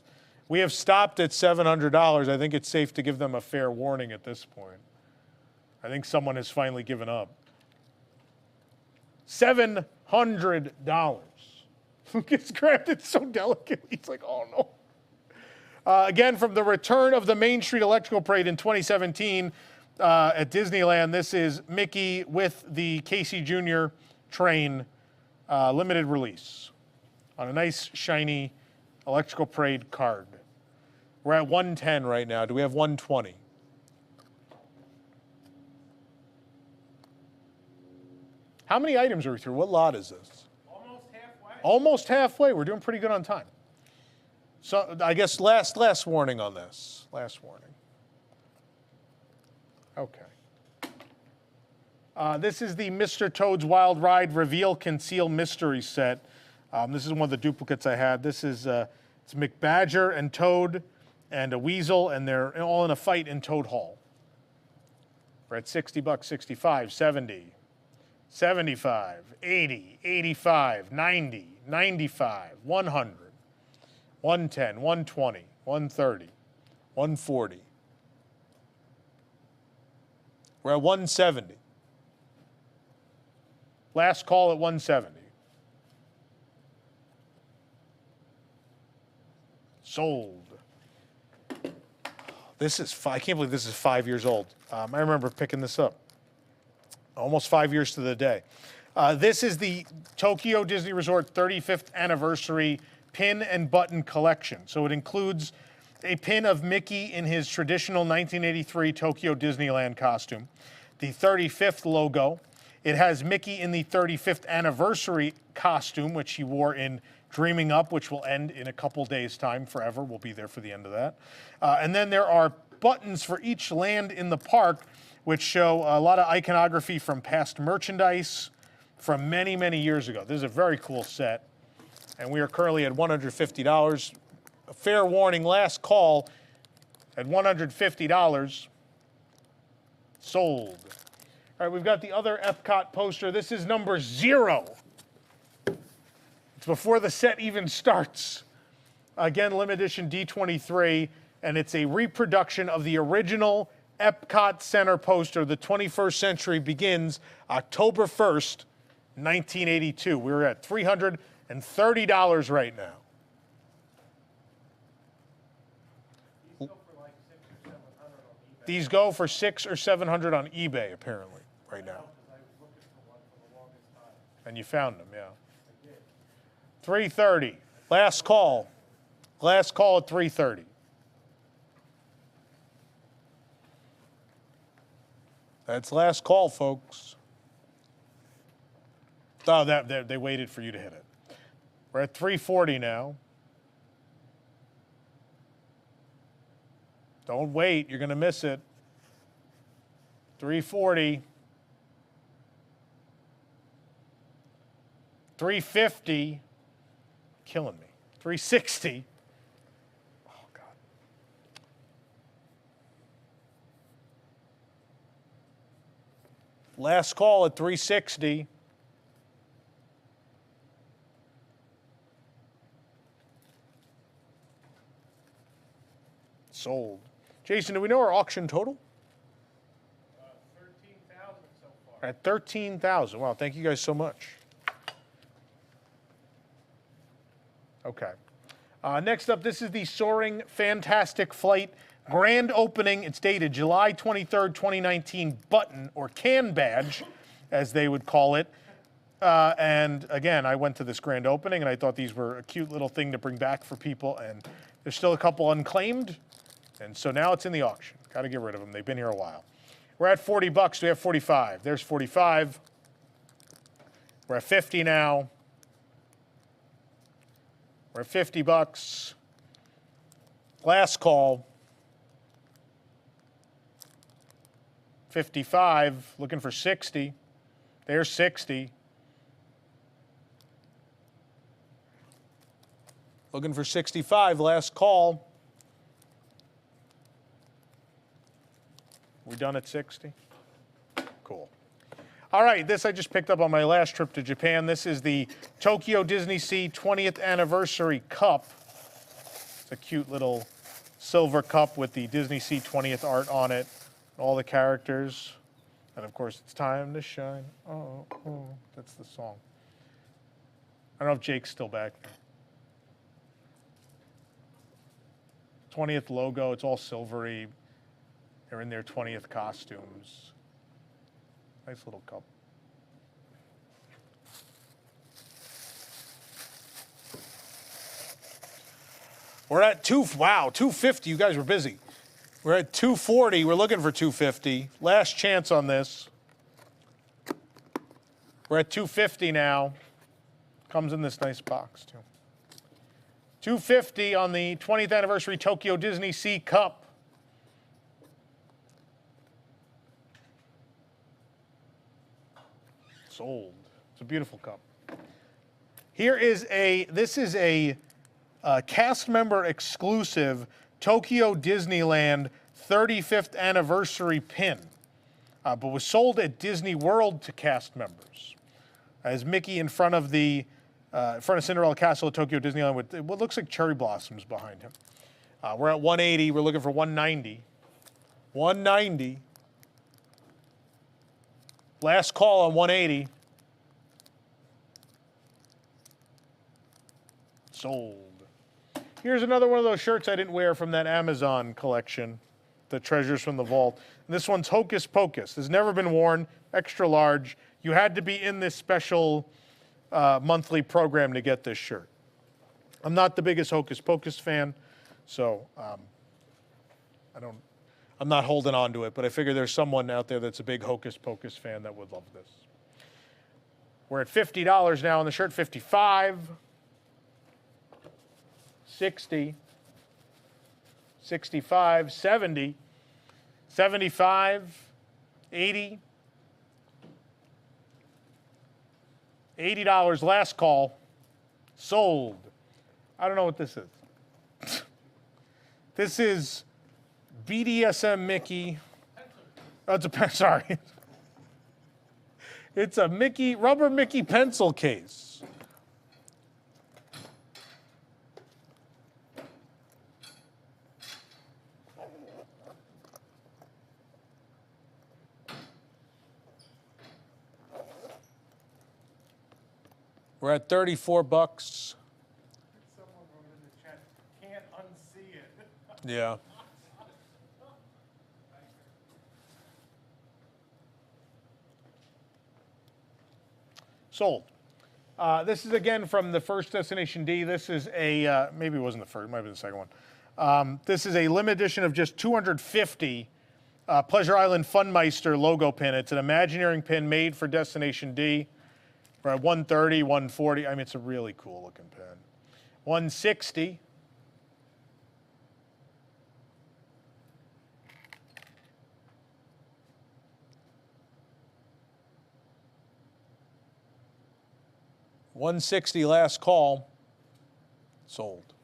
We have stopped at $700. I think it's safe to give them a fair warning at this point. I think someone has finally given up. $700. Lucas grabbed it so delicately. He's like, oh no. Again, from the return of the Main Street Electrical Parade in 2017 at Disneyland, this is Mickey with the Casey Jr. train, limited release on a nice, shiny Electrical Parade card. We're at 110 right now. Do we have 120? How many items are we through? What lot is this? Almost halfway. Almost halfway. We're doing pretty good on time. So I guess last warning on this. Last warning. Okay. This is the Mr. Toad's Wild Ride Reveal Conceal Mystery set. This is one of the duplicates I had. This is it's McBadger and Toad and a Weasel, and they're all in a fight in Toad Hall. We're at $60, 65, 70, 75, 80, 85, 90, 95, 100, 110, 120, 130, 140. We're at 170. Last call at 170. Sold. I can't believe this is 5 years old. I remember picking this up. Almost 5 years to the day. This is the Tokyo Disney Resort 35th anniversary pin and button collection. So it includes a pin of Mickey in his traditional 1983 Tokyo Disneyland costume, the 35th logo. It has Mickey in the 35th anniversary costume, which he wore in Dreaming Up, which will end in a couple days' time forever. We'll be there for the end of that. And then there are buttons for each land in the park, which show a lot of iconography from past merchandise from many, many years ago. This is a very cool set. And we are currently at $150. A fair warning, last call at $150. Sold. All right, we've got the other Epcot poster. This is number 0. It's before the set even starts. Again, limited edition D23, and it's a reproduction of the original Epcot Center poster. The 21st Century October 1st, 1982. We're at $330 right now. These go for $600 or $700 on eBay, apparently, right now. And you found them, yeah. 330. Last call. Last call at 330. That's last call, folks. Oh, they waited for you to hit it. We're at 340 now. Don't wait, you're going to miss it. 340. 350. Killing me. 360. Oh, God. Last call at 360. Sold. Jason, do we know our auction total? 13,000 so far. At 13,000. Wow, thank you guys so much. Okay. Next up, this is the Soaring Fantastic Flight grand opening. It's dated July 23rd, 2019 button or can badge, as they would call it. And again, I went to this grand opening and I thought these were a cute little thing to bring back for people. And there's still a couple unclaimed. And so now it's in the auction. Got to get rid of them. They've been here a while. We're at $40. We have 45. There's 45. We're at 50 now. We're at $50. Last call. 55. Looking for 60. There's 60. Looking for 65. Last call. We done at 60? Cool. All right, this I just picked up on my last trip to Japan. This is the Tokyo Disney Sea 20th Anniversary Cup. It's a cute little silver cup with the Disney Sea 20th art on it, all the characters. And of course, it's time to shine. Oh, oh, that's the song. I don't know if Jake's still back there. 20th logo, it's all silvery. They're in their 20th costumes. Nice little cup. We're at $250. You guys were busy. We're at $240. We're looking for $250. Last chance on this. We're at $250 now. Comes in this nice box too. $250 on the 20th anniversary Tokyo Disney Sea Cup. Sold. It's a beautiful cup. This is a cast member exclusive Tokyo Disneyland 35th anniversary pin, but was sold at Disney World to cast members. As Mickey in front of Cinderella Castle at Tokyo Disneyland with what looks like cherry blossoms behind him. We're at 180. We're looking for 190. 190. Last call on 180. Sold. Here's another one of those shirts I didn't wear from that Amazon collection, the Treasures from the Vault. And this one's Hocus Pocus. Has never been worn, extra large. You had to be in this special monthly program to get this shirt. I'm not the biggest Hocus Pocus fan, so I'm not holding on to it, but I figure there's someone out there that's a big Hocus Pocus fan that would love this. We're at $50 now on the shirt, 55, 60, 65, 70, 75, 80, $80 last call, sold. I don't know what this is. This is BDSM Mickey. Oh, it's a sorry. It's a rubber Mickey pencil case. We're at 34 bucks. Someone wrote in the chat, can't unsee it. Yeah. Sold. This is again from the first Destination D. This is a, maybe it wasn't the first, it might have been the second one. This is a limited edition of just 250 Pleasure Island Funmeister logo pin. It's an Imagineering pin made for Destination D. We're at 130, 140. I mean, it's a really cool looking pin. 160. $160 last call, sold.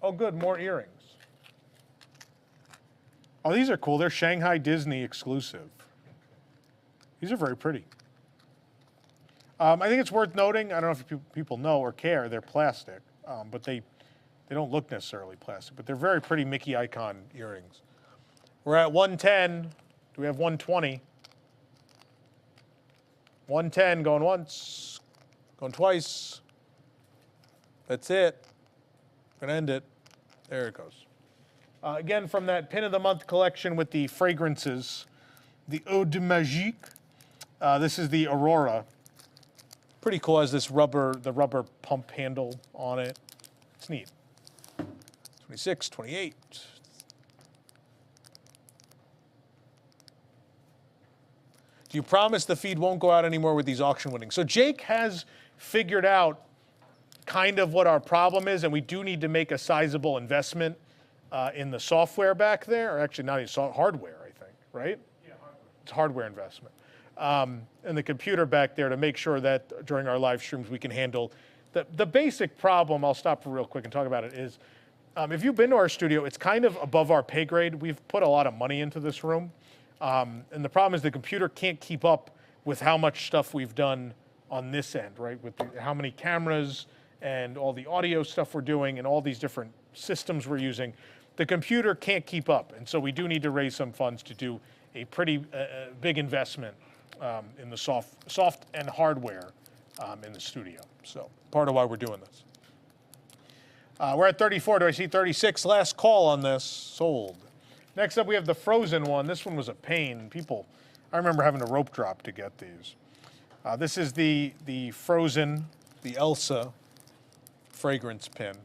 Oh, good, more earrings. Oh, these are cool. They're Shanghai Disney exclusive. These are very pretty. I think it's worth noting, I don't know if people know or care, they're plastic, but they don't look necessarily plastic, but they're very pretty Mickey icon earrings. We're at 110. Do we have 120? 110 going once. Going twice. That's it. Gonna end it. There it goes. Again, from that Pin of the Month collection with the fragrances, the Eau de Magique. This is the Aurora. Pretty cool. Has this the rubber pump handle on it. It's neat. 26, 28. Do you promise the feed won't go out anymore with these auction winnings? So Jake has figured out kind of what our problem is, and we do need to make a sizable investment in the software back there, or actually not even hardware, I think, right? Yeah, hardware. It's hardware investment. And the computer back there to make sure that during our live streams we can handle the basic problem. I'll stop for real quick and talk about it is, if you've been to our studio, it's kind of above our pay grade. We've put a lot of money into this room. And the problem is the computer can't keep up with how much stuff we've done on this end, right? With how many cameras and all the audio stuff we're doing and all these different systems we're using. The computer can't keep up. And so we do need to raise some funds to do a pretty big investment in the soft and hardware in the studio. So part of why we're doing this. We're at 34. Do I see 36? Last call on this. Sold. Next up, we have the Frozen one. This one was a pain. I remember having a rope drop to get these. This is the Frozen, the Elsa fragrance pin.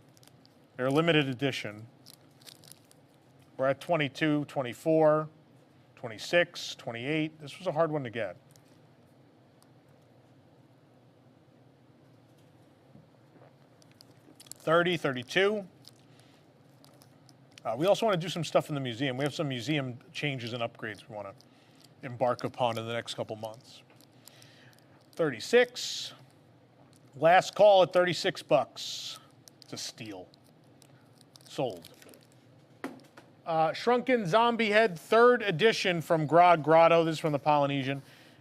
They're a limited edition. We're at 22, 24, 26, 28. This was a hard one to get. $30, $32. We also want to do some stuff in the museum. We have some museum changes and upgrades we want to embark upon in the next couple months. 36, Last call at 36 bucks. It's a steal. Sold. Shrunken Zombie Head, 3rd edition from Grog Grotto. This is from the Polynesian.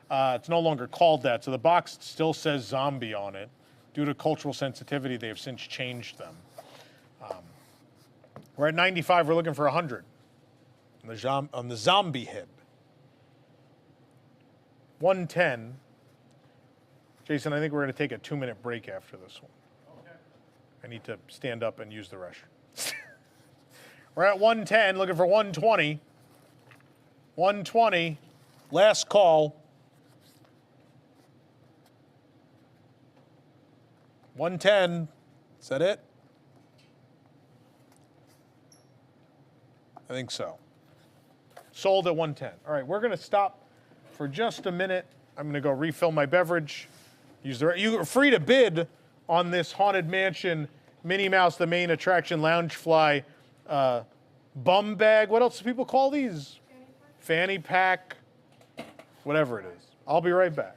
It's no longer called that, so the box still says zombie on it. Due to cultural sensitivity, they have since changed them. We're at 95. We're looking for 100 on the Zombie Head. 110. Jason, I think we're going to take a 2-minute break after this one. Okay. I need to stand up and use the restroom. We're at 110, looking for 120. 120, last call. 110, is that it? I think so. Sold at 110. All right, we're going to stop for just a minute. I'm going to go refill my beverage. You're free to bid on this Haunted Mansion Minnie Mouse, the main attraction, Loungefly bum bag. What else do people call these? Fanny pack, whatever it is. I'll be right back.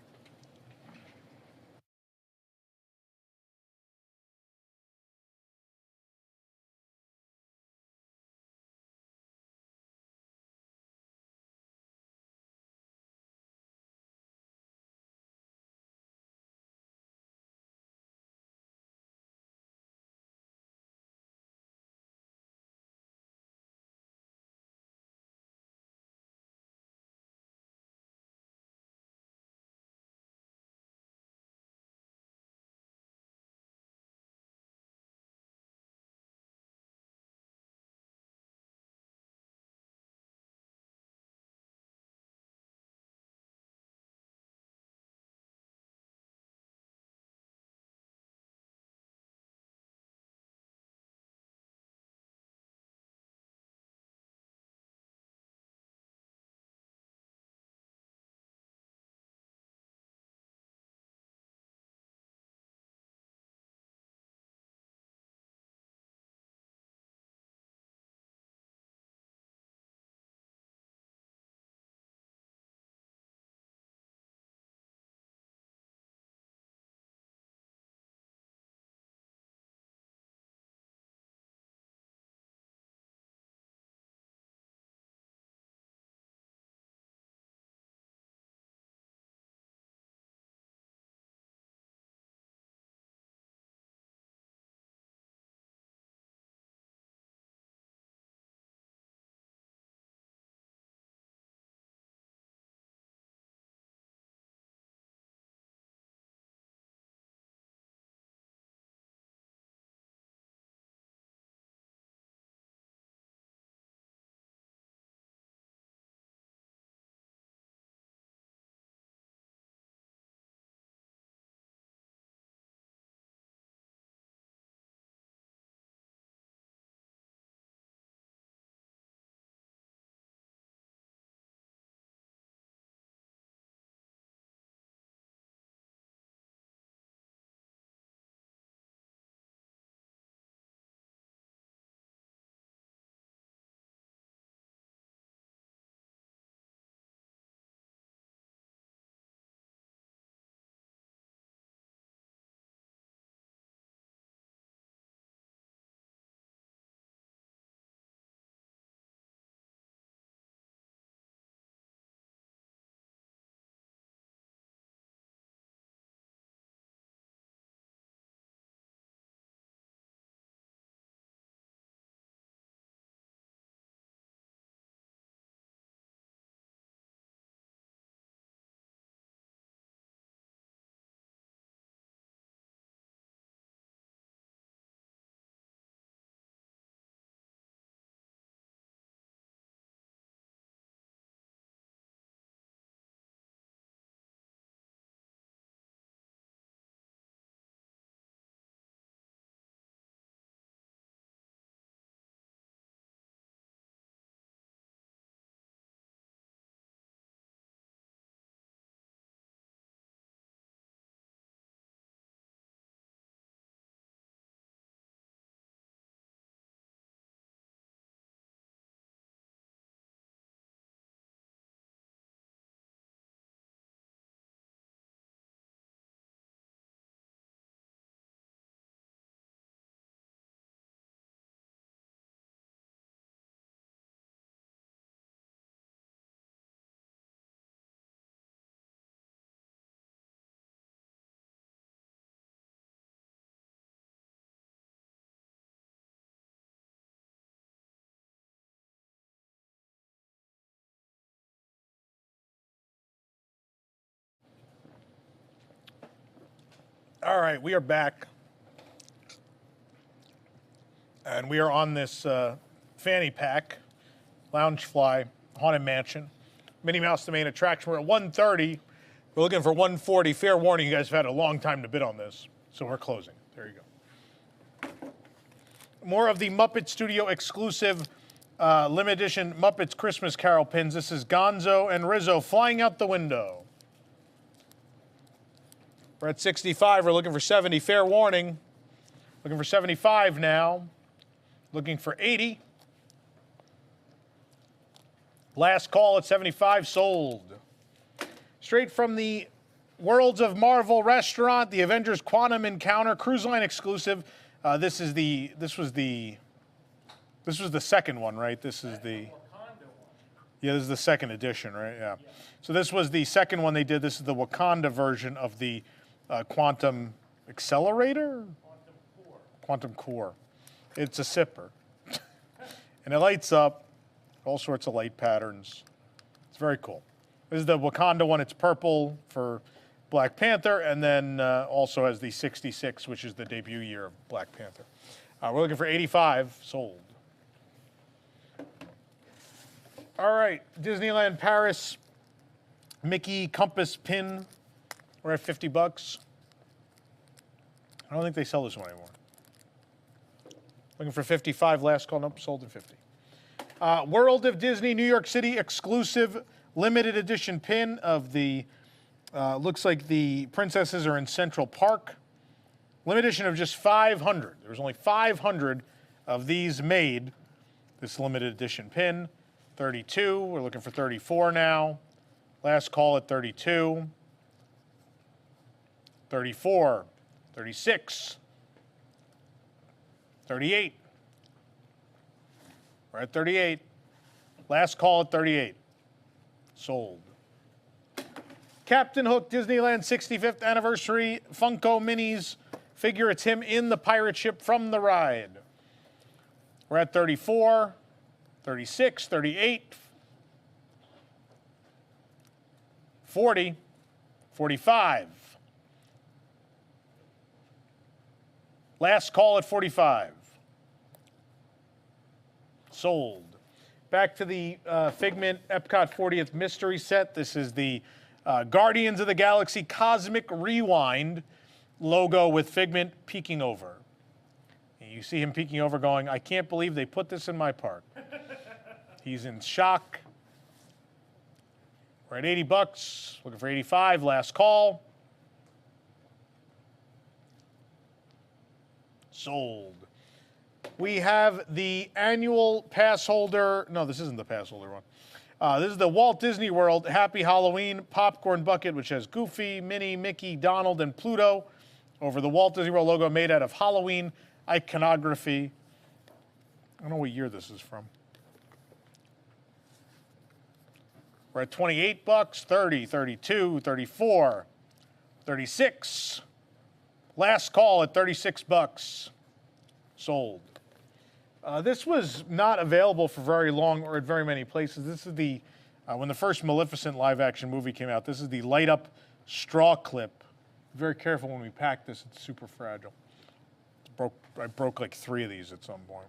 All right, we are back. And we are on this fanny pack, Loungefly, Haunted Mansion, Minnie Mouse, the main attraction. We're at 130. We're looking for 140. Fair warning, you guys have had a long time to bid on this, so we're closing. There you go. More of the Muppet Studio exclusive limited edition Muppets Christmas Carol pins. This is Gonzo and Rizzo flying out the window. We're at 65. We're looking for 70. Fair warning. Looking for 75 now. Looking for 80. Last call at 75. Sold. Straight from the Worlds of Marvel restaurant, the Avengers Quantum Encounter Cruise Line exclusive. This was the second one, right? This is the yeah. This is the second edition, right? Yeah. So this was the second one they did. This is the Wakanda version of the Quantum Accelerator? Quantum Core. It's a sipper. And it lights up, all sorts of light patterns. It's very cool. This is the Wakanda one. It's purple for Black Panther, and then also has the 66, which is the debut year of Black Panther. We're looking for 85. Sold. All right, Disneyland Paris Mickey Compass pin. We're at 50 bucks. I don't think they sell this one anymore. Looking for 55. Last call. Nope, sold at 50. World of Disney New York City exclusive limited edition pin of the, looks like the princesses are in Central Park. Limited edition of just 500. There's only 500 of these made. This limited edition pin. 32. We're looking for 34 now. Last call at 32. 34, 36, 38. We're at 38. Last call at 38. Sold. Captain Hook Disneyland 65th Anniversary Funko Minis figure. It's him in the pirate ship from the ride. We're at 34, 36, 38, 40, 45. Last call at 45. Sold. Back to the Figment Epcot 40th Mystery Set. This is the Guardians of the Galaxy Cosmic Rewind logo with Figment peeking over. And you see him peeking over going, I can't believe they put this in my park. He's in shock. We're at 80 bucks, looking for 85, last call. Sold. We have the annual pass holder. No, this isn't the pass holder one. This is the Walt Disney World Happy Halloween popcorn bucket, which has Goofy, Minnie, Mickey, Donald, and Pluto over the Walt Disney World logo made out of Halloween iconography. I don't know what year this is from. We're at 28 bucks, 30, 32, 34, 36. Last call at 36 bucks. Sold. This was not available for very long or at very many places. This is the, when the first Maleficent live action movie came out, this is the light up straw clip. Be very careful when we pack this, it's super fragile. I broke like 3 of these at some point.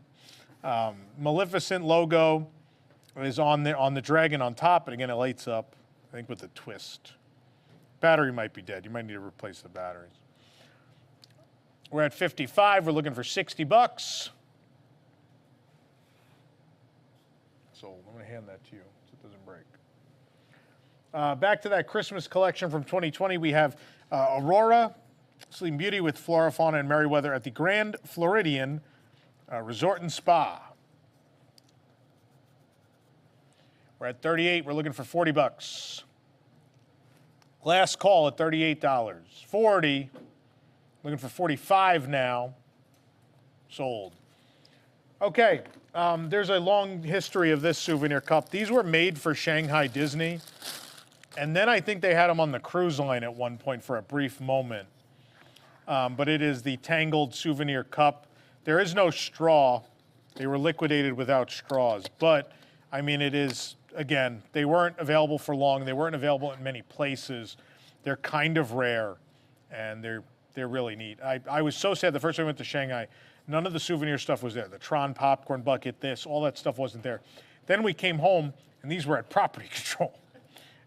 Maleficent logo is on the dragon on top, and again it lights up, I think with a twist. Battery might be dead. You might need to replace the batteries. We're at 55. We're looking for 60 bucks. So I'm going to hand that to you so it doesn't break. Back to that Christmas collection from 2020. We have Aurora, Sleeping Beauty with Flora, Fauna, and Merryweather at the Grand Floridian Resort and Spa. We're at 38. We're looking for 40 bucks. Last call at $38. 40. Looking for 45 now. Sold. Okay, there's a long history of this souvenir cup. These were made for Shanghai Disney, and then I think they had them on the cruise line at one point for a brief moment. But it is the Tangled souvenir cup. There is no straw. They were liquidated without straws. But, I mean, it is, again, they weren't available for long. They weren't available in many places. They're kind of rare, and they're They're really neat. I was so sad the first time I went to Shanghai, none of the souvenir stuff was there. The Tron popcorn bucket, this, all that stuff wasn't there. Then we came home, and these were at property control.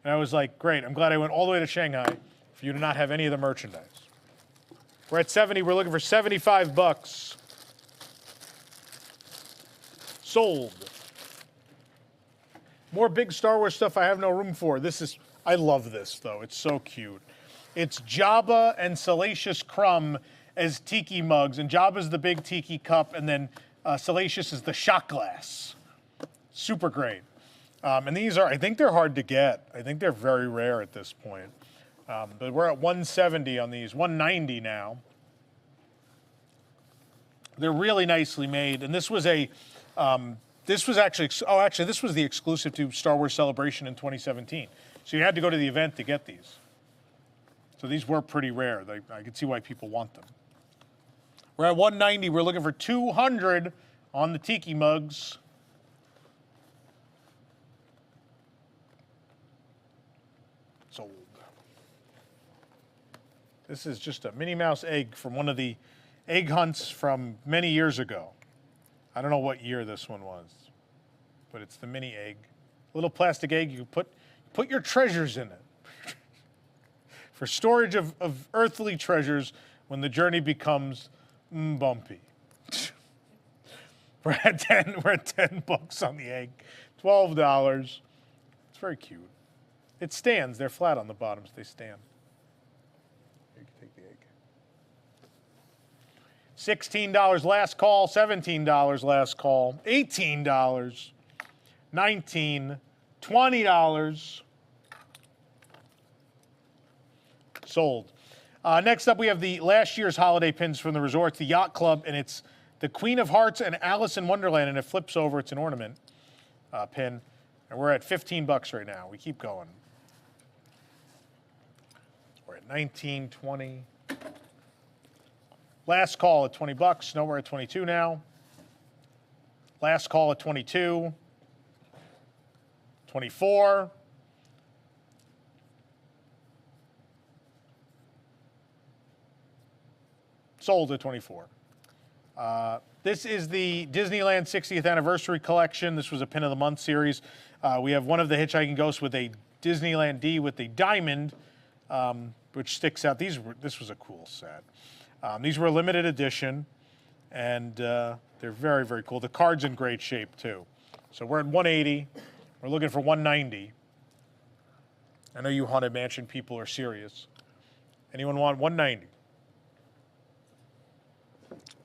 And I was like, great, I'm glad I went all the way to Shanghai for you to not have any of the merchandise. We're at 70, we're looking for 75 bucks. Sold. More big Star Wars stuff I have no room for. I love this though, it's so cute. It's Jabba and Salacious Crumb as tiki mugs, and Jabba's the big tiki cup, and then Salacious is the shot glass. Super great. And these are, I think they're hard to get. I think they're very rare at this point. But we're at 170 on these, 190 now. They're really nicely made, and this was this was the exclusive to Star Wars Celebration in 2017. So you had to go to the event to get these. So these were pretty rare. I could see why people want them. We're at 190. We're looking for 200 on the tiki mugs. Sold. This is just a Minnie Mouse egg from one of the egg hunts from many years ago. I don't know what year this one was, but it's the mini egg. Little plastic egg, you put your treasures in it. For storage of earthly treasures when the journey becomes bumpy. We're at 10 bucks on the egg, $12. It's very cute. It stands, they're flat on the bottoms, they stand. You can take the egg. $16 last call, $17 last call, $18, $19, $20. Sold. Next up, we have the last year's holiday pins from the resorts, the Yacht Club, and it's the Queen of Hearts and Alice in Wonderland, and it flips over. It's an ornament pin, and we're at 15 bucks right now. We keep going. We're at 19, 20. Last call at 20 bucks. No, we're at 22 now. Last call at 22. 24. Sold at 24. This is the Disneyland 60th Anniversary Collection. This was a Pin of the Month series. We have one of the Hitchhiking Ghosts with a Disneyland D with a diamond, which sticks out. This was a cool set. These were a limited edition, and they're very, very cool. The card's in great shape, too. So we're at 180. We're looking for 190. I know you Haunted Mansion people are serious. Anyone want 190?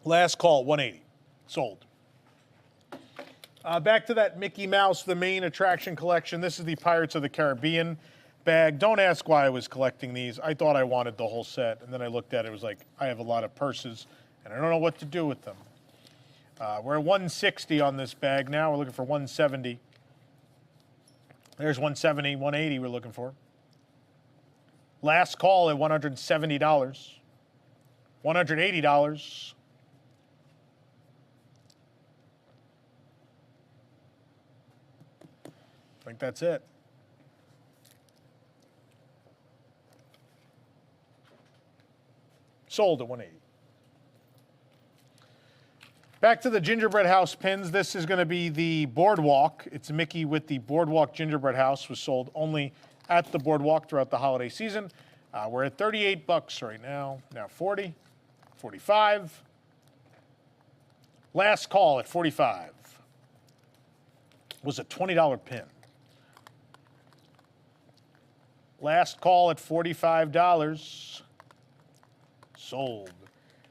Last call, 180. Sold. Back to that Mickey Mouse, the main attraction collection. This is the Pirates of the Caribbean bag. Don't ask why I was collecting these. I thought I wanted the whole set, and then I looked at it. It was like, I have a lot of purses, and I don't know what to do with them. We're at 160 on this bag now. We're looking for 170. There's 170, 180 we're looking for. Last call at $170. $180. I think that's it. Sold at 180. Back to the gingerbread house pins. This is going to be the Boardwalk. It's Mickey with the Boardwalk gingerbread house. Was sold only at the Boardwalk throughout the holiday season. We're at 38 bucks right now. Now 40, 45. Last call at 45. Was a $20 pin. Last call at $45. Sold.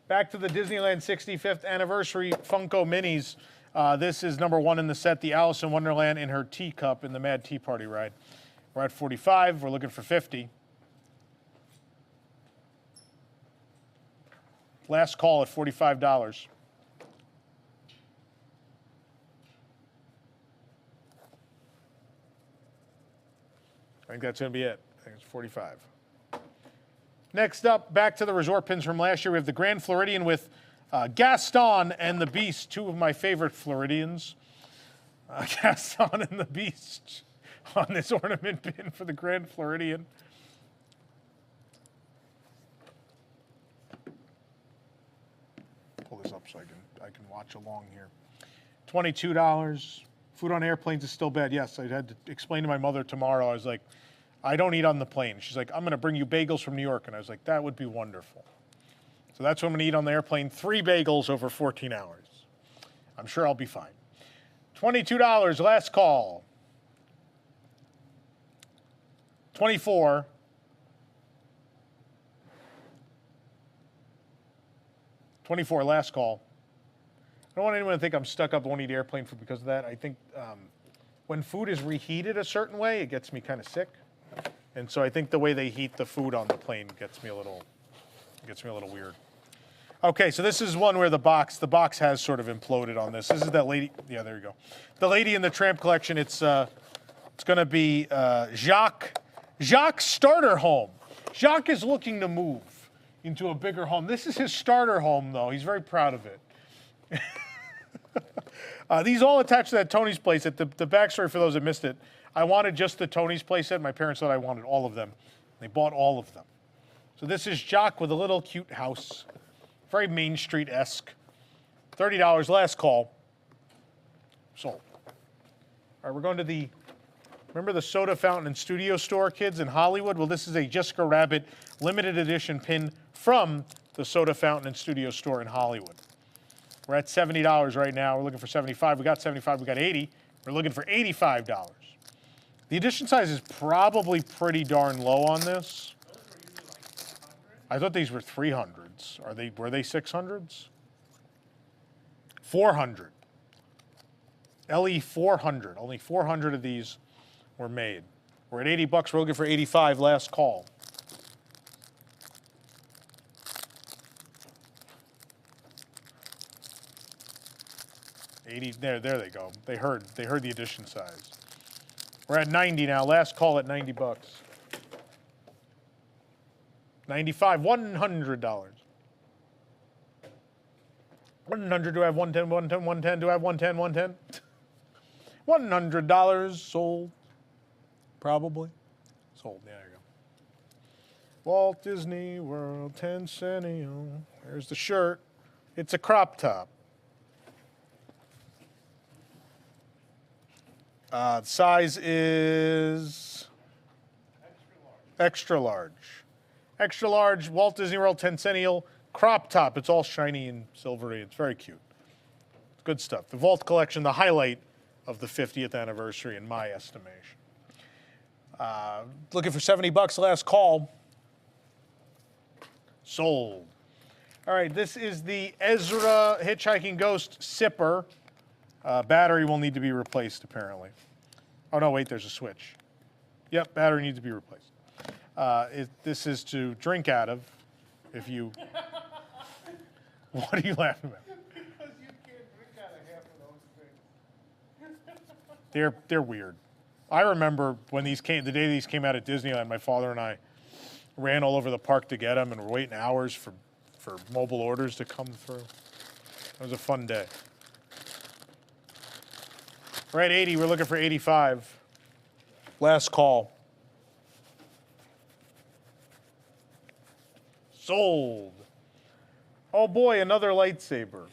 Back to the Disneyland 65th Anniversary Funko Minis. This is number one in the set, the Alice in Wonderland in her teacup in the Mad Tea Party ride. We're at 45. We're looking for 50. Last call at $45. I think that's going to be it. I think it's 45. Next up, back to the resort pins from last year. We have the Grand Floridian with Gaston and the Beast, two of my favorite Floridians. Gaston and the Beast on this ornament pin for the Grand Floridian. so I can watch along here. $22. Food on airplanes is still bad. Yes, I had to explain to my mother tomorrow. I was like, I don't eat on the plane. She's like, I'm going to bring you bagels from New York. And I was like, that would be wonderful. So that's what I'm going to eat on the airplane, 3 bagels over 14 hours. I'm sure I'll be fine. $22, last call. 24. $24, last call. I don't want anyone to think I'm stuck up, won't eat airplane food because of that. I think when food is reheated a certain way, it gets me kind of sick. And so I think the way they heat the food on the plane gets me a little weird. Okay, so this is one where the box has sort of imploded on this. This is that lady. Yeah, there you go. The lady in the tramp collection. It's going to be Jacques starter home. Jacques is looking to move into a bigger home. This is his starter home, though. He's very proud of it. These all attached to that Tony's playset. The backstory for those that missed it, I wanted just the Tony's playset. My parents thought I wanted all of them. They bought all of them. So this is Jacques with a little cute house. Very Main Street-esque. $30, last call. Sold. All right, we're going to remember the soda fountain and studio store, kids, in Hollywood? Well, this is a Jessica Rabbit limited edition pin from the soda fountain and studio store in Hollywood. We're at $70 right now. We're looking for 75. We got 75. We got 80. We're looking for $85. The edition size is probably pretty darn low on this. I thought these were 300s. Were they 600s? 400. LE 400. Only 400 of these were made. We're at $80. We're looking for 85. Last call. There they go. They heard the edition size. We're at 90 now. Last call at $90. 95, $100. 100, do I have 110, 110, 110? Do I have 110, 110? $100 sold. Probably. Sold, yeah, there you go. Walt Disney World, Tencennial. There's the shirt. It's a crop top. The size is extra large. Extra large, Walt Disney World Tencennial crop top. It's all shiny and silvery. It's very cute. It's good stuff. The Vault collection, the highlight of the 50th anniversary in my estimation. Looking for $70, last call. Sold. All right, this is the Ezra Hitchhiking Ghost Sipper. Battery will need to be replaced, apparently. Oh, no, wait, there's a switch. Yep, battery needs to be replaced. This is to drink out of if you... What are you laughing at? Because you can't drink out of half of those things. They're weird. I remember when the day these came out at Disneyland, my father and I ran all over the park to get them and were waiting hours for mobile orders to come through. It was a fun day. We're at 80. We're looking for 85. Last call. Sold. Oh boy, another lightsaber.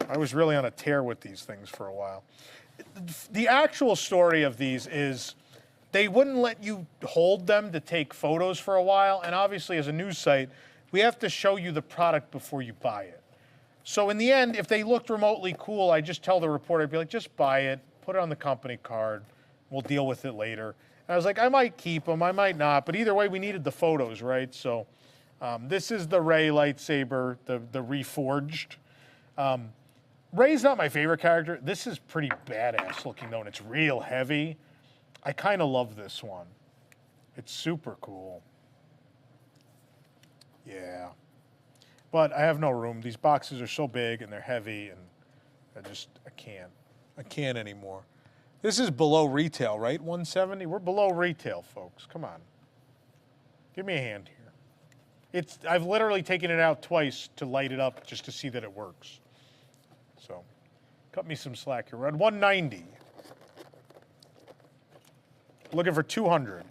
I was really on a tear with these things for a while. The actual story of these is they wouldn't let you hold them to take photos for a while, and obviously as a news site, we have to show you the product before you buy it. So in the end, if they looked remotely cool, I'd just tell the reporter, I'd be like, just buy it, put it on the company card, we'll deal with it later. And I was like, I might keep them, I might not, but either way, we needed the photos, right? So this is the Rey lightsaber, the reforged. Rey's not my favorite character. This is pretty badass looking though, and it's real heavy. I kind of love this one. It's super cool. Yeah. But I have no room. These boxes are so big and they're heavy, and I can't. I can't anymore. This is below retail, right? 170? We're below retail, folks. Come on. Give me a hand here. I've literally taken it out twice to light it up just to see that it works. So, cut me some slack here. We're at 190. Looking for 200.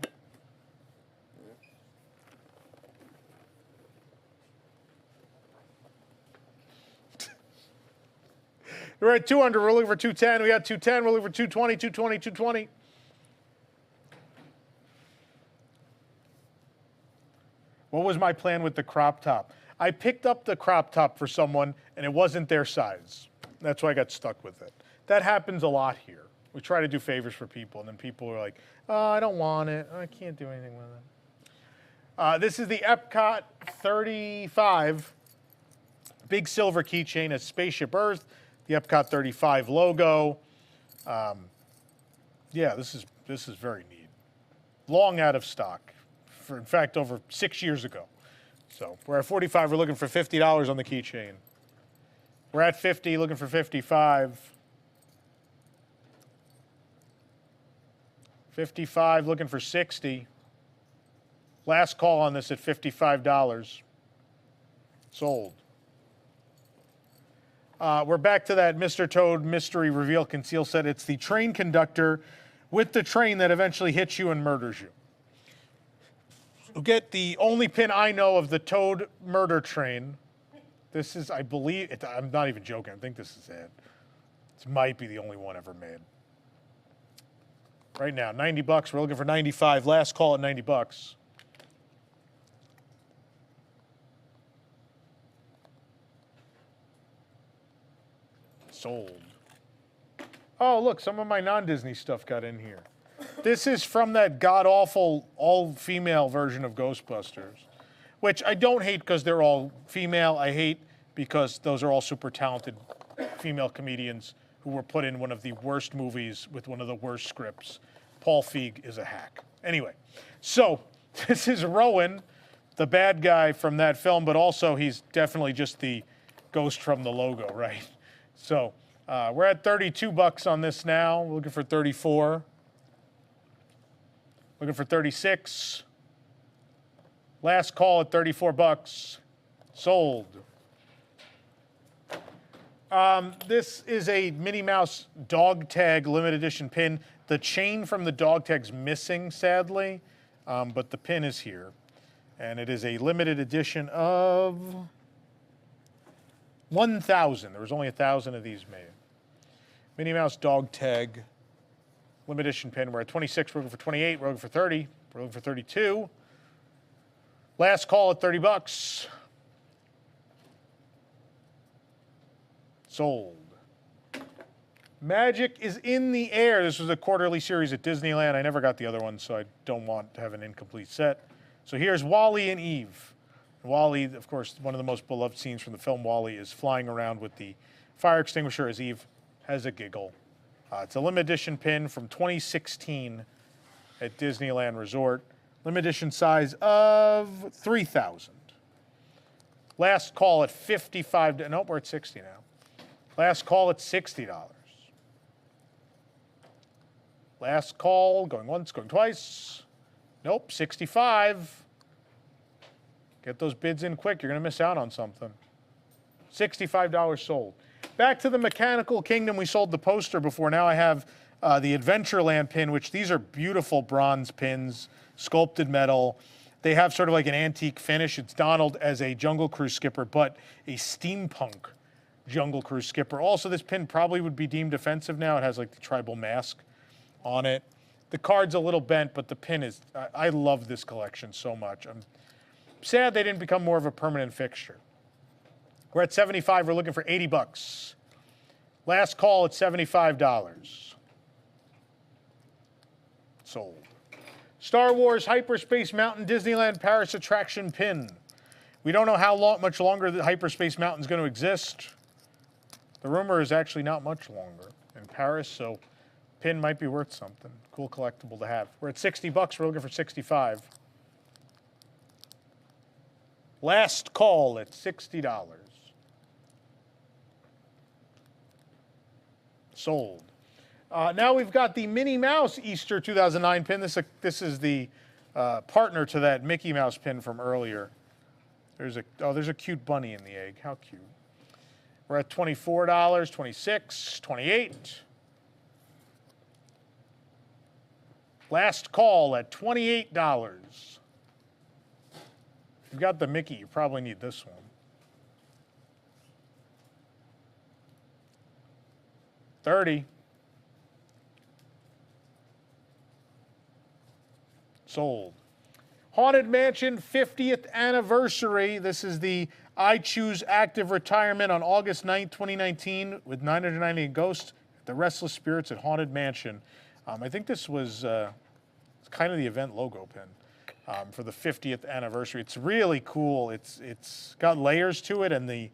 We're at 200. We're looking for 210. We got 210. We're looking for 220, 220, 220. What was my plan with the crop top? I picked up the crop top for someone, and it wasn't their size. That's why I got stuck with it. That happens a lot here. We try to do favors for people, and then people are like, oh, I don't want it. I can't do anything with it. This is the Epcot 35 big silver keychain, a Spaceship Earth, the Epcot 35 logo. Yeah, this is very neat. Long out of stock. In fact, over 6 years ago. So we're at 45. We're looking for $50 on the keychain. We're at 50, looking for 55. 55, looking for 60. Last call on this at $55. Sold. We're back to that Mr. Toad mystery reveal conceal set. It's the train conductor with the train that eventually hits you and murders you. You'll get the only pin I know of the Toad murder train. This is, I believe, I'm not even joking. I think this is it. This might be the only one ever made. Right now, 90 bucks. We're looking for 95. Last call at 90 bucks. Sold. Oh, look, some of my non-Disney stuff got in here. This is from that god-awful all-female version of Ghostbusters, which I don't hate because they're all female. I hate because those are all super talented female comedians who were put in one of the worst movies with one of the worst scripts. Paul Feig is a hack. Anyway, so this is Rowan, the bad guy from that film, but also he's definitely just the ghost from the logo, right? So we're at 32 bucks on this now. We're looking for 34. Looking for 36. Last call at 34 bucks. Sold. This is a Minnie Mouse dog tag limited edition pin. The chain from the dog tag's missing, sadly, but the pin is here. And it is a limited edition of 1,000. There was only 1,000 of these made. Minnie Mouse dog tag limited edition pin. We're at 26. We're looking for 28. We're looking for 30. We're looking for 32. Last call at 30 bucks. Sold. Magic is in the air. This was a quarterly series at Disneyland. I never got the other one, so I don't want to have an incomplete set. So here's Wally and Eve. Wally, of course, one of the most beloved scenes from the film Wally is flying around with the fire extinguisher as Eve has a giggle. It's a limited edition pin from 2016 at Disneyland Resort. Limited edition size of 3,000. Last call at 55. Nope, we're at 60 now. Last call at $60. Last call, going once, going twice. Nope, 65. Get those bids in quick. You're going to miss out on something. $65 sold. Back to the Mechanical Kingdom. We sold the poster before. Now I have the Adventureland pin, which these are beautiful bronze pins, sculpted metal. They have sort of like an antique finish. It's Donald as a Jungle Cruise skipper, but a steampunk Jungle Cruise skipper. Also, this pin probably would be deemed offensive now. It has like the tribal mask on it. The card's a little bent, but the pin is, I love this collection so much. I'm sad they didn't become more of a permanent fixture. We're at 75. We're looking for 80 bucks. Last call at $75. Sold. Star Wars Hyperspace Mountain Disneyland Paris attraction pin. We don't know how much longer the Hyperspace Mountain's going to exist. The rumor is actually not much longer in Paris, so pin might be worth something. Cool collectible to have. We're at 60 bucks. We're looking for 65. Last call at $60. Sold. Now we've got the Minnie Mouse Easter 2009 pin. This is the partner to that Mickey Mouse pin from earlier. There's a cute bunny in the egg. How cute. We're at $24, $26, $28. Last call at $28. If you've got the Mickey, you probably need this one. 30. Sold. Haunted Mansion 50th anniversary. This is the I Choose Active Retirement on August 9th, 2019 with 990 ghosts, the Restless Spirits at Haunted Mansion. I think this was kind of the event logo pin for the 50th anniversary. It's really cool. It's got layers to it, and the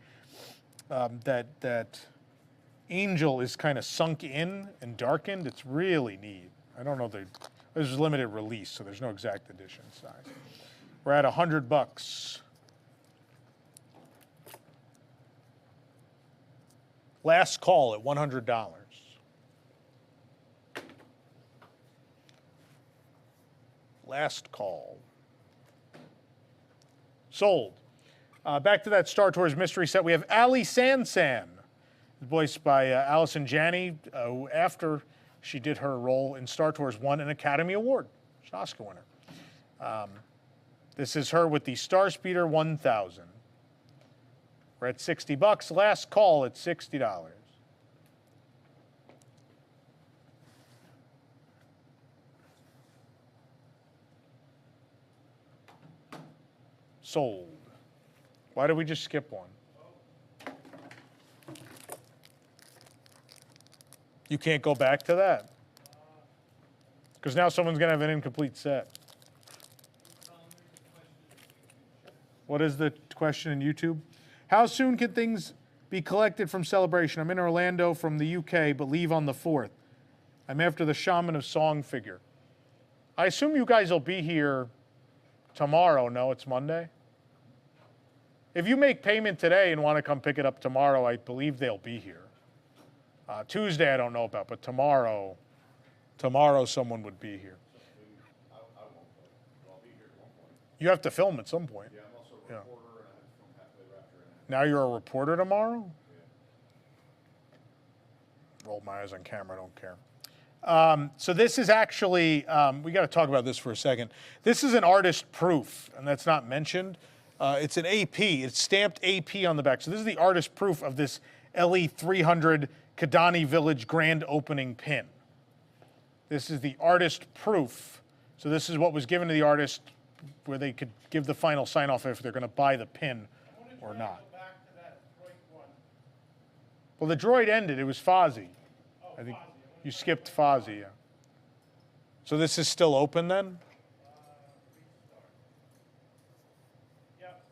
that angel is kind of sunk in and darkened. It's really neat. I don't know, this is limited release, so there's no exact edition size. We're at $100. Last call at $100. Last call. Sold. Back to that Star Tours mystery set, we have Ali Sansan, voiced by Allison Janney, who after she did her role in Star Tours won an Academy Award. She's an Oscar winner. This is her with the Starspeeder 1000. We're at $60. Last call at $60. Sold. Why did we just skip one? You can't go back to that? Because now someone's going to have an incomplete set. What is the question in YouTube? How soon can things be collected from Celebration? I'm in Orlando from the UK, but leave on the 4th. I'm after the Shaman of Song figure. I assume you guys will be here tomorrow. No, it's Monday? If you make payment today and want to come pick it up tomorrow, I believe they'll be here. Tuesday I don't know about, but tomorrow someone would be here. I won't play. I'll be here at one point. You have to film at some point. Yeah, I'm also a reporter, and I have to film halfway after. Now you're a reporter tomorrow? Yeah. Roll my eyes on camera, I don't care. So this is actually, we got to talk about this for a second. This is an artist proof, and that's not mentioned. It's an AP, it's stamped AP on the back. So this is the artist proof of this LE 300 Kidani Village grand opening pin. This is the artist proof. So this is what was given to the artist where they could give the final sign off if they're going to buy the pin or not. Go back to that droid one. Well, the droid ended. It was Fozzie. I think you skipped Fozzie, yeah. So this is still open then? Yep.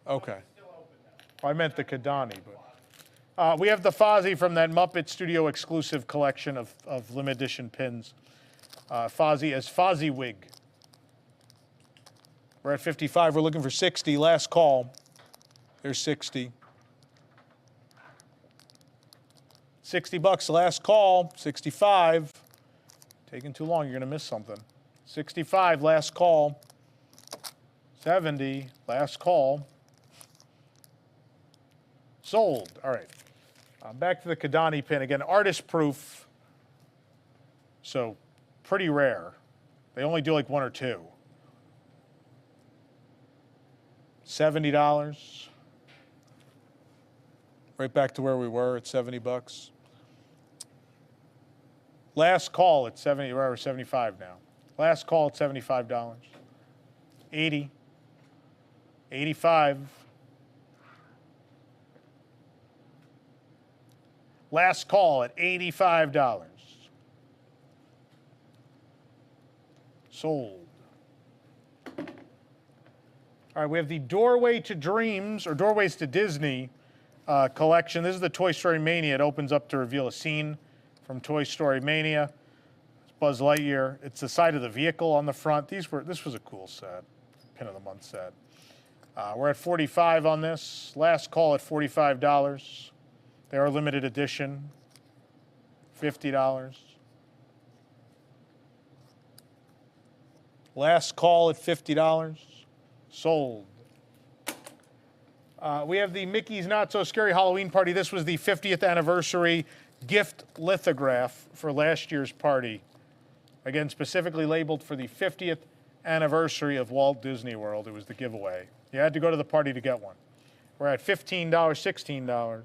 Okay. Still open now. Well, I meant the Kidani, but. We have the Fozzie from that Muppet Studio exclusive collection of limited edition pins. Fozzie as Fozzie Wig. We're at 55. We're looking for 60. Last call. There's 60. $60. Last call. 65. Taking too long. You're going to miss something. 65. Last call. 70. Last call. Sold. All right. Back to the Kidani pin. Again, artist proof. So pretty rare. They only do like one or two. $70. Right back to where we were at $70. Last call at 70. We're at 75 now. Last call at $75. 80. 85. Last call at $85. Sold. All right, we have the Doorway to Dreams, or Doorways to Disney collection. This is the Toy Story Mania. It opens up to reveal a scene from Toy Story Mania. It's Buzz Lightyear. It's the side of the vehicle on the front. This was a cool set, pin of the month set. We're at 45 on this. Last call at $45. They are limited edition, $50. Last call at $50. Sold. We have the Mickey's Not So Scary Halloween Party. This was the 50th anniversary gift lithograph for last year's party. Again, specifically labeled for the 50th anniversary of Walt Disney World. It was the giveaway. You had to go to the party to get one. We're at $15, $16.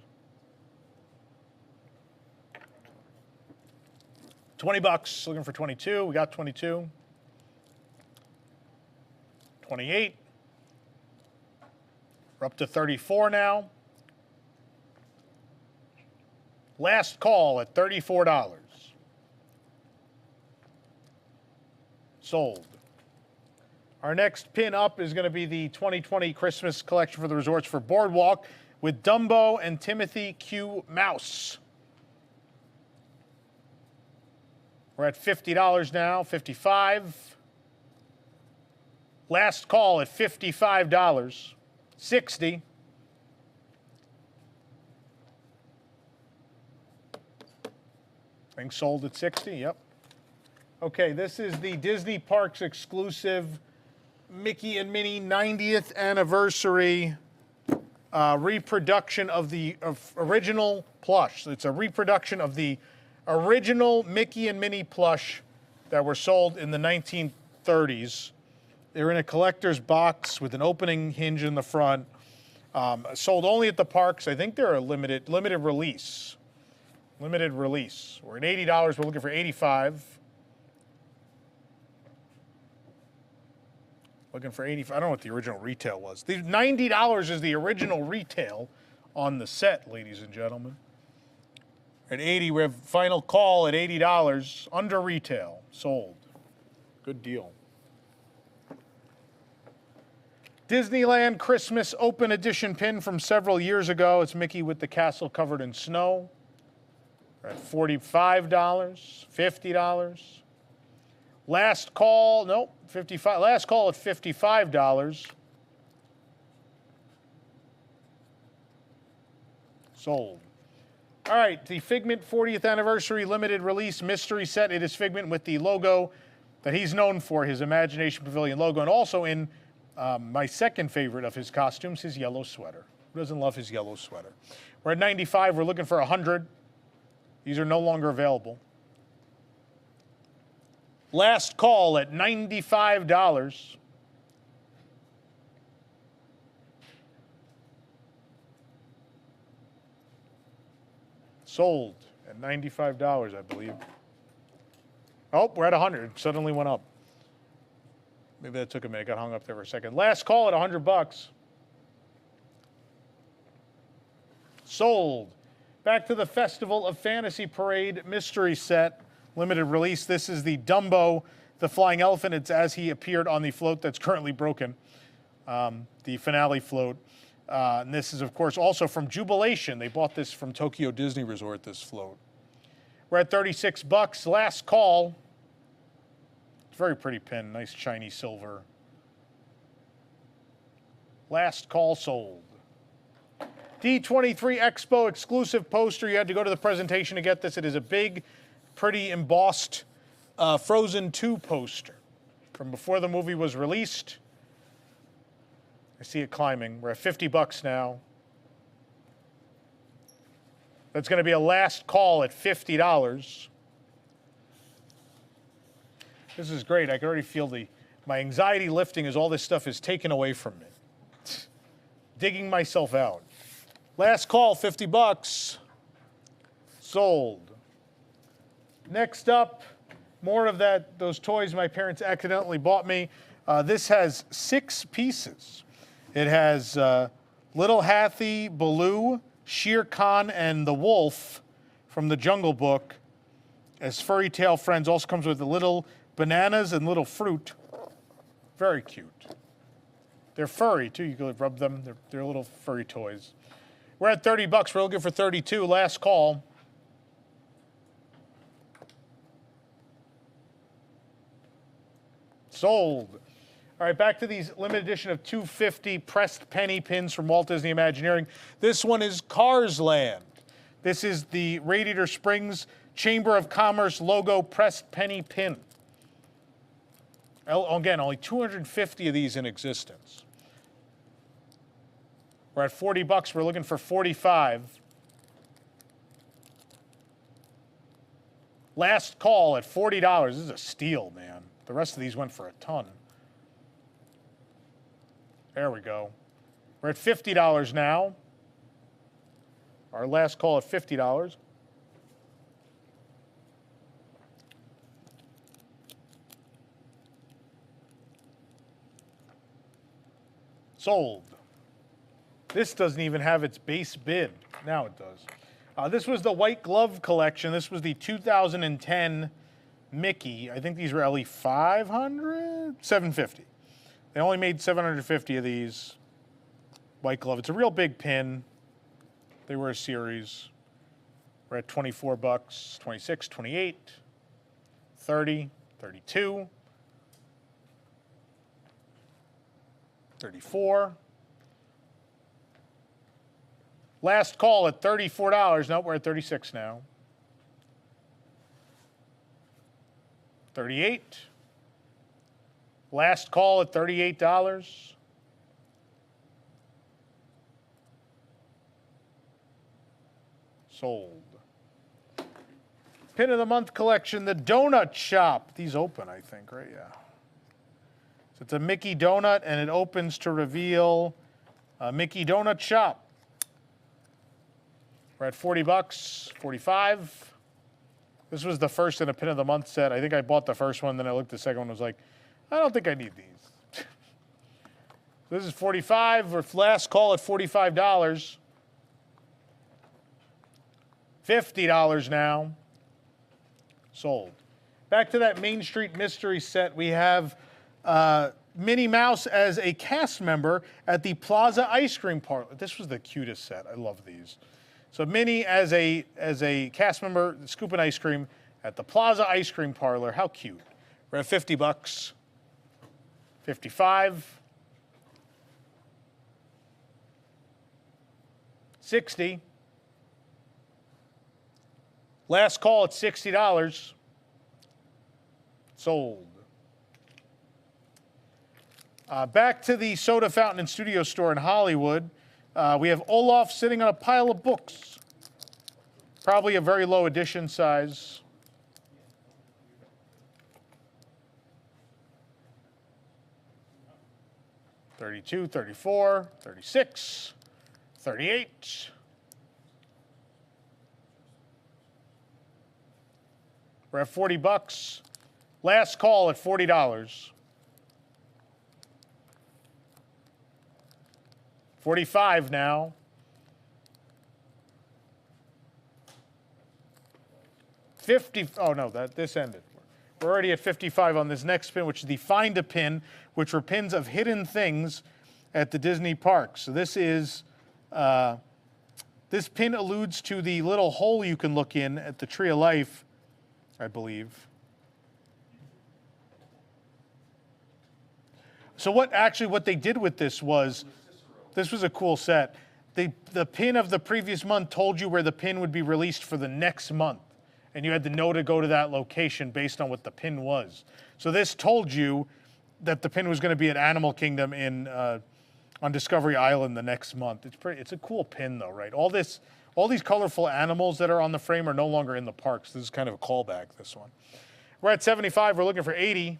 $20, looking for 22. We got 22. 28. We're up to 34 now. Last call at $34. Sold. Our next pin up is going to be the 2020 Christmas collection for the Resorts for Boardwalk with Dumbo and Timothy Q. Mouse. We're at $50 now, $55. Last call at $55. 60. Thing sold at 60, yep. Okay, this is the Disney Parks exclusive Mickey and Minnie 90th anniversary reproduction of the original plush. It's a reproduction of the original Mickey and Minnie plush that were sold in the 1930s. They're in a collector's box with an opening hinge in the front. Sold only at the parks. I think they're a limited release. Limited release. We're at $80. We're looking for $85. Looking for $85. I don't know what the original retail was. The $90 is the original retail on the set, ladies and gentlemen. At 80, we have final call at $80 under retail. Sold. Good deal. Disneyland Christmas Open Edition pin from several years ago. It's Mickey with the castle covered in snow. We're at $45, $50. Last call, nope, 55. Last call at $55. Sold. All right, the Figment 40th Anniversary Limited Release Mystery Set. It is Figment with the logo that he's known for, his Imagination Pavilion logo, and also in my second favorite of his costumes, his yellow sweater. Who doesn't love his yellow sweater? We're at 95. We're looking for 100. These are no longer available. Last call at $95. Sold at $95, I believe. Oh, we're at 100. Suddenly went up. Maybe that took a minute. Got hung up there for a second. Last call at $100. Sold. Back to the Festival of Fantasy Parade mystery set, limited release. This is the Dumbo, the flying elephant. It's as he appeared on the float that's currently broken, the finale float. And this is, of course, also from Jubilation. They bought this from Tokyo Disney Resort, this float. We're at $36. Last call. Very pretty pin, nice shiny silver. Last call sold. D23 Expo exclusive poster. You had to go to the presentation to get this. It is a big, pretty embossed Frozen 2 poster from before the movie was released. I see it climbing. We're at $50 now. That's going to be a last call at $50. This is great. I can already feel my anxiety lifting as all this stuff is taken away from me. Digging myself out. Last call, $50. Sold. Next up, more of those toys my parents accidentally bought me. This has 6 pieces. It has Little Hathy, Baloo, Shere Khan, and the wolf from the Jungle Book as furry tail friends. Also comes with the little bananas and little fruit. Very cute. They're furry, too. You can rub them. They're little furry toys. We're at $30. We're looking for 32. Last call. Sold. All right, back to these limited edition of 250 pressed penny pins from Walt Disney Imagineering. This one is Cars Land. This is the Radiator Springs Chamber of Commerce logo pressed penny pin. Again, only 250 of these in existence. We're at $40. We're looking for 45. Last call at $40. This is a steal, man. The rest of these went for a ton. There we go. We're at $50 now. Our last call at $50. Sold. This doesn't even have its base bid. Now it does. This was the white glove collection. This was the 2010 Mickey. I think these were LE 500? 750. They only made 750 of these. White glove. It's a real big pin. They were a series. We're at 24 bucks, 26, 28, 30, 32, 34. Last call at $34. Nope, we're at 36 now. 38. Last call at $38. Sold. Pin of the month collection, the donut shop. These open, I think, right? Yeah. So it's a Mickey donut, and it opens to reveal a Mickey donut shop. We're at 40 bucks, 45. This was the first in a pin of the month set. I think I bought the first one, then I looked at the second one and was like, I don't think I need these. This is 45, or last call at $45. $50 now. Sold. Back to that Main Street Mystery set, we have Minnie Mouse as a cast member at the Plaza Ice Cream Parlor. This was the cutest set. I love these. So Minnie as a cast member scooping ice cream at the Plaza Ice Cream Parlor. How cute. We're at 50 bucks. 55. 60. Last call at $60. Sold. Back to the soda fountain and studio store in Hollywood. We have Olaf sitting on a pile of books. Probably a very low edition size. $32, $34, $36, $38. We're at 40 bucks. Last call at $40. 45 now. 50. Oh no, this ended. We're already at 55 on this next pin, which is the Find a Pin, which were pins of hidden things at the Disney parks. So this is this pin alludes to the little hole you can look in at the Tree of Life, I believe. So what they did with this was, this was a cool set. The pin of the previous month told you where the pin would be released for the next month. And you had to know to go to that location based on what the pin was. So this told you that the pin was going to be at Animal Kingdom on Discovery Island the next month. It's a cool pin though, right? All these colorful animals that are on the frame are no longer in the parks. This is kind of a callback, this one. We're at 75. We're looking for 80.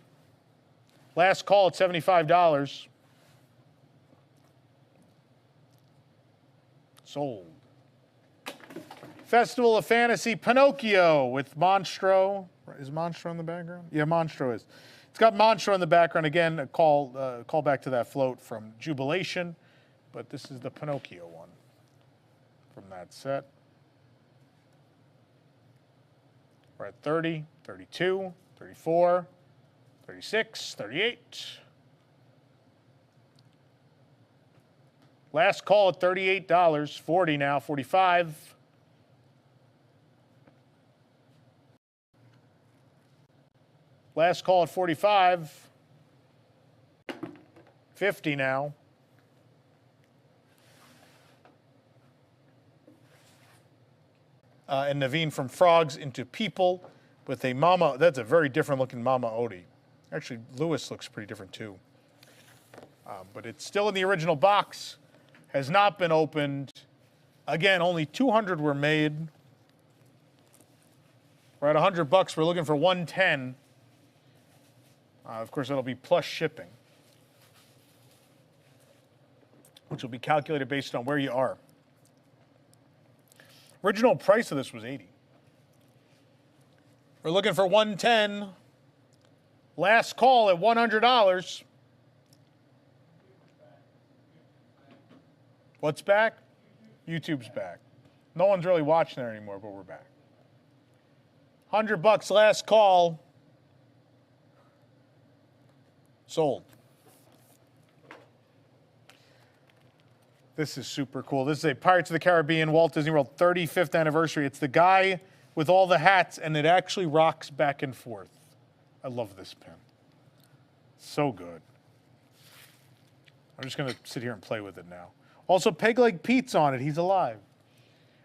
Last call at $75. Sold. Festival of Fantasy Pinocchio with Monstro. Is Monstro in the background? Yeah, Monstro is. It's got Monstro in the background. Again, a call back to that float from Jubilation, but this is the Pinocchio one from that set. We're at 30, 32, 34, 36, 38. Last call at $38, 40 now, 45. Last call at 45. 50 now. And Naveen from Frogs into People with a Mama. That's a very different looking Mama Odie. Actually, Lewis looks pretty different too. But it's still in the original box. Has not been opened. Again, only 200 were made. We're at 100 bucks. We're looking for 110. Of course, it'll be plus shipping, which will be calculated based on where you are. Original price of this was 80. We're looking for 110. Last call at $100. What's back? YouTube's back. No one's really watching there anymore, but we're back. $100 last call. Sold. This is super cool. This is a Pirates of the Caribbean Walt Disney World 35th anniversary. It's the guy with all the hats, and it actually rocks back and forth. I love this pin. So good. I'm just going to sit here and play with it now. Also, Peg Leg Pete's on it. He's alive.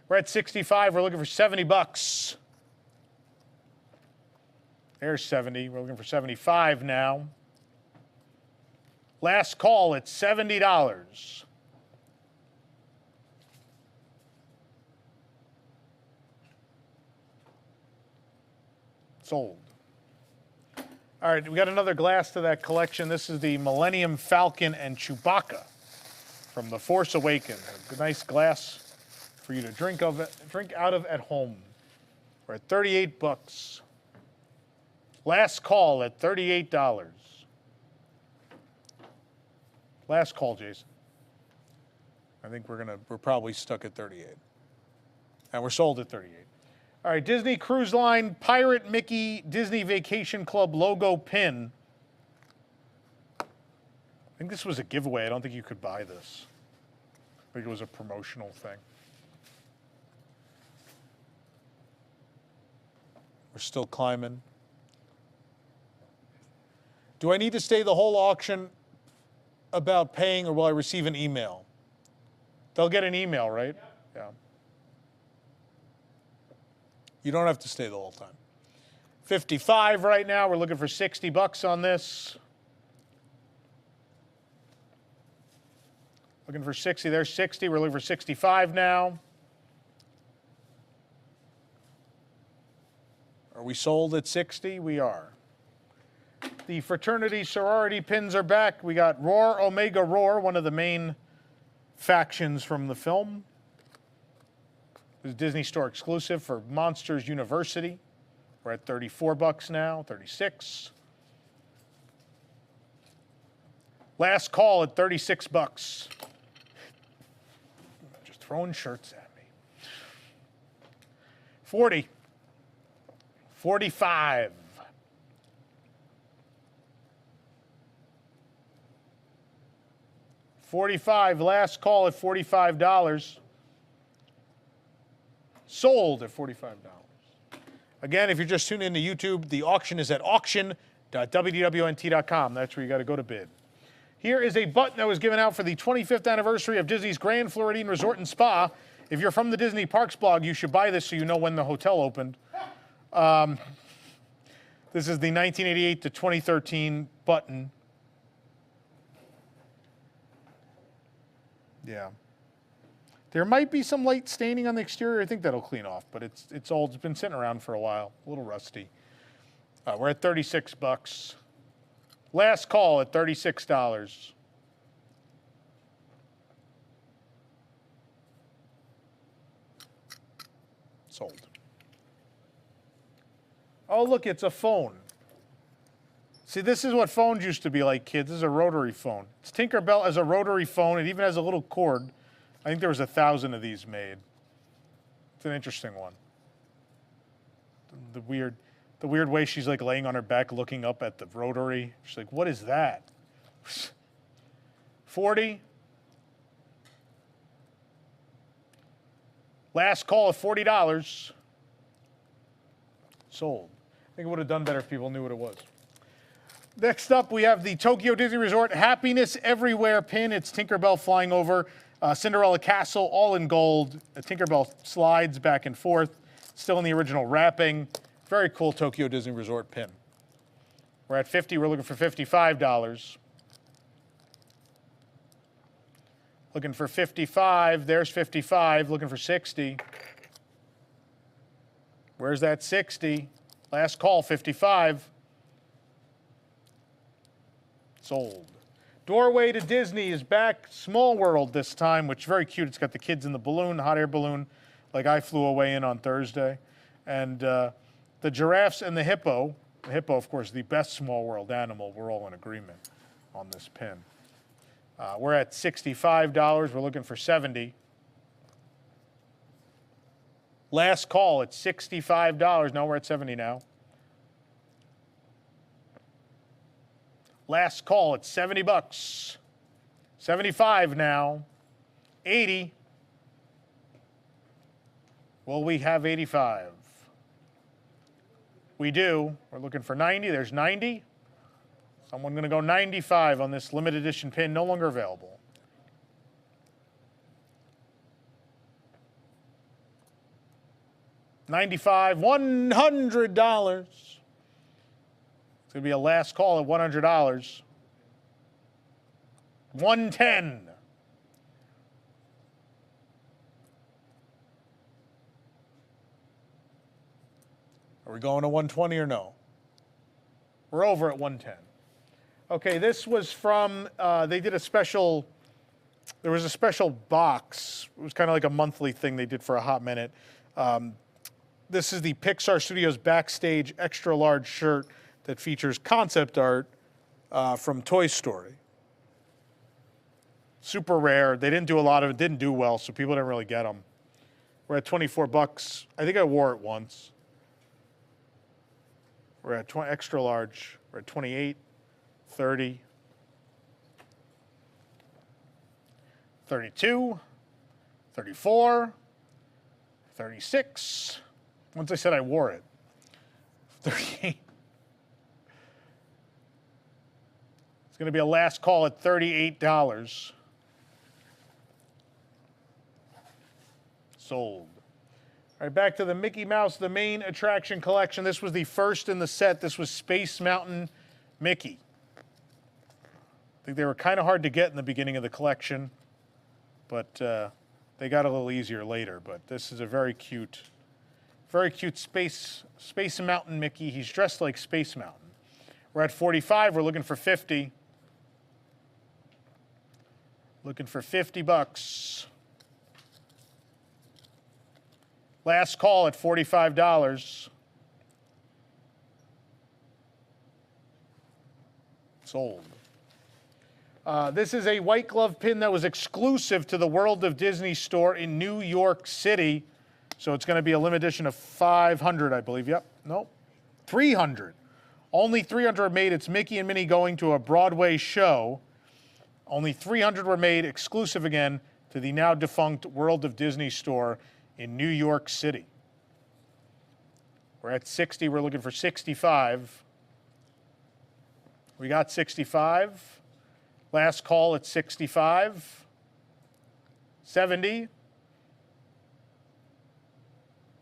We're at 65. We're looking for $70. There's 70. We're looking for 75 now. Last call at $70. Sold. All right, we got another glass to that collection. This is the Millennium Falcon and Chewbacca from The Force Awakens. A nice glass for you to drink out of at home. We're at $38. Last call at $38. Last call, Jason. I think we're probably stuck at 38. And we're sold at 38. All right, Disney Cruise Line Pirate Mickey Disney Vacation Club logo pin. I think this was a giveaway. I don't think you could buy this. I think it was a promotional thing. We're still climbing. Do I need to stay the whole auction about paying, or will I receive an email? They'll get an email, right? Yeah. You don't have to stay the whole time. 55 right now. We're looking for $60 on this. Looking for 60. There's 60. We're looking for 65 now. Are we sold at 60? We are. The fraternity sorority pins are back. We got Roar Omega Roar, one of the main factions from the film. This is Disney Store exclusive for Monsters University. We're at $34 now, 36. Last call at $36. Just throwing shirts at me. 40. 45. 45. Last call at $45. Sold at $45. Again, if you're just tuning into YouTube, the auction is at auction.wdwnt.com. That's where you got to go to bid. Here is a button that was given out for the 25th anniversary of Disney's Grand Floridian Resort and Spa. If you're from the Disney Parks blog, you should buy this so you know when the hotel opened. This is the 1988 to 2013 button. Yeah. There might be some light staining on the exterior. I think that'll clean off, but it's old. It's been sitting around for a while. A little rusty. We're at $36. Last call at $36. Sold. Oh, look, it's a phone. See, this is what phones used to be like, kids. This is a rotary phone. It's Tinkerbell as a rotary phone. It even has a little cord. I think there was 1,000 of these made. It's an interesting one. The weird way she's like laying on her back looking up at the rotary. She's like, what is that? 40. Last call at $40. Sold. I think it would have done better if people knew what it was. Next up, we have the Tokyo Disney Resort Happiness Everywhere pin. It's Tinkerbell flying over Cinderella Castle, all in gold. Tinkerbell slides back and forth, still in the original wrapping. Very cool Tokyo Disney Resort pin. We're at 50. We're looking for $55. Looking for 55. There's 55. Looking for 60. Where's that 60? Last call, 55. Sold. Doorway to Disney is back. Small World this time, which is very cute. It's got the kids in the balloon, hot air balloon, like I flew away in on Thursday. And the giraffes and the hippo. The hippo, of course, the best Small World animal. We're all in agreement on this pin. We're at $65. We're looking for 70. Last call at $65. No, we're at 70 now. Last call at 70 bucks. 75 now. 80. Will we have 85? We do. We're looking for 90. There's 90. Someone going to go 95 on this limited edition pin, no longer available. $95, $100. It's going to be a last call at $100. 110. Are we going to 120 or no? We're over at 110. Okay, this was from, they did a special, there was a special box. It was kind of like a monthly thing they did for a hot minute. This is the Pixar Studios Backstage Extra Large shirt that features concept art from Toy Story. Super rare. They didn't do a lot of it, didn't do well, so people didn't really get them. We're at 24 bucks. I think I wore it once. We're at extra large. We're at 28, 30, 32, 34, 36. Once I said I wore it. 38. It's going to be a last call at $38. Sold. All right, back to the Mickey Mouse, the main attraction collection. This was the first in the set. This was Space Mountain Mickey. I think they were kind of hard to get in the beginning of the collection, but they got a little easier later. But this is a very cute Space Mountain Mickey. He's dressed like Space Mountain. We're at 45. We're looking for 50. Looking for 50 bucks. Last call at $45. Sold. This is a white glove pin that was exclusive to the World of Disney store in New York City. So it's going to be a limited edition of 500, I believe. Yep. Nope. 300. Only 300 made. It's Mickey and Minnie going to a Broadway show. Only 300 were made, exclusive again to the now defunct World of Disney store in New York City. We're at 60. We're looking for 65. We got 65. Last call at 65. 70.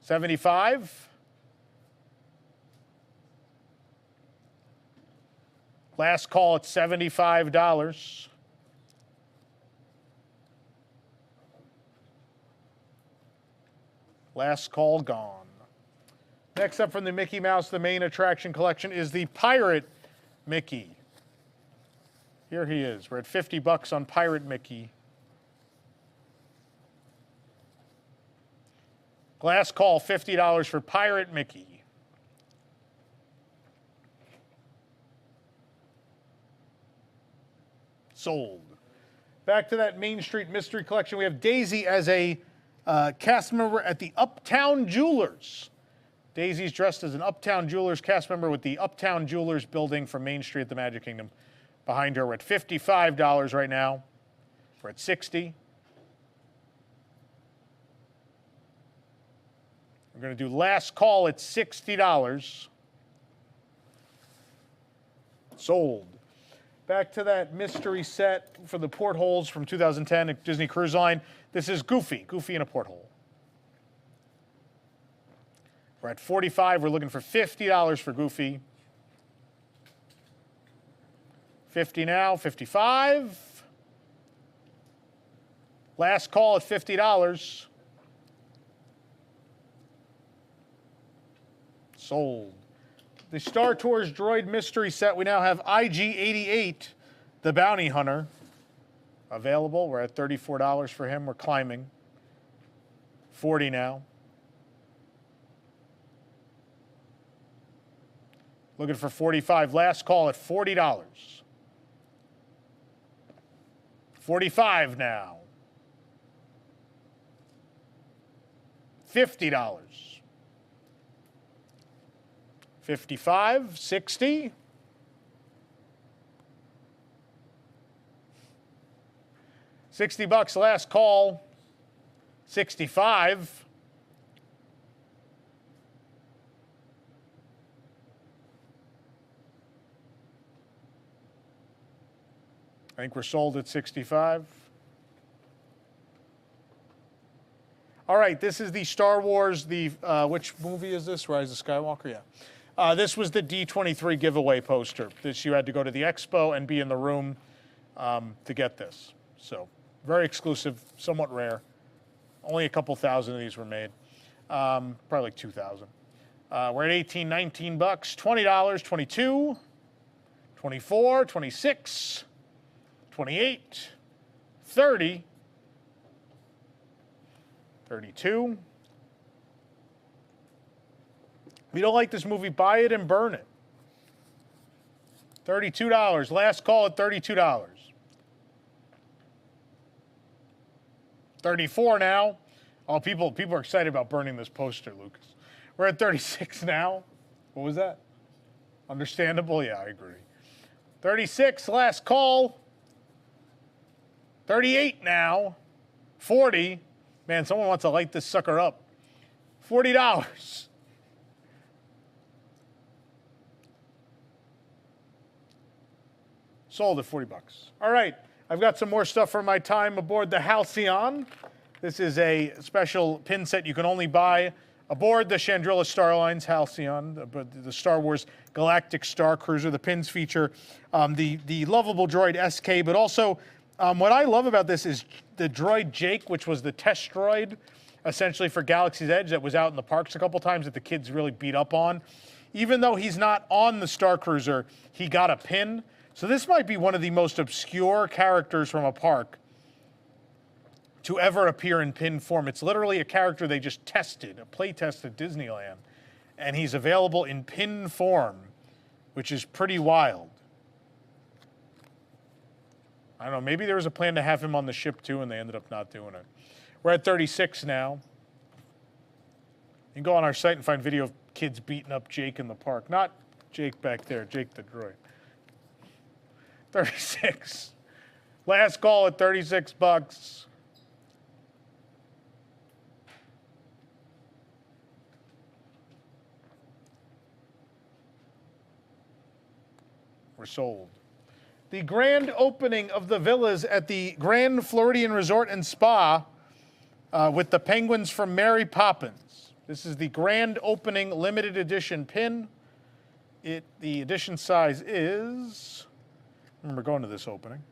75. Last call at $75. Last call gone. Next up from the Mickey Mouse, the main attraction collection, is the Pirate Mickey. Here he is. We're at 50 bucks on Pirate Mickey. Last call, $50 for Pirate Mickey. Sold. Back to that Main Street Mystery Collection. We have Daisy as a cast member at the Uptown Jewelers. Daisy's dressed as an Uptown Jewelers cast member with the Uptown Jewelers building from Main Street at the Magic Kingdom. Behind her, we're at $55 right now. We're at 60. We're going to do last call at $60. Sold. Back to that mystery set for the portholes from 2010 at Disney Cruise Line. This is Goofy in a porthole. We're at 45. We're looking for $50 for Goofy. 50 now, 55. Last call at $50. Sold. The Star Tours Droid Mystery Set, we now have IG-88, the Bounty Hunter, available. We're at $34 for him. We're climbing. 40 now. Looking for 45. Last call at $40. $45 now. $50. $55, $60. $60 last call. $65. I think we're sold at 65. All right, this is the Star Wars, which movie is this? Rise of Skywalker? Yeah. This was the D23 giveaway poster. This you had to go to the expo and be in the room to get this. So very exclusive, somewhat rare. Only a couple thousand of these were made. Probably like 2,000. We're at 18, 19 bucks, $20, 22, 24, 26, 28, 30, 32. If you don't like this movie, buy it and burn it. $32. Last call at $32. 34 now. Oh, people are excited about burning this poster, Lucas. We're at 36 now. What was that? Understandable? Yeah, I agree. 36, last call. 38 now. 40. Man, someone wants to light this sucker up. $40. Sold at 40 bucks. All right, I've got some more stuff from my time aboard the Halcyon. This is a special pin set you can only buy aboard the Chandrilla Starline's Halcyon, the Star Wars Galactic Star Cruiser. The pins feature the lovable droid SK, but also what I love about this is the droid Jake, which was the test droid, essentially for Galaxy's Edge, that was out in the parks a couple times that the kids really beat up on. Even though he's not on the Star Cruiser, he got a pin. So this might be one of the most obscure characters from a park to ever appear in pin form. It's literally a character they just tested, a play test at Disneyland, and he's available in pin form, which is pretty wild. I don't know, maybe there was a plan to have him on the ship too, and they ended up not doing it. We're at 36 now. You can go on our site and find video of kids beating up Jake in the park. Not Jake back there, Jake the droid. 36. Last call at 36 bucks. We're sold. The grand opening of the villas at the Grand Floridian Resort and Spa with the penguins from Mary Poppins. This is the grand opening limited edition pin. The edition size is, I remember going to this opening,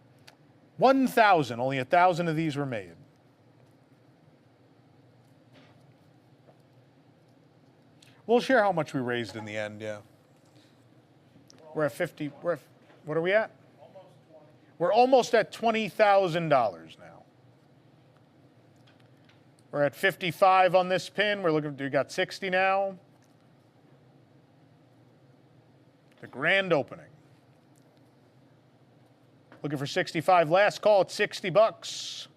1,000. Only 1,000 of these were made. We'll share how much we raised in the end, yeah. We're at 50, what are we at? Almost 20. We're almost at $20,000 now. We're at 55 on this pin. We got 60 now. The grand opening. Looking for 65. Last call at 60 bucks.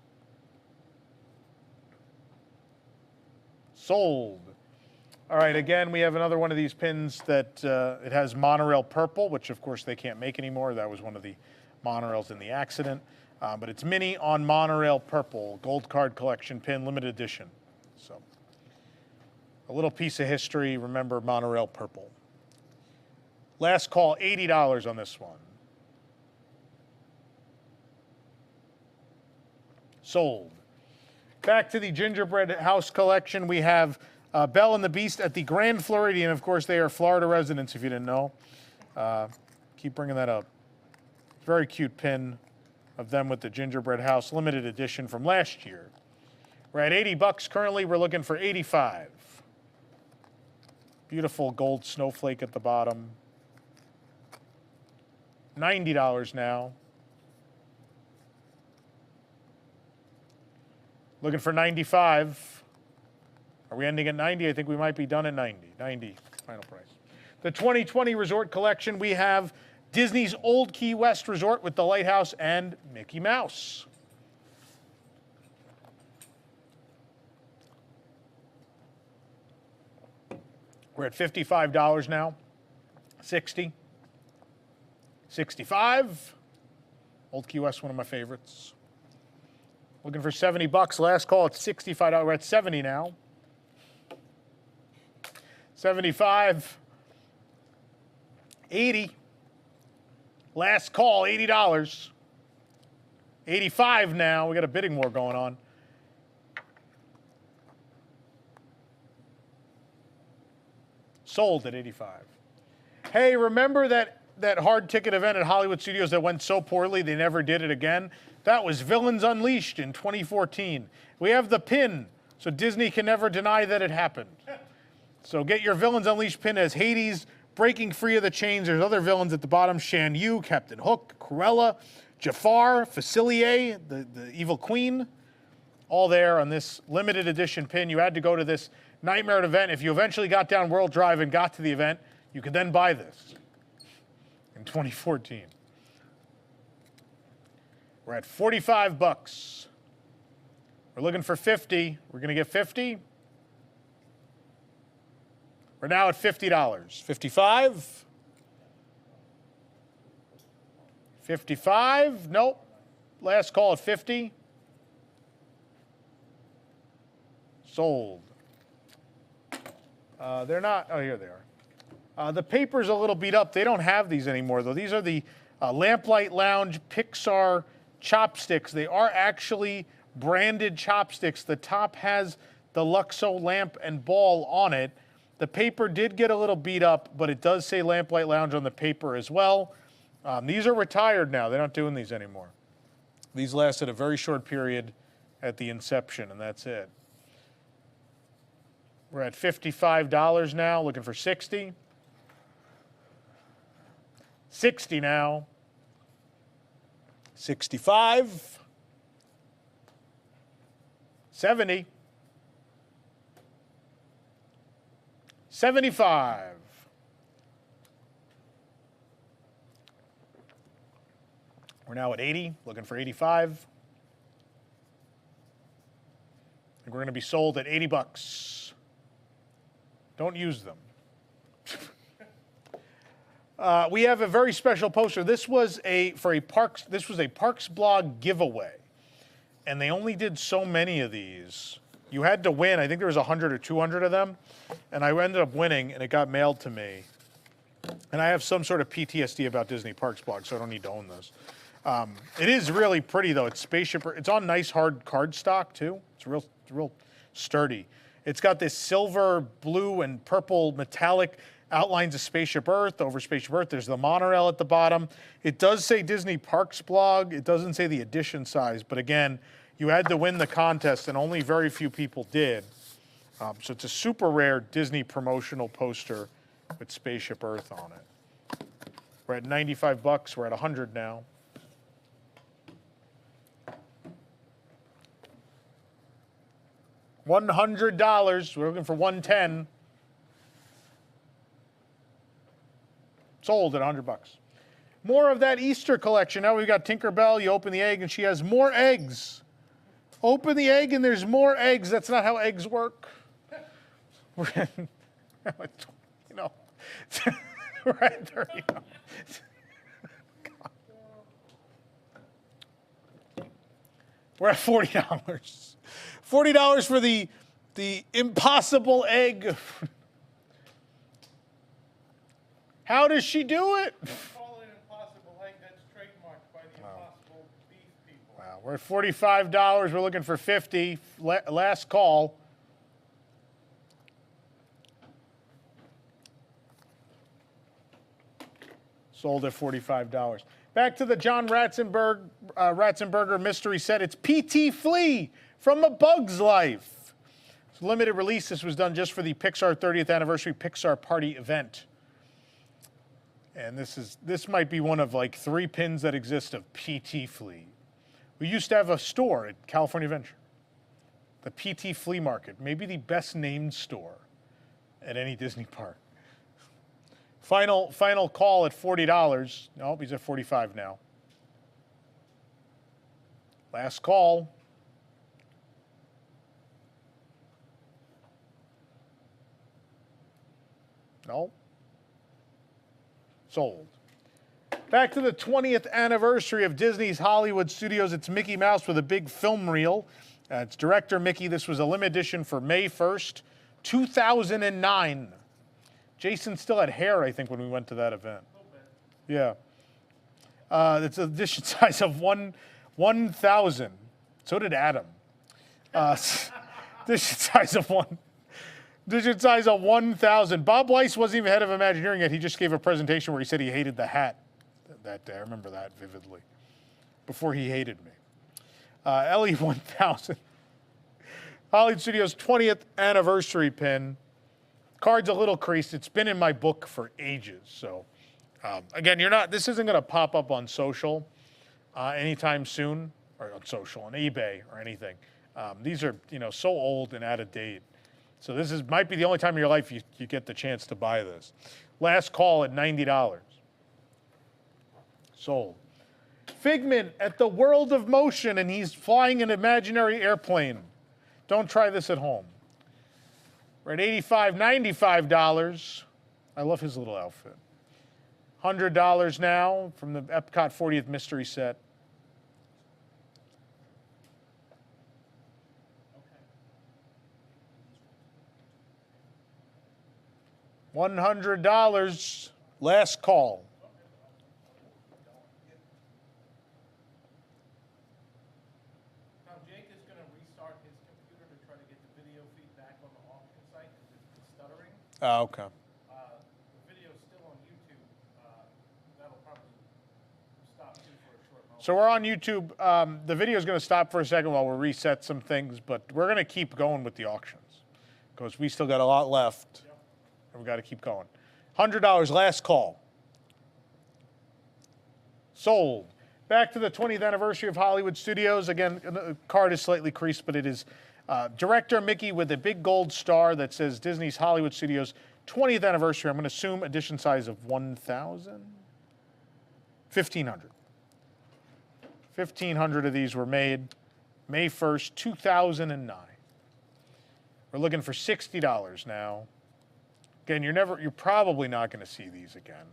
Sold. All right, again, we have another one of these pins that it has monorail purple, which of course they can't make anymore. That was one of the monorails in the accident. But it's mini on monorail purple, gold card collection pin, limited edition. So a little piece of history. Remember monorail purple. Last call, $80 on this one. Sold. Back to the Gingerbread House collection. We have Belle and the Beast at the Grand Floridian. Of course, they are Florida residents, if you didn't know. Keep bringing that up. Very cute pin of them with the Gingerbread House limited edition from last year. We're at 80 bucks currently. We're looking for 85. Beautiful gold snowflake at the bottom. $90 now. Looking for 95. Are we ending at 90? I think we might be done at 90. 90, final price. The 2020 Resort Collection, we have Disney's Old Key West Resort with the lighthouse and Mickey Mouse. We're at $55 now. 60. 65. Old Key West, one of my favorites. Looking for 70 bucks. Last call at $65. We're at 70 now. 75. 80. Last call, $80. 85 now. We got a bidding war going on. Sold at 85. Hey, remember that hard ticket event at Hollywood Studios that went so poorly they never did it again? That was Villains Unleashed in 2014. We have the pin, so Disney can never deny that it happened. So get your Villains Unleashed pin as Hades breaking free of the chains. There's other villains at the bottom: Shan Yu, Captain Hook, Cruella, Jafar, Facilier, the evil queen, all there on this limited edition pin. You had to go to this Nightmare event. If you eventually got down World Drive and got to the event, you could then buy this in 2014. We're at 45 bucks. We're looking for 50. We're going to get 50. We're now at $50. 55. 55. Nope. Last call at 50. Sold. They're not. Oh, here they are. The paper's a little beat up. They don't have these anymore, though. These are the Lamplight Lounge Pixar chopsticks. They are actually branded chopsticks. The top has the Luxo lamp and ball on it. The paper did get a little beat up, but it does say Lamplight Lounge on the paper as well. These are retired now. They're not doing these anymore. These lasted a very short period at the inception, and that's it. We're at $55 now, looking for 60. 60 now. 65. 70. 75. We're now at 80, looking for 85. And we're going to be sold at 80 bucks. Don't use them. We have a very special poster. This was a Parks Blog giveaway, and they only did so many of these. You had to win. I think there was 100 or 200 of them, and I ended up winning, and it got mailed to me. And I have some sort of PTSD about Disney Parks Blog, so I don't need to own this. It is really pretty, though. It's spaceship. It's on nice hard cardstock too. It's real sturdy. It's got this silver, blue, and purple metallic outlines of Spaceship Earth. Over Spaceship Earth, there's the monorail at the bottom. It does say Disney Parks Blog. It doesn't say the edition size, but again, you had to win the contest, and only very few people did. So it's a super rare Disney promotional poster with Spaceship Earth on it. We're at 95 bucks. We're at 100 now. $100. We're looking for 110. Sold at 100 bucks. More of that Easter collection. Now we've got Tinkerbell. You open the egg and she has more eggs. Open the egg and there's more eggs. That's not how eggs work. Right there you go. We're at $40. $40 for the impossible egg. How does she do it? Call it impossible egg. That's trademarked by the Impossible Beef people. Wow, we're at $45. We're looking for 50. Last call. Sold at $45. Back to the John Ratzenberger mystery set. It's P.T. Flea from A Bug's Life. It's a limited release. This was done just for the Pixar 30th anniversary Pixar Party event. And this might be one of like 3 pins that exist of P.T. Flea. We used to have a store at California Adventure. The P.T. Flea Market, maybe the best named store at any Disney park. Final call at $40. Nope, he's at 45 now. Last call. No. Sold. Back to the 20th anniversary of Disney's Hollywood Studios. It's Mickey Mouse with a big film reel. It's Director Mickey. This was a limited edition for May 1st, 2009. Jason still had hair, I think, when we went to that event. Yeah. It's an edition size of 1,000. So did Adam. Edition size of 1,000. Bob Weiss wasn't even head of Imagineering yet. He just gave a presentation where he said he hated the hat that day. I remember that vividly. Before he hated me. LE 1000. Hollywood Studios 20th anniversary pin. Card's a little creased. It's been in my book for ages. So, again, this isn't going to pop up on social anytime soon, or on social, on eBay or anything. These are, so old and out of date. So this might be the only time in your life you get the chance to buy this. Last call at $90. Sold. Figment at the World of Motion, and he's flying an imaginary airplane. Don't try this at home. We're at $85, $95. I love his little outfit. $100 now from the Epcot 40th Mystery Set. $100. Last call. Now Jake is going to restart his computer to try to get the video feedback on the auction site because it's stuttering. Oh, okay. The video is still on YouTube. That'll probably stop too for a short moment. So we're on YouTube. The video is going to stop for a second while we reset some things, but we're going to keep going with the auctions because we still got a lot left. And we got to keep going. $100, last call. Sold. Back to the 20th anniversary of Hollywood Studios. Again, the card is slightly creased, but it is Director Mickey with a big gold star that says Disney's Hollywood Studios 20th anniversary. I'm going to assume edition size of 1,000? 1,500. 1,500 of these were made May 1st, 2009. We're looking for $60 now. Again, you're probably not going to see these again.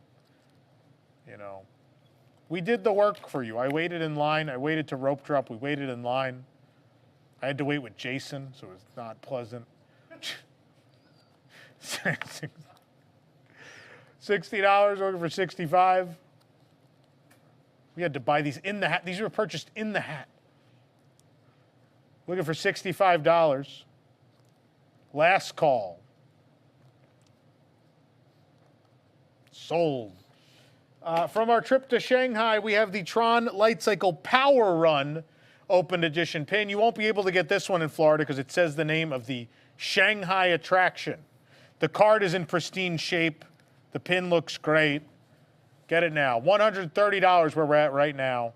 We did the work for you. I waited in line. I waited to rope drop. We waited in line. I had to wait with Jason, so it was not pleasant. $60, looking for $65. We had to buy these in the hat. These were purchased in the hat. Looking for $65. Last call. Sold. From our trip to Shanghai, we have the Tron Light Cycle Power Run Open Edition pin. You won't be able to get this one in Florida because it says the name of the Shanghai attraction. The card is in pristine shape. The pin looks great. Get it now. $130 where we're at right now.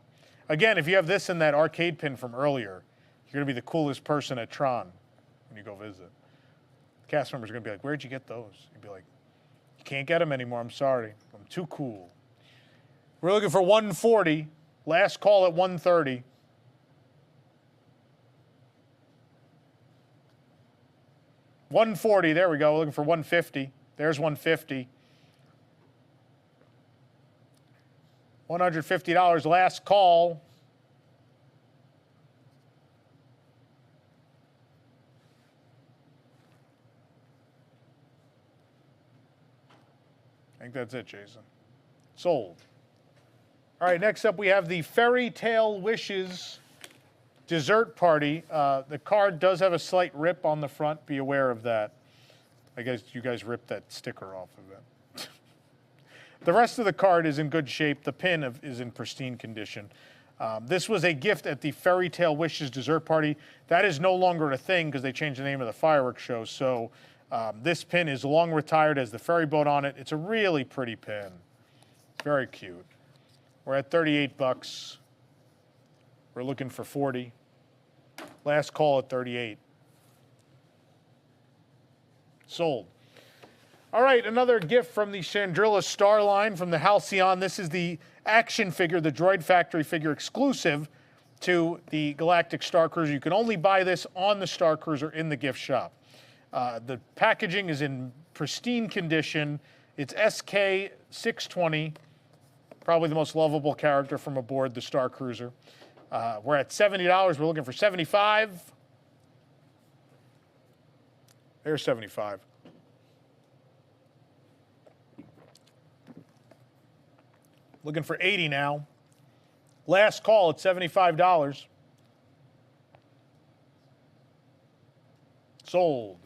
Again, if you have this in that arcade pin from earlier, you're going to be the coolest person at Tron when you go visit. Cast members are going to be like, where'd you get those? You'd be like, you can't get them anymore. I'm sorry. I'm too cool. We're looking for $140. Last call at $130. $140. There we go. We're looking for $150. There's $150. $150. Last call. I think that's it, Jason. Sold. All right, next up we have the Fairy Tale Wishes Dessert Party. The card does have a slight rip on the front. Be aware of that. I guess you guys ripped that sticker off of it. The rest of the card is in good shape. The pin is in pristine condition. This was a gift at the Fairy Tale Wishes Dessert Party. That is no longer a thing because they changed the name of the fireworks show. So this pin is long retired, has the ferry boat on it. It's a really pretty pin. Very cute. We're at $38. We're looking for $40. Last call at $38. Sold. All right, another gift from the Chandrilla Star line from the Halcyon. This is the action figure, the Droid Factory figure exclusive to the Galactic Star Cruiser. You can only buy this on the Star Cruiser in the gift shop. The packaging is in pristine condition. It's SK 620, probably the most lovable character from aboard the Star Cruiser. We're at $70. We're looking for 75. There's 75. Looking for 80 now. Last call at $75. Sold.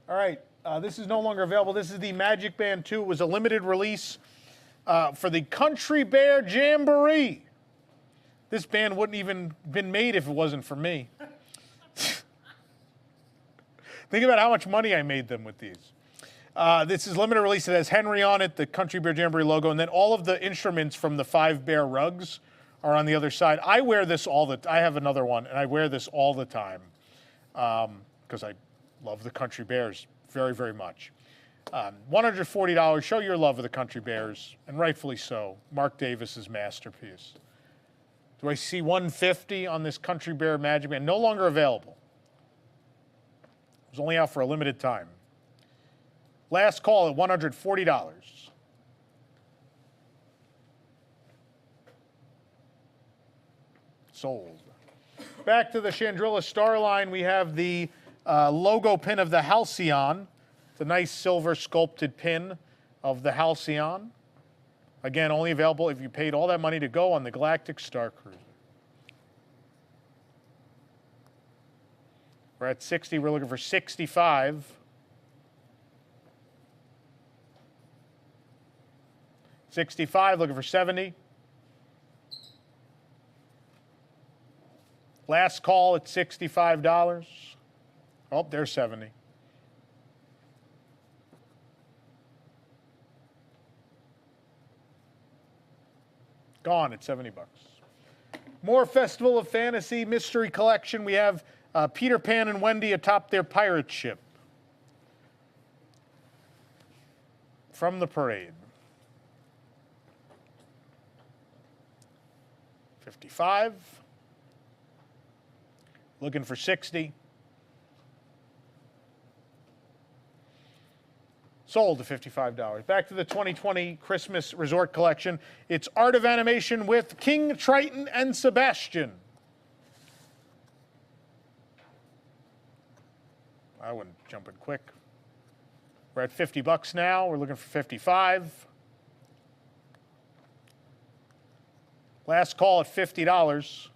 All right, this is no longer available. This is the Magic Band 2. It was a limited release for the Country Bear Jamboree. This band wouldn't even been made if it wasn't for me. Think about how much money I made them with these. This is limited release. It has Henry on it, the Country Bear Jamboree logo, and then all of the instruments from the 5 Bear rugs are on the other side. I wear this I have another one, and I wear this all the time because I love the Country Bears very, very much. $140. Show your love of the Country Bears, and rightfully so. Mark Davis's masterpiece. Do I see 150 on this Country Bear Magic Band? No longer available. It was only out for a limited time. Last call at $140. Sold. Back to the Chandrilla Star line, we have the logo pin of the Halcyon. It's a nice silver sculpted pin of the Halcyon. Again, only available if you paid all that money to go on the Galactic Star Cruiser. We're at 60. We're looking for 65. 65, looking for 70. Last call at $65. Oh, there's 70. Gone at 70 bucks. More Festival of Fantasy Mystery Collection. We have Peter Pan and Wendy atop their pirate ship from the parade. 55. Looking for 60. Sold to $55. Back to the 2020 Christmas Resort Collection. It's Art of Animation with King Triton and Sebastian. I wouldn't jump in quick. We're at 50 bucks now. We're looking for 55. Last call at $50.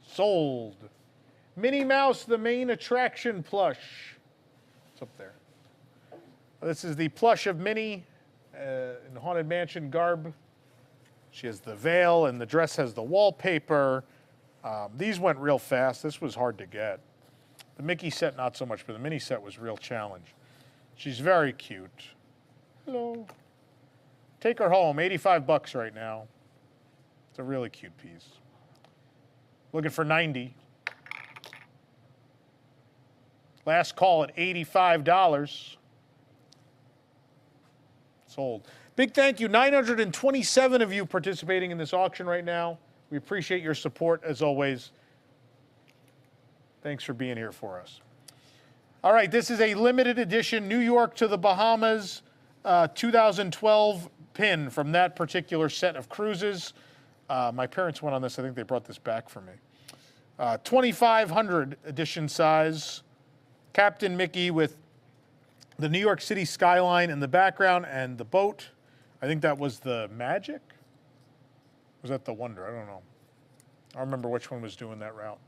Sold. Minnie Mouse, the main attraction plush. It's up there. This is the plush of Minnie in Haunted Mansion garb. She has the veil, and the dress has the wallpaper. These went real fast. This was hard to get. The Mickey set, not so much, but the Minnie set was a real challenge. She's very cute. Hello. Take her home. 85 bucks right now. It's a really cute piece. Looking for 90. Last call at $85. Sold. Big thank you. 927 of you participating in this auction right now. We appreciate your support as always. Thanks for being here for us. All right, this is a limited edition New York to the Bahamas 2012 pin from that particular set of cruises. My parents went on this. I think they brought this back for me. 2,500 edition size. Captain Mickey with the New York City skyline in the background and the boat. I think that was the Magic? Was that the Wonder? I don't know. I don't remember which one was doing that route.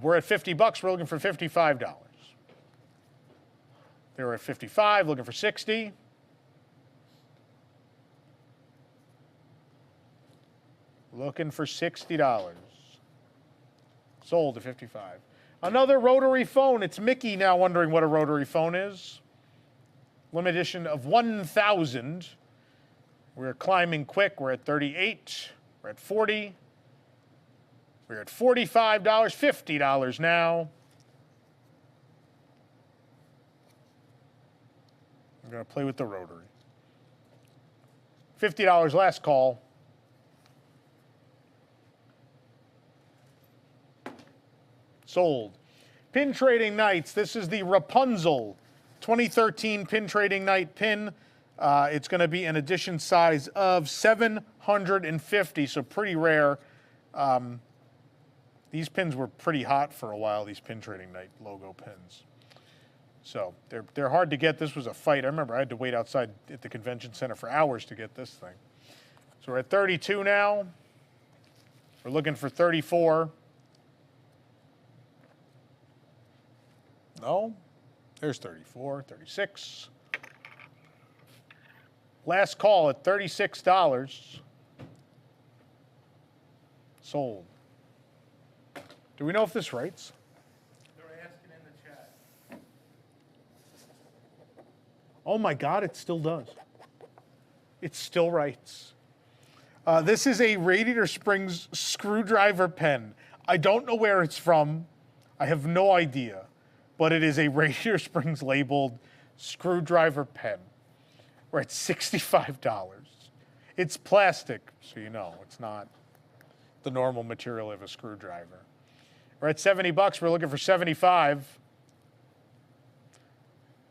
We're at 50 bucks. We're looking for $55. They were at 55, looking for 60. Looking for $60. Sold to 55. Another rotary phone. It's Mickey now wondering what a rotary phone is. Limited edition of 1,000. We're climbing quick. We're at 38. We're at 40. We're at $45, $50 now. I'm going to play with the rotary. $50 last call. Sold. Pin trading nights. This is the Rapunzel 2013 pin trading night pin. It's going to be an edition size of 750, so pretty rare. These pins were pretty hot for a while, these pin trading night logo pins. So they're hard to get. This was a fight. I remember I had to wait outside at the convention center for hours to get this thing. So we're at 32 now. We're looking for 34. No. There's 34, 36. Last call at $36. Sold. Do we know if this writes? They're asking in the chat. Oh my God, it still does. It still writes. This is a Radiator Springs screwdriver pen. I don't know where it's from. I have no idea. But it is a Radiator Springs labeled screwdriver pen. We're at $65. It's plastic, so you know, it's not the normal material of a screwdriver. We're at $70. We're looking for 75.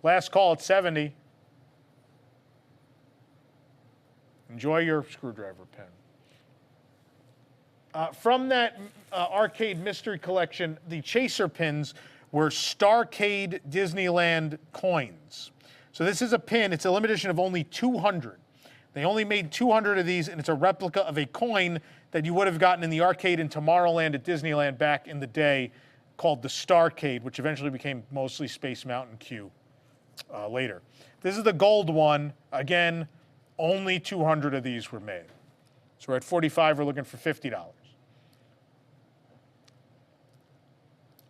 Last call at 70. Enjoy your screwdriver pen. From that arcade mystery collection, the chaser pins were Starcade Disneyland coins. So this is a pin. It's a limited edition of only 200. They only made 200 of these, and it's a replica of a coin that you would have gotten in the arcade in Tomorrowland at Disneyland back in the day, called the Starcade, which eventually became mostly Space Mountain Q later. This is the gold one. Again, only 200 of these were made. So we're at 45. We're looking for $50.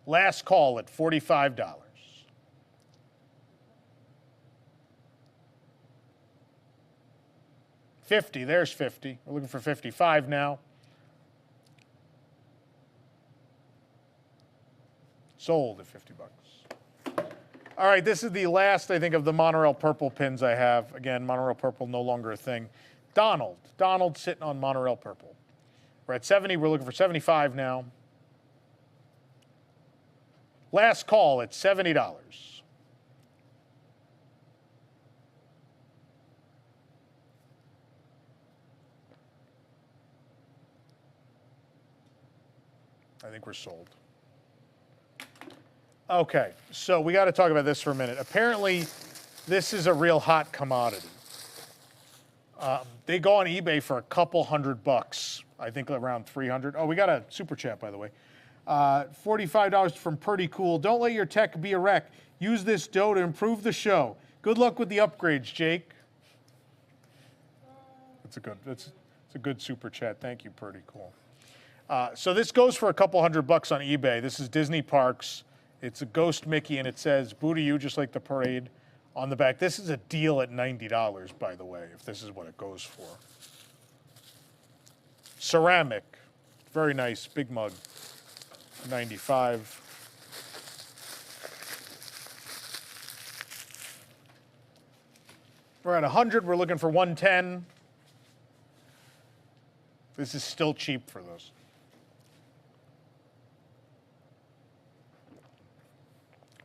Last call at $45. $50. There's 50. We're looking for 55 now. Sold at 50 bucks. All right, this is the last, I think, of the Monorail Purple pins I have. Again, Monorail Purple no longer a thing. Donald. Donald sitting on Monorail Purple. We're at 70. We're looking for 75 now. Last call at $70. I think we're sold. Okay, so we got to talk about this for a minute. Apparently, this is a real hot commodity. They go on eBay for a couple $100. I think around 300. Oh, we got a super chat, by the way. $45 from Pretty Cool. Don't let your tech be a wreck. Use this dough to improve the show. Good luck with the upgrades, Jake. It's a good super chat. Thank you, Pretty Cool. So this goes for a couple $100 on eBay. This is Disney Parks. It's a ghost Mickey, and it says "Boo to you," just like the parade on the back. This is a deal at $90, by the way, if this is what it goes for. Ceramic, very nice, big mug, $95. We're at 100. We're looking for 110. This is still cheap for those.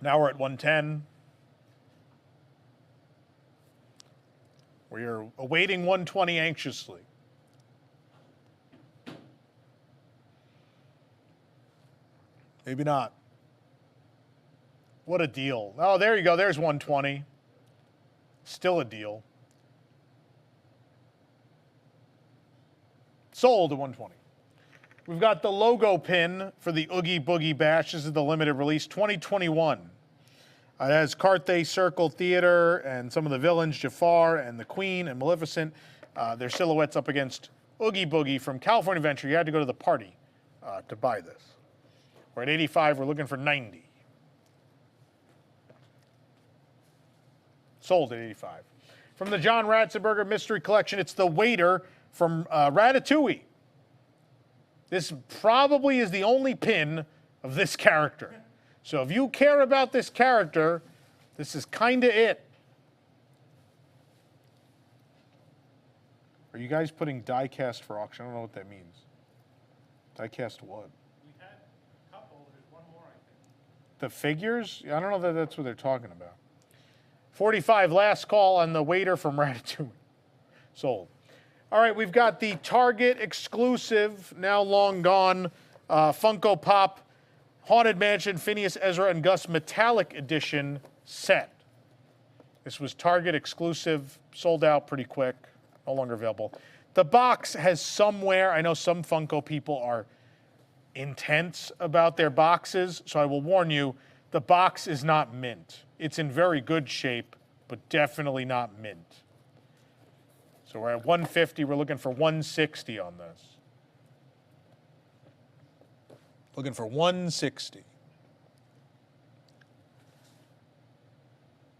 Now we're at 110. We are awaiting 120 anxiously. Maybe not. What a deal. Oh, there you go. There's 120. Still a deal. Sold at 120. We've got the logo pin for the Oogie Boogie Bash. This is the limited release, 2021. It has Carthay Circle Theater and some of the villains, Jafar and the Queen and Maleficent. Their silhouettes up against Oogie Boogie from California Adventure. You had to go to the party to buy this. We're at 85. We're looking for 90. Sold at 85. From the John Ratzenberger Mystery Collection, it's the waiter from Ratatouille. This probably is the only pin of this character. So if you care about this character, this is kind of it. Are you guys putting die cast for auction? I don't know what that means. Die cast what? We had a couple. There's one more, I The figures? I don't know that that's what they're talking about. 45, last call on the waiter from Ratatouille. Sold. All right, we've got the Target exclusive, now long gone, Funko Pop Haunted Mansion Phineas, Ezra, and Gus Metallic Edition set. This was Target exclusive, sold out pretty quick, no longer available. The box has somewhere, I know some Funko people are intense about their boxes, so I will warn you, the box is not mint. It's in very good shape, but definitely not mint. So we're at 150, we're looking for 160 on this. Looking for 160.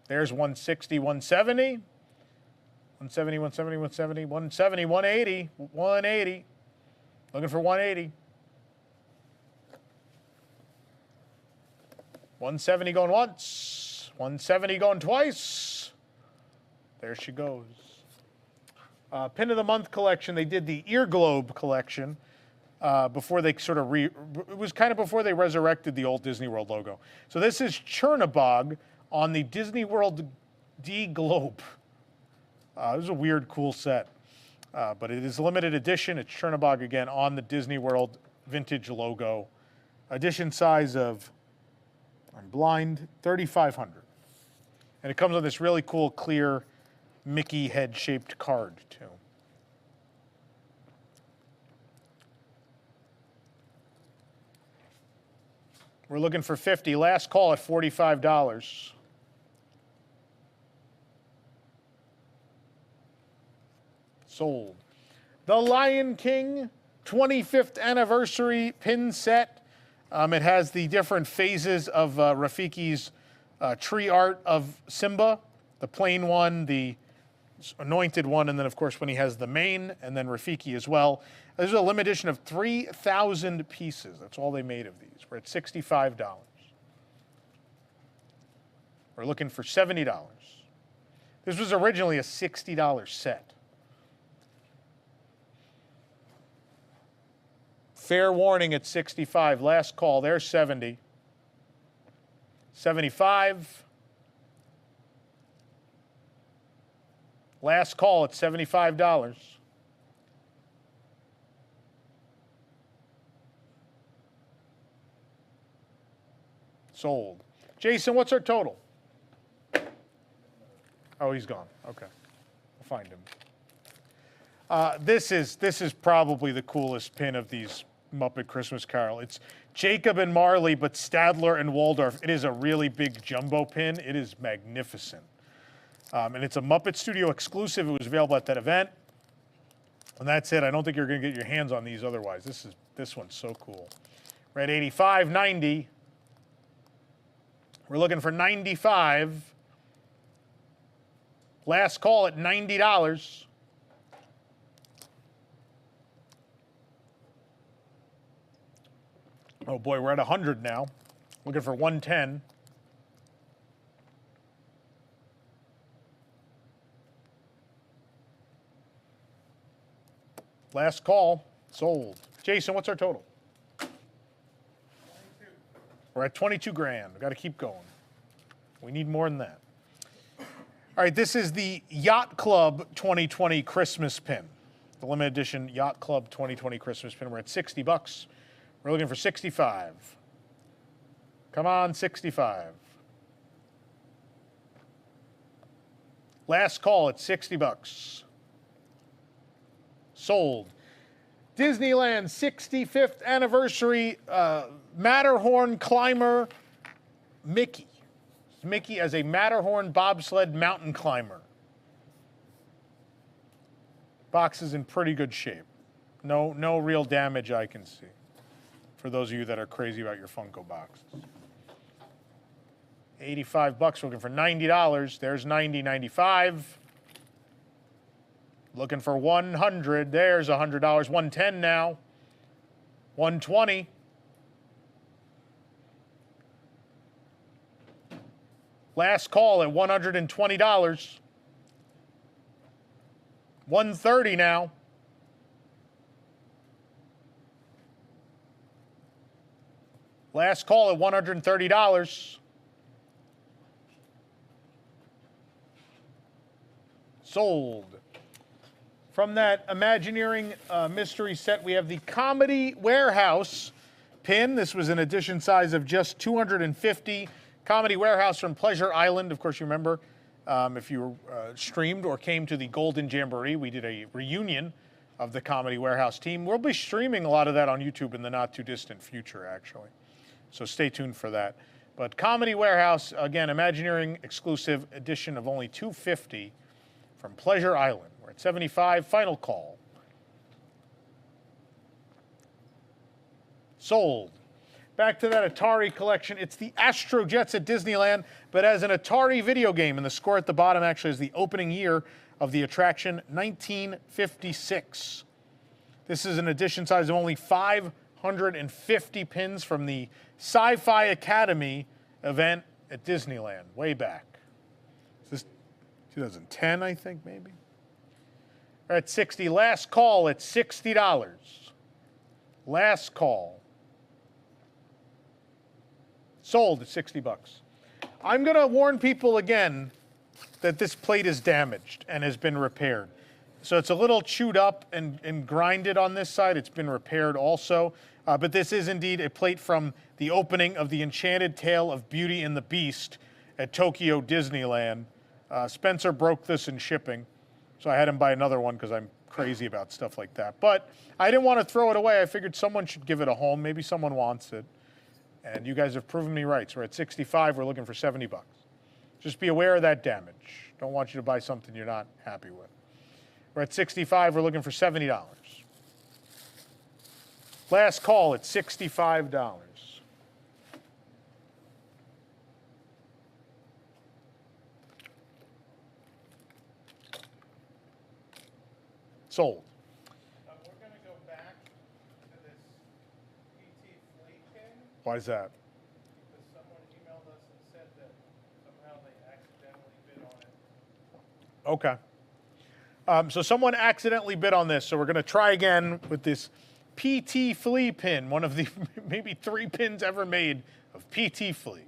There's 160, 170. 170, 170, 170, 170, 180, 180. Looking for 180. 170 going once, 170 going twice. There she goes. Pin of the Month collection, they did the Ear Globe collection before they sort of it was kind of before they resurrected the old Disney World logo. So this is Chernabog on the Disney World D Globe. This is a weird, cool set, but it is a limited edition. It's Chernabog again on the Disney World vintage logo. Edition size of, I'm blind, 3,500. And it comes on this really cool, clear Mickey head-shaped card, too. We're looking for 50. Last call at $45. Sold. The Lion King 25th anniversary pin set. It has the different phases of Rafiki's tree art of Simba, the plain one, the anointed one, and then, of course, when he has the mane, and then Rafiki as well. This is a limited edition of 3,000 pieces. That's all they made of these. We're at $65. We're looking for $70. This was originally a $60 set. Fair warning at 65. Last call. There's 70. 75. Last call at $75. Sold. Jason, what's our total? Oh, he's gone. Okay. We'll find him. This is probably the coolest pin of these Muppet Christmas Carol. It's Jacob and Marley, but Stadler and Waldorf. It is a really big jumbo pin. It is magnificent. And it's a Muppet Studio exclusive. It was available at that event. And that's it. I don't think you're going to get your hands on these otherwise. This one's so cool. We're at 85, 90. We're looking for 95. Last call at $90. Oh boy, we're at 100 now. Looking for 110. Last call, sold. Jason, what's our total? 22. We're at 22 grand. We've got to keep going. We need more than that. All right, this is the Yacht Club 2020 Christmas pin. The limited edition Yacht Club 2020 Christmas pin. We're at $60. We're looking for 65. Come on, 65. Last call at $60. Sold. Disneyland 65th anniversary Matterhorn climber Mickey. Mickey as a Matterhorn bobsled mountain climber. Box is in pretty good shape. No real damage I can see. For those of you that are crazy about your Funko boxes. $85, looking for $90. There's 90, 95. Looking for 100. There's $100. 110 now. 120. Last call at $120. 130 now. Last call at $130. Sold. From that Imagineering mystery set, we have the Comedy Warehouse pin. This was an edition size of just 250. Comedy Warehouse from Pleasure Island. Of course, you remember if you streamed or came to the Golden Jamboree, we did a reunion of the Comedy Warehouse team. We'll be streaming a lot of that on YouTube in the not too distant future, actually. So stay tuned for that. But Comedy Warehouse, again, Imagineering exclusive edition of only 250 from Pleasure Island. We're at 75, final call. Sold. Back to that Atari collection. It's the Astro Jets at Disneyland, but as an Atari video game. And the score at the bottom actually is the opening year of the attraction, 1956. This is an edition size of only 550 pins from the Sci-Fi Academy event at Disneyland, way back. Is this 2010, I think, maybe? We're at 60. Last call at $60. Last call. Sold at 60 bucks. I'm going to warn people again that this plate is damaged and has been repaired. So it's a little chewed up and grinded on this side. It's been repaired also. But this is indeed a plate from the opening of the Enchanted Tale of Beauty and the Beast at Tokyo Disneyland. Spencer broke this in shipping, so I had him buy another one because I'm crazy about stuff like that. But I didn't want to throw it away. I figured someone should give it a home. Maybe someone wants it. And you guys have proven me right. So we're at 65. We're looking for 70 bucks. Just be aware of that damage. Don't want you to buy something you're not happy with. We're at 65. We're looking for $70. Last call at $65. Sold. We're going to go back to this PT Fleet pin Why is that? because someone emailed us and said that somehow they accidentally bid on it. Okay. So someone accidentally bid on this, so we're going to try again with this PT Flea pin, one of the maybe 3 pins ever made of PT Flea.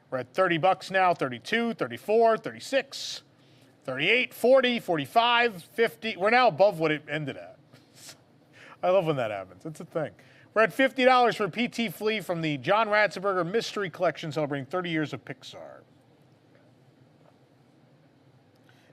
We're at 30 bucks now, 32, 34, 36, 38, 40, 45, 50. We're now above what it ended at. I love when that happens. It's a thing. We're at $50 for PT Flea from the John Ratzenberger Mystery Collection celebrating 30 years of Pixar.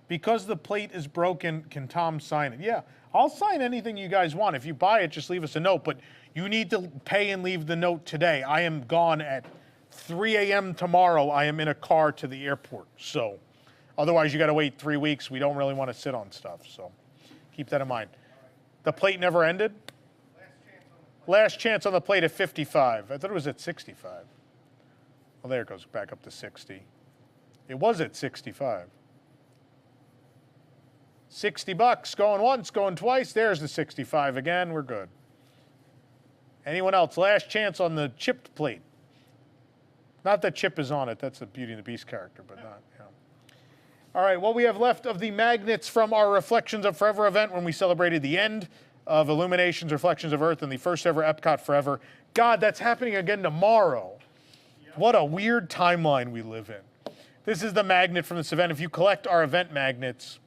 Because the plate is broken, can Tom sign it? Yeah, I'll sign anything you guys want. If you buy it, just leave us a note. But you need to pay and leave the note today. I am gone at 3 a.m. tomorrow. I am in a car to the airport. So otherwise, you got to wait 3 weeks. We don't really want to sit on stuff. So keep that in mind. The plate never ended? Last chance on the plate at 55. I thought it was at 65. Well, there it goes back up to 60. It was at 65. 60 bucks, going once, going twice. There's the 65 again. We're good. Anyone else? Last chance on the chipped plate. Not that Chip is on it. That's a Beauty and the Beast character, but not, you know. All right, what we have left of the magnets from our Reflections of Forever event when we celebrated the end of Illuminations, Reflections of Earth, and the first ever Epcot Forever. God, that's happening again tomorrow. What a weird timeline we live in. This is the magnet from this event. If you collect our event magnets,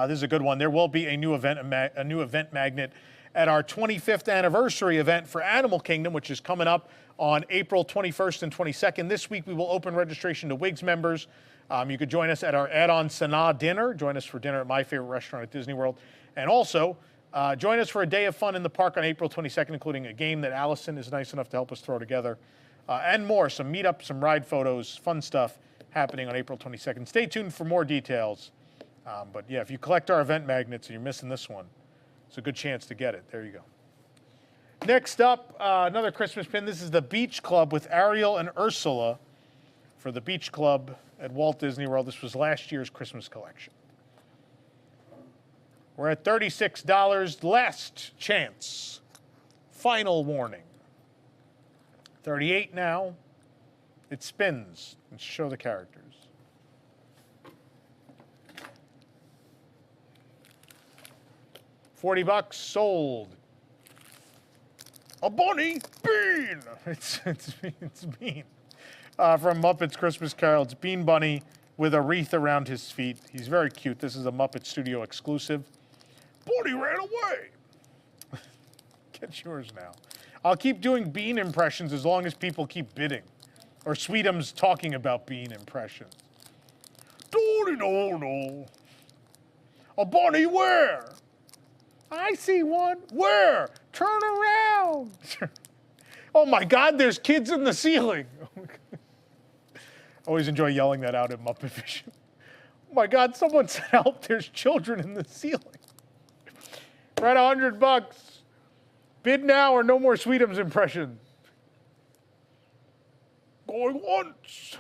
this is a good one. There will be a new event magnet at our 25th anniversary event for Animal Kingdom, which is coming up on April 21st and 22nd. This week, we will open registration to WIGS members. You could join us at our add-on Sanaa dinner. Join us for dinner at my favorite restaurant at Disney World. And also, join us for a day of fun in the park on April 22nd, including a game that Allison is nice enough to help us throw together. And more, some meetups, some ride photos, fun stuff happening on April 22nd. Stay tuned for more details. But yeah, if you collect our event magnets and you're missing this one, it's a good chance to get it. There you go. Next up, another Christmas pin. This is the Beach Club with Ariel and Ursula for the Beach Club at Walt Disney World. This was last year's Christmas collection. We're at $36. Last chance. Final warning. 38 now. It spins. Let's show the characters. $40 sold. A bunny Bean. It's Bean. From Muppets Christmas Carol. It's Bean Bunny with a wreath around his feet. He's very cute. This is a Muppet Studio exclusive. Bunny ran away. Get yours now. I'll keep doing Bean impressions as long as people keep bidding. Or Sweetums talking about Bean impressions. No. A bunny where? I see one. Where? Turn around. Oh my God, there's kids in the ceiling. Always enjoy yelling that out at Muppet Vision. Oh my God, someone said help, there's children in the ceiling. Right, $100. Bid now or no more Sweetums impressions. Going once.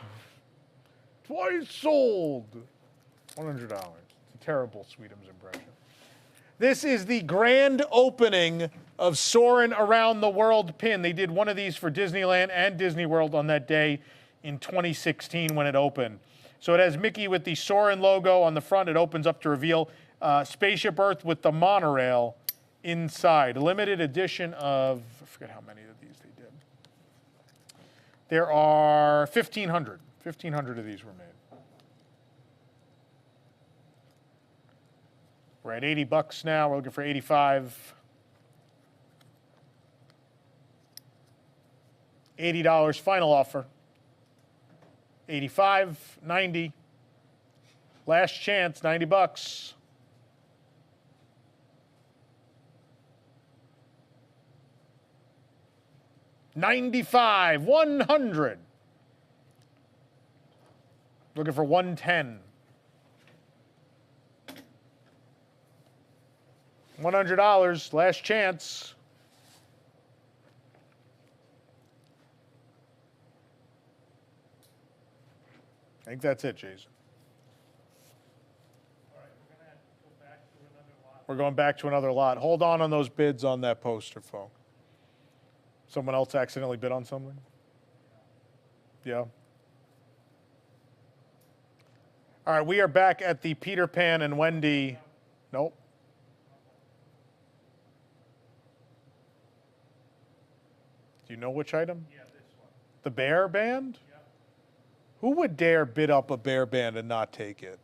Twice sold. $100. It's a terrible Sweetums impression. This is the grand opening of Soarin' Around the World pin. They did one of these for Disneyland and Disney World on that day in 2016 when it opened. So it has Mickey with the Soarin' logo on the front. It opens up to reveal Spaceship Earth with the monorail inside. Limited edition of, I forget how many of these they did. There are 1,500. 1,500 of these were made. We're at $80 now. We're looking for 85. $80 final offer. 85, 90. Last chance, $90. $95, 100. Looking for 110. $100, last chance. I think that's it, Jason. All right, we're gonna have to go back to another lot. We're going back to another lot. Hold on those bids on that poster, folks. Someone else accidentally bid on something? Yeah. All right, we are back at the Peter Pan and Wendy. Nope. Do you know which item? Yeah, this one. The bear band? Yep. Who would dare bid up a bear band and not take it?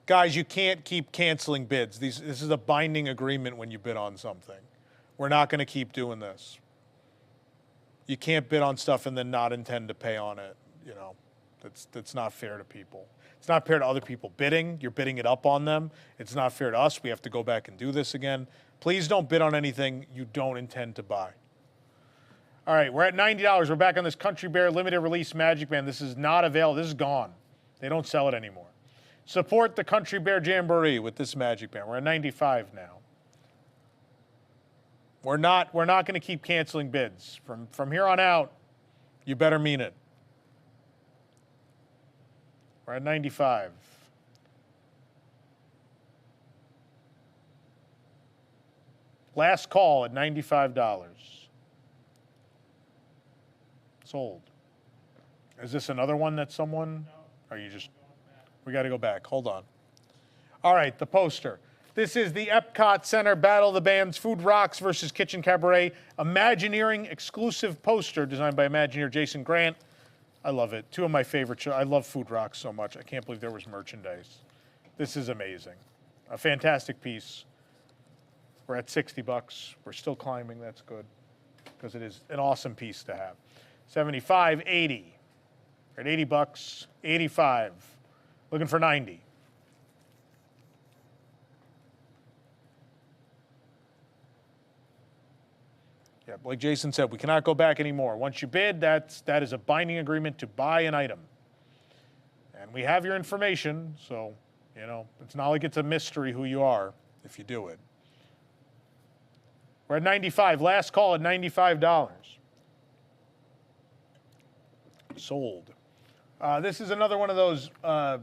Guys, you can't keep canceling bids. This is a binding agreement when you bid on something. We're not going to keep doing this. You can't bid on stuff and then not intend to pay on it. You know, that's not fair to people. It's not fair to other people bidding. You're bidding it up on them. It's not fair to us. We have to go back and do this again. Please don't bid on anything you don't intend to buy. All right, we're at $90. We're back on this Country Bear limited release Magic Band. This is not available. This is gone. They don't sell it anymore. Support the Country Bear Jamboree with this Magic Band. We're at 95 now. We're not going to keep canceling bids. From here on out, you better mean it. We're at 95. Last call at $95. Sold. Is this another one that someone? Or are you just? We got to go back. Hold on. All right, the poster. This is the Epcot Center Battle of the Bands, Food Rocks versus Kitchen Cabaret, Imagineering exclusive poster designed by Imagineer Jason Grant. I love it. Two of my favorite shows. I love Food Rocks so much. I can't believe there was merchandise. This is amazing. A fantastic piece. We're at $60. We're still climbing. That's good because it is an awesome piece to have. 75, 80. We're at $80. 85. Looking for 90. Yeah, like Jason said, we cannot go back anymore. Once you bid, that is a binding agreement to buy an item. And we have your information, so, you know, it's not like it's a mystery who you are if you do it. We're at 95. Last call at $95. Sold. This is another one of those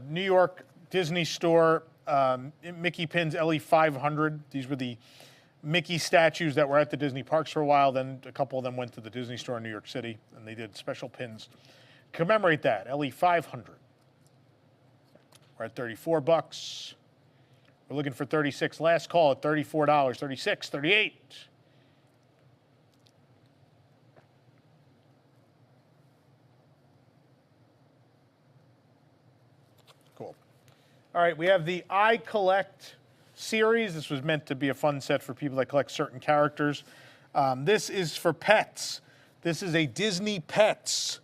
New York Disney Store Mickey pins, LE 500. These were the Mickey statues that were at the Disney parks for a while. Then a couple of them went to the Disney Store in New York City, and they did special pins. Commemorate that, LE 500. We're at $34. We're looking for 36. Last call at $34. 36, 38. Cool. All right, we have the I Collect series. This was meant to be a fun set for people that collect certain characters. This is for pets. This is a Disney Pets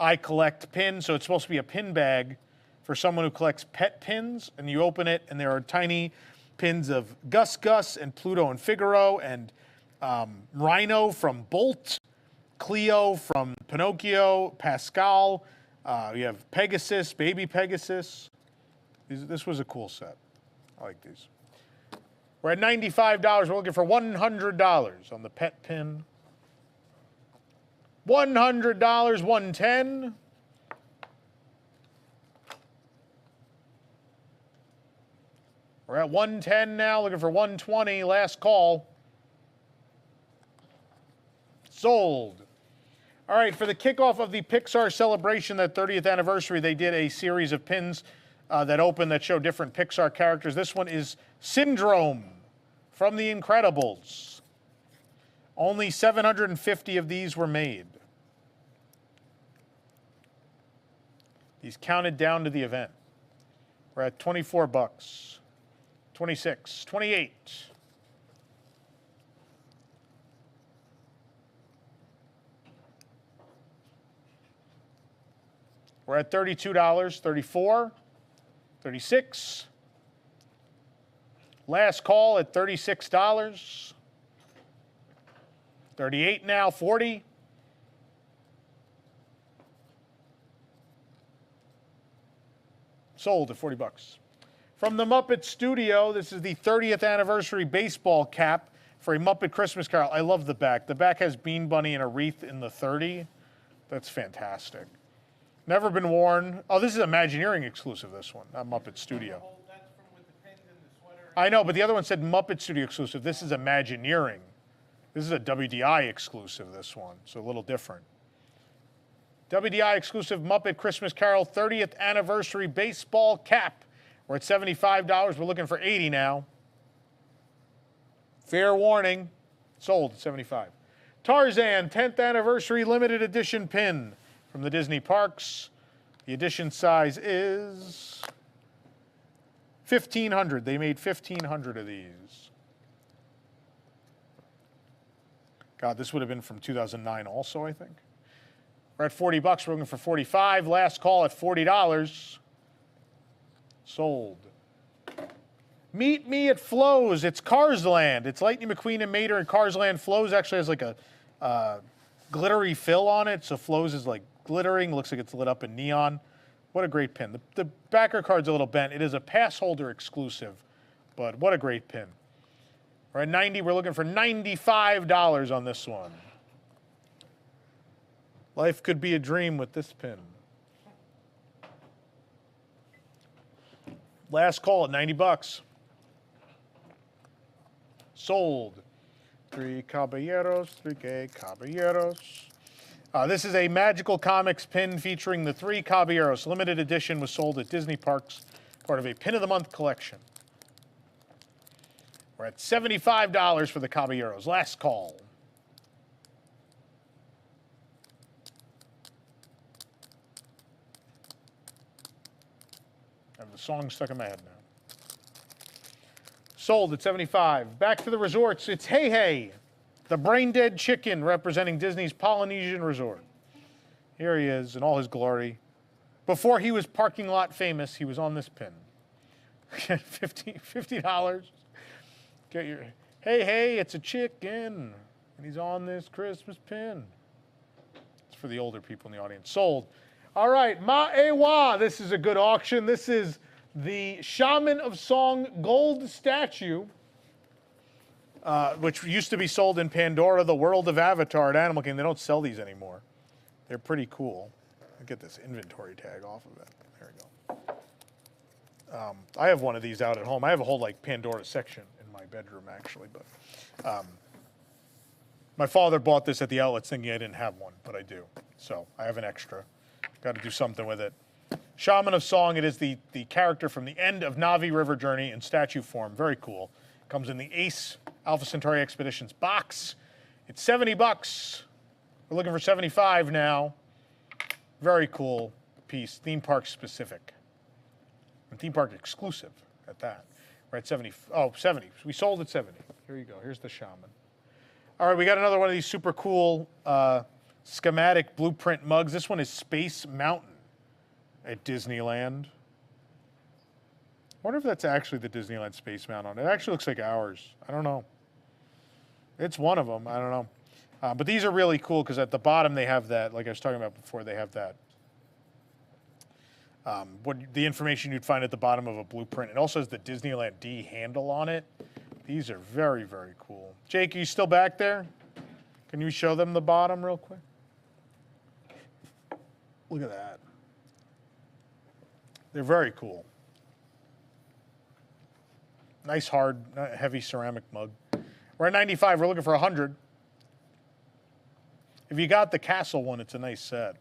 I Collect pin. So it's supposed to be a pin bag for someone who collects pet pins. And you open it, and there are tiny pins of Gus Gus and Pluto and Figaro and Rhino from Bolt, Cleo from Pinocchio, Pascal. We have Pegasus, Baby Pegasus. This was a cool set. I like these. We're at $95. We're looking for $100 on the pet pin. $100, $110. We're at $110 now, looking for $120. Last call. Sold. All right, for the kickoff of the Pixar celebration, that 30th anniversary, they did a series of pins that open that show different Pixar characters. This one is Syndrome from The Incredibles. Only 750 of these were made. These counted down to the event. We're at 24 bucks. 26, 28. We're at $32, 34, 36. Last call at $36. 38 now, 40. Sold at 40 bucks. From the Muppet Studio, this is the 30th anniversary baseball cap for a Muppet Christmas Carol. I love the back. The back has Bean Bunny and a wreath in the 30. That's fantastic. Never been worn. Oh, this is Imagineering exclusive, this one, not Muppet Studio. I know, but the other one said Muppet Studio exclusive. This is Imagineering. This is a WDI exclusive, this one, so a little different. WDI exclusive Muppet Christmas Carol 30th anniversary baseball cap. We're at $75. We're looking for $80 now. Fair warning. Sold at $75. Tarzan 10th anniversary limited edition pin from the Disney parks. The edition size is 1,500. They made 1,500 of these. God, this would have been from 2009 also, I think. We're at 40 bucks. We're looking for 45. Last call at $40. Sold. Meet me at Flo's. It's Cars Land. It's Lightning McQueen and Mater in Cars Land. Flo's actually has like a glittery fill on it. So Flo's is like glittering. Looks like it's lit up in neon. What a great pin. The backer card's a little bent. It is a pass holder exclusive, but what a great pin. We're at 90. We're looking for $95 on this one. Life could be a dream with this pin. Last call at 90 bucks. Sold. Three caballeros, caballeros. This is a Magical Comics pin featuring the three caballeros. Limited edition, was sold at Disney parks, part of a Pin of the Month collection. We're at $75 for the caballeros. Last call. I have the song stuck in my head now. Sold at $75. Back to the resorts. It's Hey Hey, the brain-dead chicken representing Disney's Polynesian resort. Here he is in all his glory. Before he was parking lot famous, he was on this pin. $50. Get your, hey, hey, it's a chicken. And he's on this Christmas pin. It's for the older people in the audience. Sold. All right, Ma'ewa. This is a good auction. This is the Shaman of Song gold statue, which used to be sold in Pandora, the World of Avatar at Animal Kingdom. They don't sell these anymore. They're pretty cool. I'll get this inventory tag off of it. There we go. I have one of these out at home. I have a whole like Pandora section in my bedroom actually, but my father bought this at the outlets thinking I didn't have one, but I do. So I have an extra. Got to do something with it. Shaman of Song. It is the character from the end of Navi River Journey in statue form. Very cool. Comes in the Ace Alpha Centauri Expeditions box. It's $70. We're looking for 75 now. Very cool piece. Theme park specific. And theme park exclusive at that. We're at 70. Oh, 70. We sold at 70. Here you go. Here's the Shaman. All right, we got another one of these super cool schematic blueprint mugs. This one is Space Mountain at Disneyland. I wonder if that's actually the Disneyland Space Mountain. It actually looks like ours. I don't know. It's one of them. I don't know. But these are really cool because at the bottom they have that, like I was talking about before, they have that, the information you'd find at the bottom of a blueprint. It also has the Disneyland D handle on it. These are very, very cool. Jake, are you still back there? Can you show them the bottom real quick? Look at that. They're very cool. Nice, hard, heavy ceramic mug. We're at 95. We're looking for 100. If you got the castle one, it's a nice set.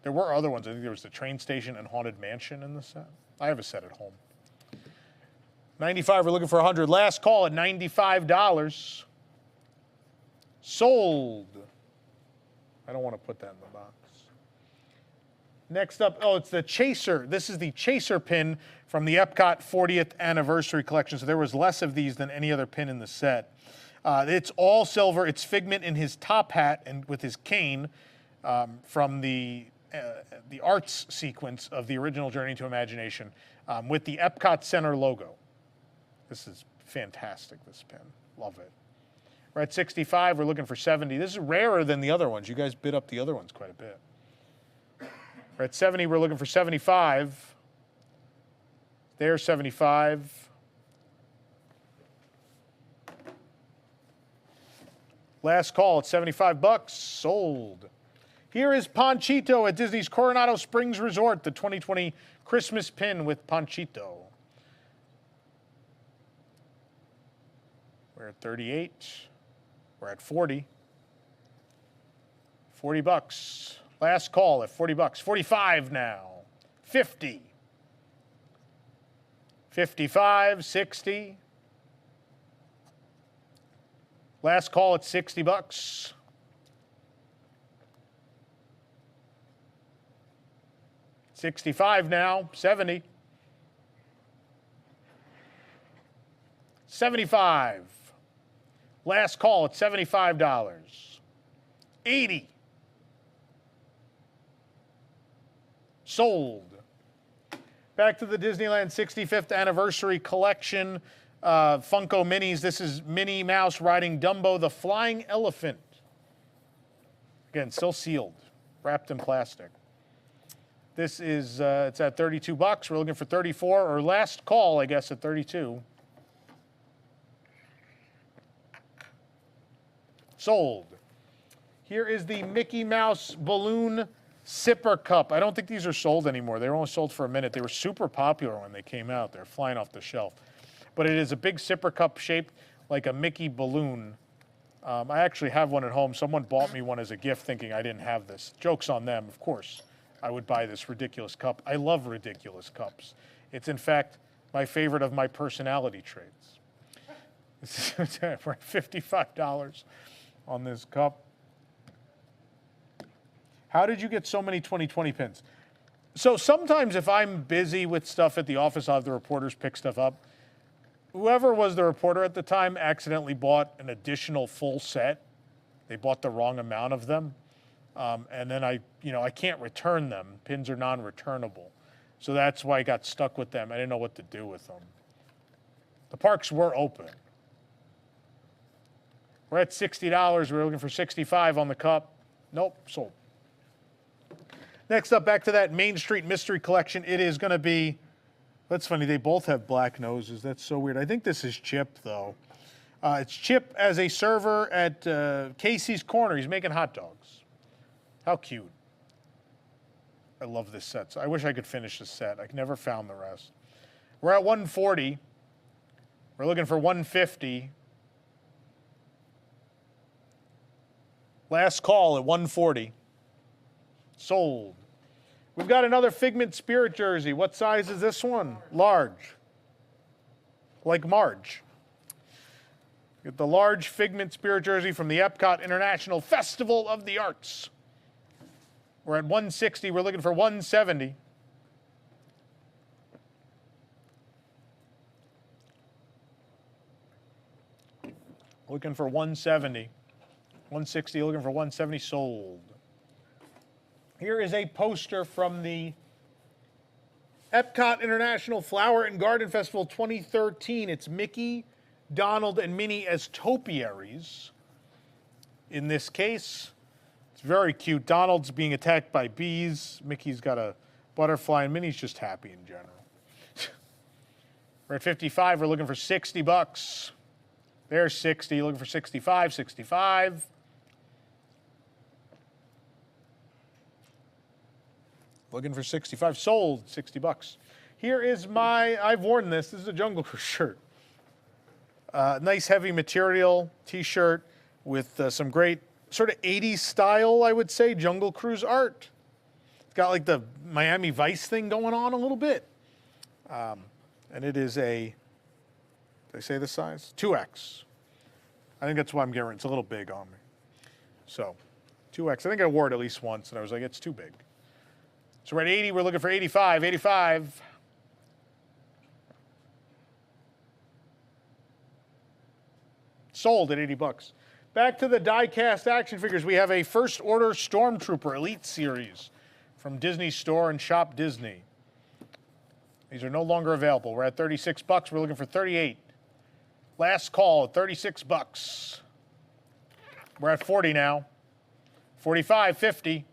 There were other ones. I think there was the train station and haunted mansion in the set. I have a set at home. 95. We're looking for 100. Last call at $95. Sold. I don't want to put that in the box. Next up, oh, it's the Chaser. This is the Chaser pin from the Epcot 40th anniversary collection. So there was less of these than any other pin in the set. It's all silver. It's Figment in his top hat and with his cane from the arts sequence of the original Journey to Imagination with the Epcot Center logo. This is fantastic, this pin. Love it. We're at 65. We're looking for 70. This is rarer than the other ones. You guys bid up the other ones quite a bit. We're at 70. We're looking for 75. There's 75. Last call at $75. Sold. Here is Panchito at Disney's Coronado Springs Resort, the 2020 Christmas pin with Panchito. We're at 38. We're at 40. $40. Last call at $40. 45 now. 50. 55, 60. Last call at $60. 65 now. 70. 75. Last call at $75. 80. Sold. Back to the Disneyland 65th anniversary collection. Funko Minis. This is Minnie Mouse riding Dumbo the Flying Elephant. Again, still sealed, wrapped in plastic. This is, it's at $32. We're looking for 34, or last call, I guess, at 32. Sold. Here is the Mickey Mouse balloon sipper cup. I don't think these are sold anymore. They were only sold for a minute. They were super popular when they came out. They're flying off the shelf. But it is a big sipper cup shaped like a Mickey balloon. I actually have one at home. Someone bought me one as a gift thinking I didn't have this. Joke's on them, of course. I would buy this ridiculous cup. I love ridiculous cups. It's, in fact, my favorite of my personality traits. We're at $55 on this cup. How did you get so many 2020 pins? So sometimes if I'm busy with stuff at the office, I'll have the reporters pick stuff up. Whoever was the reporter at the time accidentally bought an additional full set. They bought the wrong amount of them. And then I can't return them. Pins are non-returnable. So that's why I got stuck with them. I didn't know what to do with them. The parks were open. We're at $60. We're looking for 65 on the cup. Nope, sold. Next up, back to that Main Street Mystery Collection. It is going to be, that's funny, they both have black noses. That's so weird. I think this is Chip, though. It's Chip as a server at Casey's Corner. He's making hot dogs. How cute. I love this set. So I wish I could finish this set. I never found the rest. We're at 140. We're looking for 150. Last call at 140. Sold. We've got another Figment Spirit jersey. What size is this one? Large. Like Marge. Get the large Figment Spirit jersey from the Epcot International Festival of the Arts. We're at 160. We're looking for 170. Looking for 170. 160, looking for 170, sold. Here is a poster from the Epcot International Flower and Garden Festival 2013. It's Mickey, Donald, and Minnie as topiaries. In this case, it's very cute. Donald's being attacked by bees. Mickey's got a butterfly, and Minnie's just happy in general. We're at 55. We're looking for 60 bucks. There's 60. Looking for 65, 65. Looking for 65. Sold. 60 bucks. Here is my, I've worn this. This is a Jungle Cruise shirt. Nice heavy material t-shirt with some great sort of 80s style, I would say, Jungle Cruise art. It's got like the Miami Vice thing going on a little bit. And it is a, did I say the size? 2X. I think that's why I'm getting it. It's a little big on me. So, 2X. I think I wore it at least once, and I was like, it's too big. So we're at 80. We're looking for 85. 85. Sold at 80 bucks. Back to the die-cast action figures. We have a First Order Stormtrooper Elite Series from Disney Store and Shop Disney. These are no longer available. We're at 36 bucks. We're looking for 38. Last call at 36 bucks. We're at 40 now. 45, 50.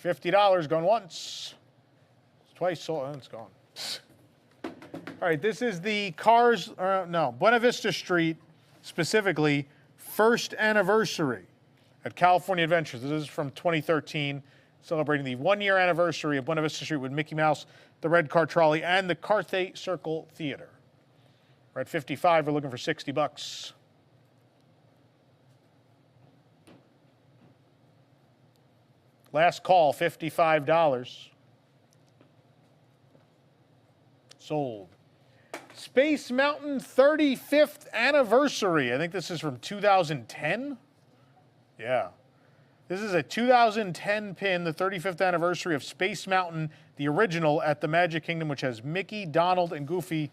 $50 going once. Twice sold, and it's gone. All right, this is the Cars, Buena Vista Street, specifically, first anniversary at California Adventures. This is from 2013, celebrating the 1-year anniversary of Buena Vista Street with Mickey Mouse, the Red Car Trolley, and the Carthay Circle Theater. We're at 55. We're looking for 60 bucks. Last call, $55. Sold. Space Mountain 35th anniversary. I think this is from 2010. Yeah. This is a 2010 pin, the 35th anniversary of Space Mountain, the original at the Magic Kingdom, which has Mickey, Donald, and Goofy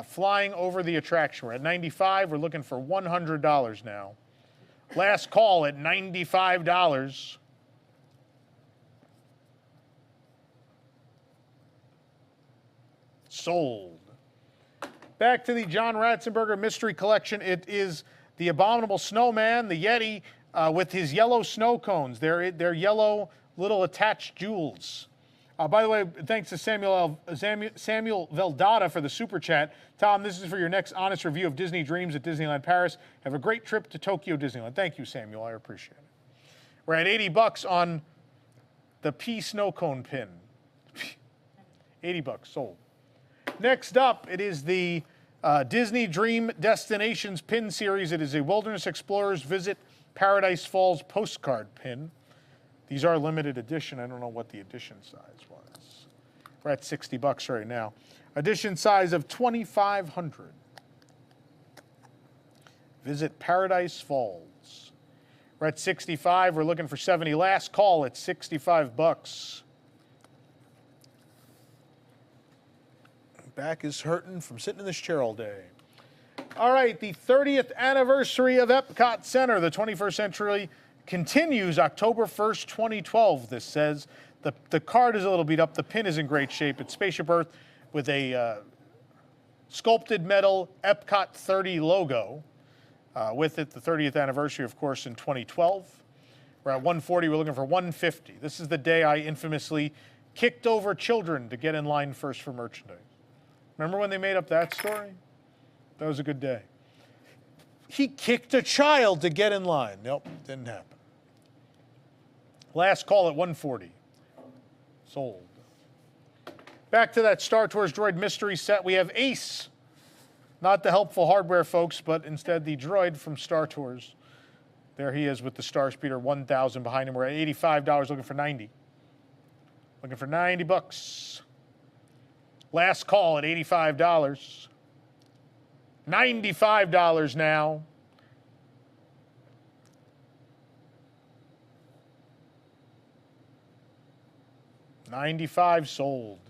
flying over the attraction. We're at 95. We're looking for $100 now. Last call at $95. Sold. Back to the John Ratzenberger Mystery Collection. It is the Abominable Snowman, the Yeti, with his yellow snow cones. They're yellow little attached jewels. By the way, thanks to Samuel Veldata for the super chat. Tom, this is for your next honest review of Disney Dreams at Disneyland Paris. Have a great trip to Tokyo Disneyland. Thank you, Samuel. I appreciate it. We're at 80 bucks on the P snow cone pin. 80 bucks sold. Next up, it is the Disney Dream Destinations pin series. It is a Wilderness Explorers Visit Paradise Falls postcard pin. These are limited edition. I don't know what the edition size was. We're at 60 bucks right now. Edition size of 2,500. Visit Paradise Falls. We're at 65. We're looking for 70. Last call at 65 bucks. Back is hurting from sitting in this chair all day. All right, the 30th anniversary of Epcot Center, the 21st century, continues October 1st, 2012, this says. The card is a little beat up. The pin is in great shape. It's Spaceship Earth with a sculpted metal Epcot 30 logo. With it, the 30th anniversary, of course, in 2012. We're at 140. We're looking for 150. This is the day I infamously kicked over children to get in line first for merchandise. Remember when they made up that story? That was a good day. He kicked a child to get in line. Nope, didn't happen. Last call at 140. Sold. Back to that Star Tours droid mystery set. We have Ace. Not the helpful hardware folks, but instead the droid from Star Tours. There he is with the Star Speeder 1000 behind him. We're at $85, looking for 90. Looking for 90 bucks. Last call at $85. $95 now. $95 sold.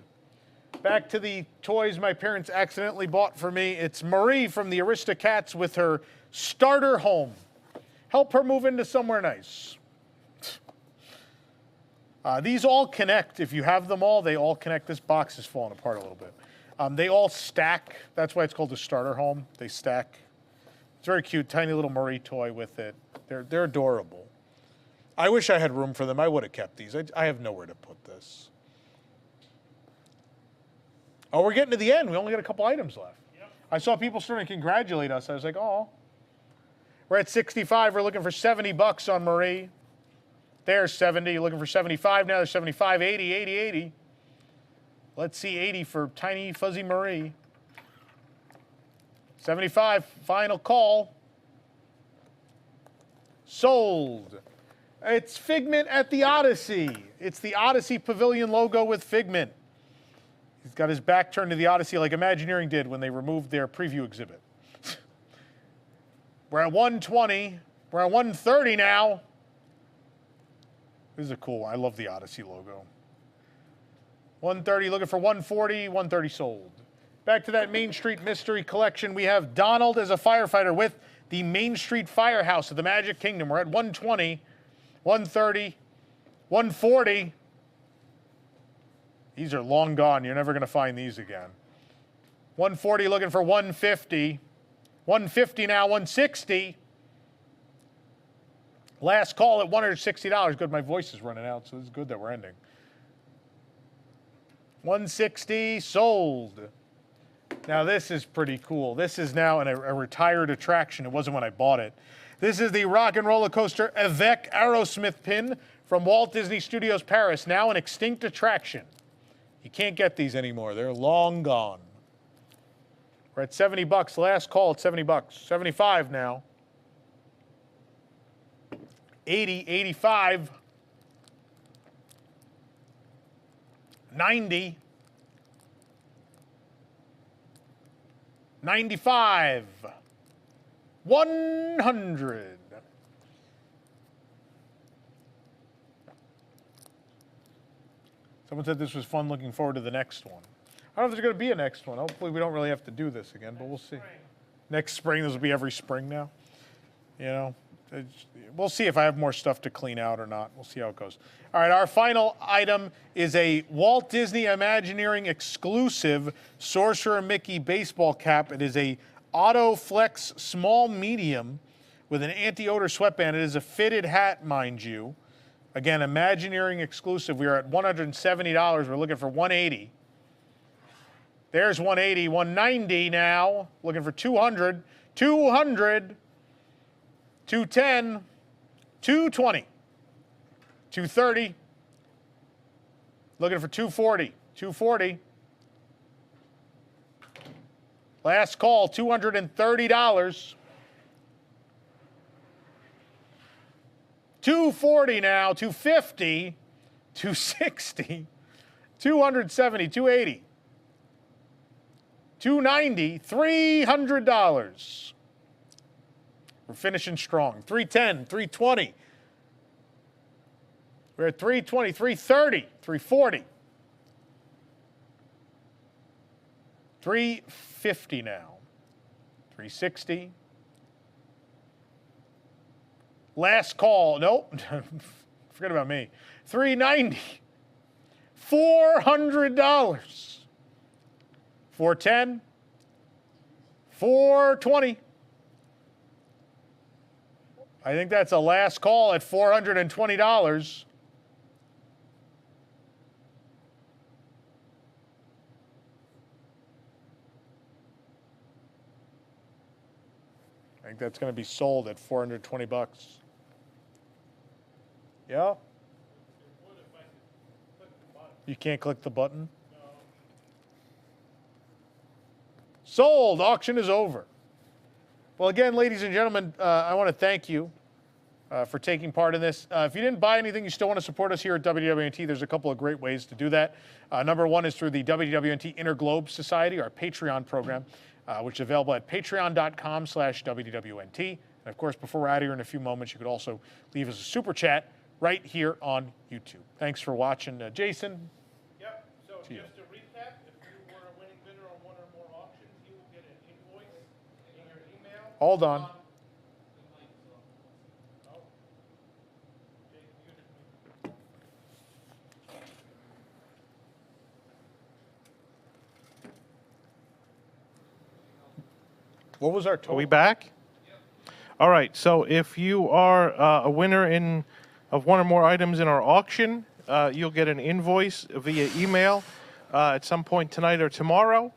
Back to the toys my parents accidentally bought for me. It's Marie from the Aristocats with her starter home. Help her move into somewhere nice. These all connect. If you have them all, they all connect. This box is falling apart a little bit. They all stack. That's why it's called the starter home. They stack. It's very cute. Tiny little Marie toy with it. They're adorable. I wish I had room for them. I would have kept these. I have nowhere to put this. Oh, we're getting to the end. We only got a couple items left. Yep. I saw people starting to congratulate us. I was like, oh. We're at 65. We're looking for 70 bucks on Marie. There's 70. You're looking for 75 now. There's 75, 80, 80, 80. Let's see 80 for tiny fuzzy Marie. 75, final call. Sold. It's Figment at the Odyssey. It's the Odyssey Pavilion logo with Figment. He's got his back turned to the Odyssey like Imagineering did when they removed their preview exhibit. We're at 120. We're at 130 now. This is a cool one. I love the Odyssey logo. 130, looking for 140. 130 sold. Back to that Main Street Mystery Collection. We have Donald as a firefighter with the Main Street Firehouse of the Magic Kingdom. We're at 120, 130, 140. These are long gone. You're never going to find these again. 140, looking for 150. 150 now, 160. Last call at $160. Good, my voice is running out, so this is good that we're ending. 160, sold. Now this is pretty cool. This is now a retired attraction. It wasn't when I bought it. This is the Rock and Roller Coaster Avec Aerosmith pin from Walt Disney Studios Paris, now an extinct attraction. You can't get these anymore. They're long gone. We're at 70 bucks. Last call at 70 bucks. 75 now. 80, 85. 90. 95. 100. Someone said this was fun, looking forward to the next one. I don't know if there's going to be a next one. Hopefully we don't really have to do this again, but we'll see. Next spring, this will be every spring now. You know, we'll see if I have more stuff to clean out or not. We'll see how it goes. All right, our final item is a Walt Disney Imagineering exclusive Sorcerer Mickey baseball cap. It is a Auto Flex small medium with an anti-odor sweatband. It is a fitted hat, mind you. Again, Imagineering exclusive. We are at $170. We're looking for 180. There's 180, 190 now. Looking for 200, 200, 210, 220, 230. Looking for 240, 240. Last call, $230. 240 now, 250, 260, 270, 280. 290, $300. We're finishing strong. 310, 320. We're at 320, 330, 340. 350 now. 360. Last call. Nope. Forget about me. 390. $400. 410, 420. I think that's a last call at $420. I think that's going to be sold at 420 bucks. Yeah? You can't click the button? Sold. Auction is over. Well, again, ladies and gentlemen, I want to thank you for taking part in this. If you didn't buy anything, you still want to support us here at WDWNT, there's a couple of great ways to do that. Number one is through the WDWNT Interglobe Society, our Patreon program, which is available at patreon.com/WDWNT. And of course, before we're out of here in a few moments, you could also leave us a super chat right here on YouTube. Thanks for watching. Jason? Yep, so just to recap, if you were a winning bidder on one or more auctions, you will get an invoice in your email. Hold on. What was our total? Are we back? All right, so if you are a winner of one or more items in our auction, you'll get an invoice via email at some point tonight or tomorrow,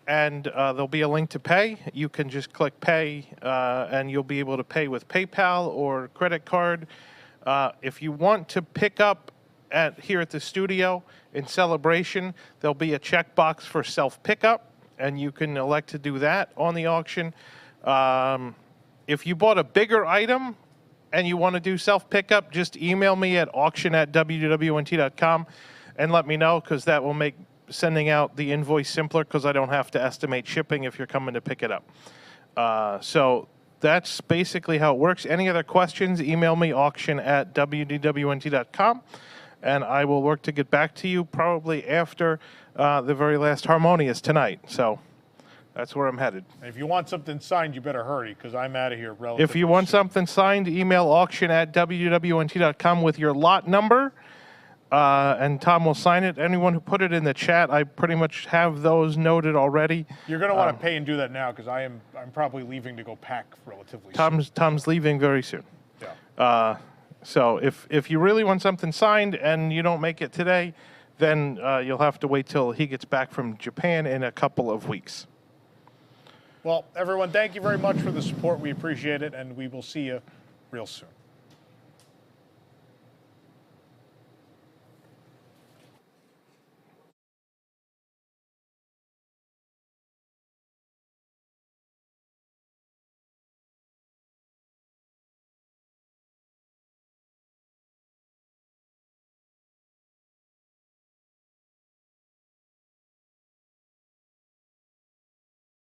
and there'll be a link to pay. You can just click pay, and you'll be able to pay with PayPal or credit card. If you want to pick up here at the studio in celebration, there'll be a checkbox for self-pickup, and you can elect to do that on the auction. If you bought a bigger item and you want to do self-pickup, just email me at auction@WDWNT.com and let me know, because that will make sending out the invoice simpler, because I don't have to estimate shipping if you're coming to pick it up. So that's basically how it works. Any other questions, email me auction@WDWNT.com, and I will work to get back to you probably after the very last Harmonious tonight. So that's where I'm headed. If you want something signed, you better hurry, because I'm out of here relatively If you want soon. something signed, email auction@WDWNT.com with your lot number, and Tom will sign it. Anyone who put it in the chat, I pretty much have those noted already. You're going to want to pay and do that now, because I'm probably leaving to go pack relatively soon. Tom's leaving very soon. Yeah. So if you really want something signed and you don't make it today, then you'll have to wait till he gets back from Japan in a couple of weeks. Well, everyone, thank you very much for the support. We appreciate it, and we will see you real soon.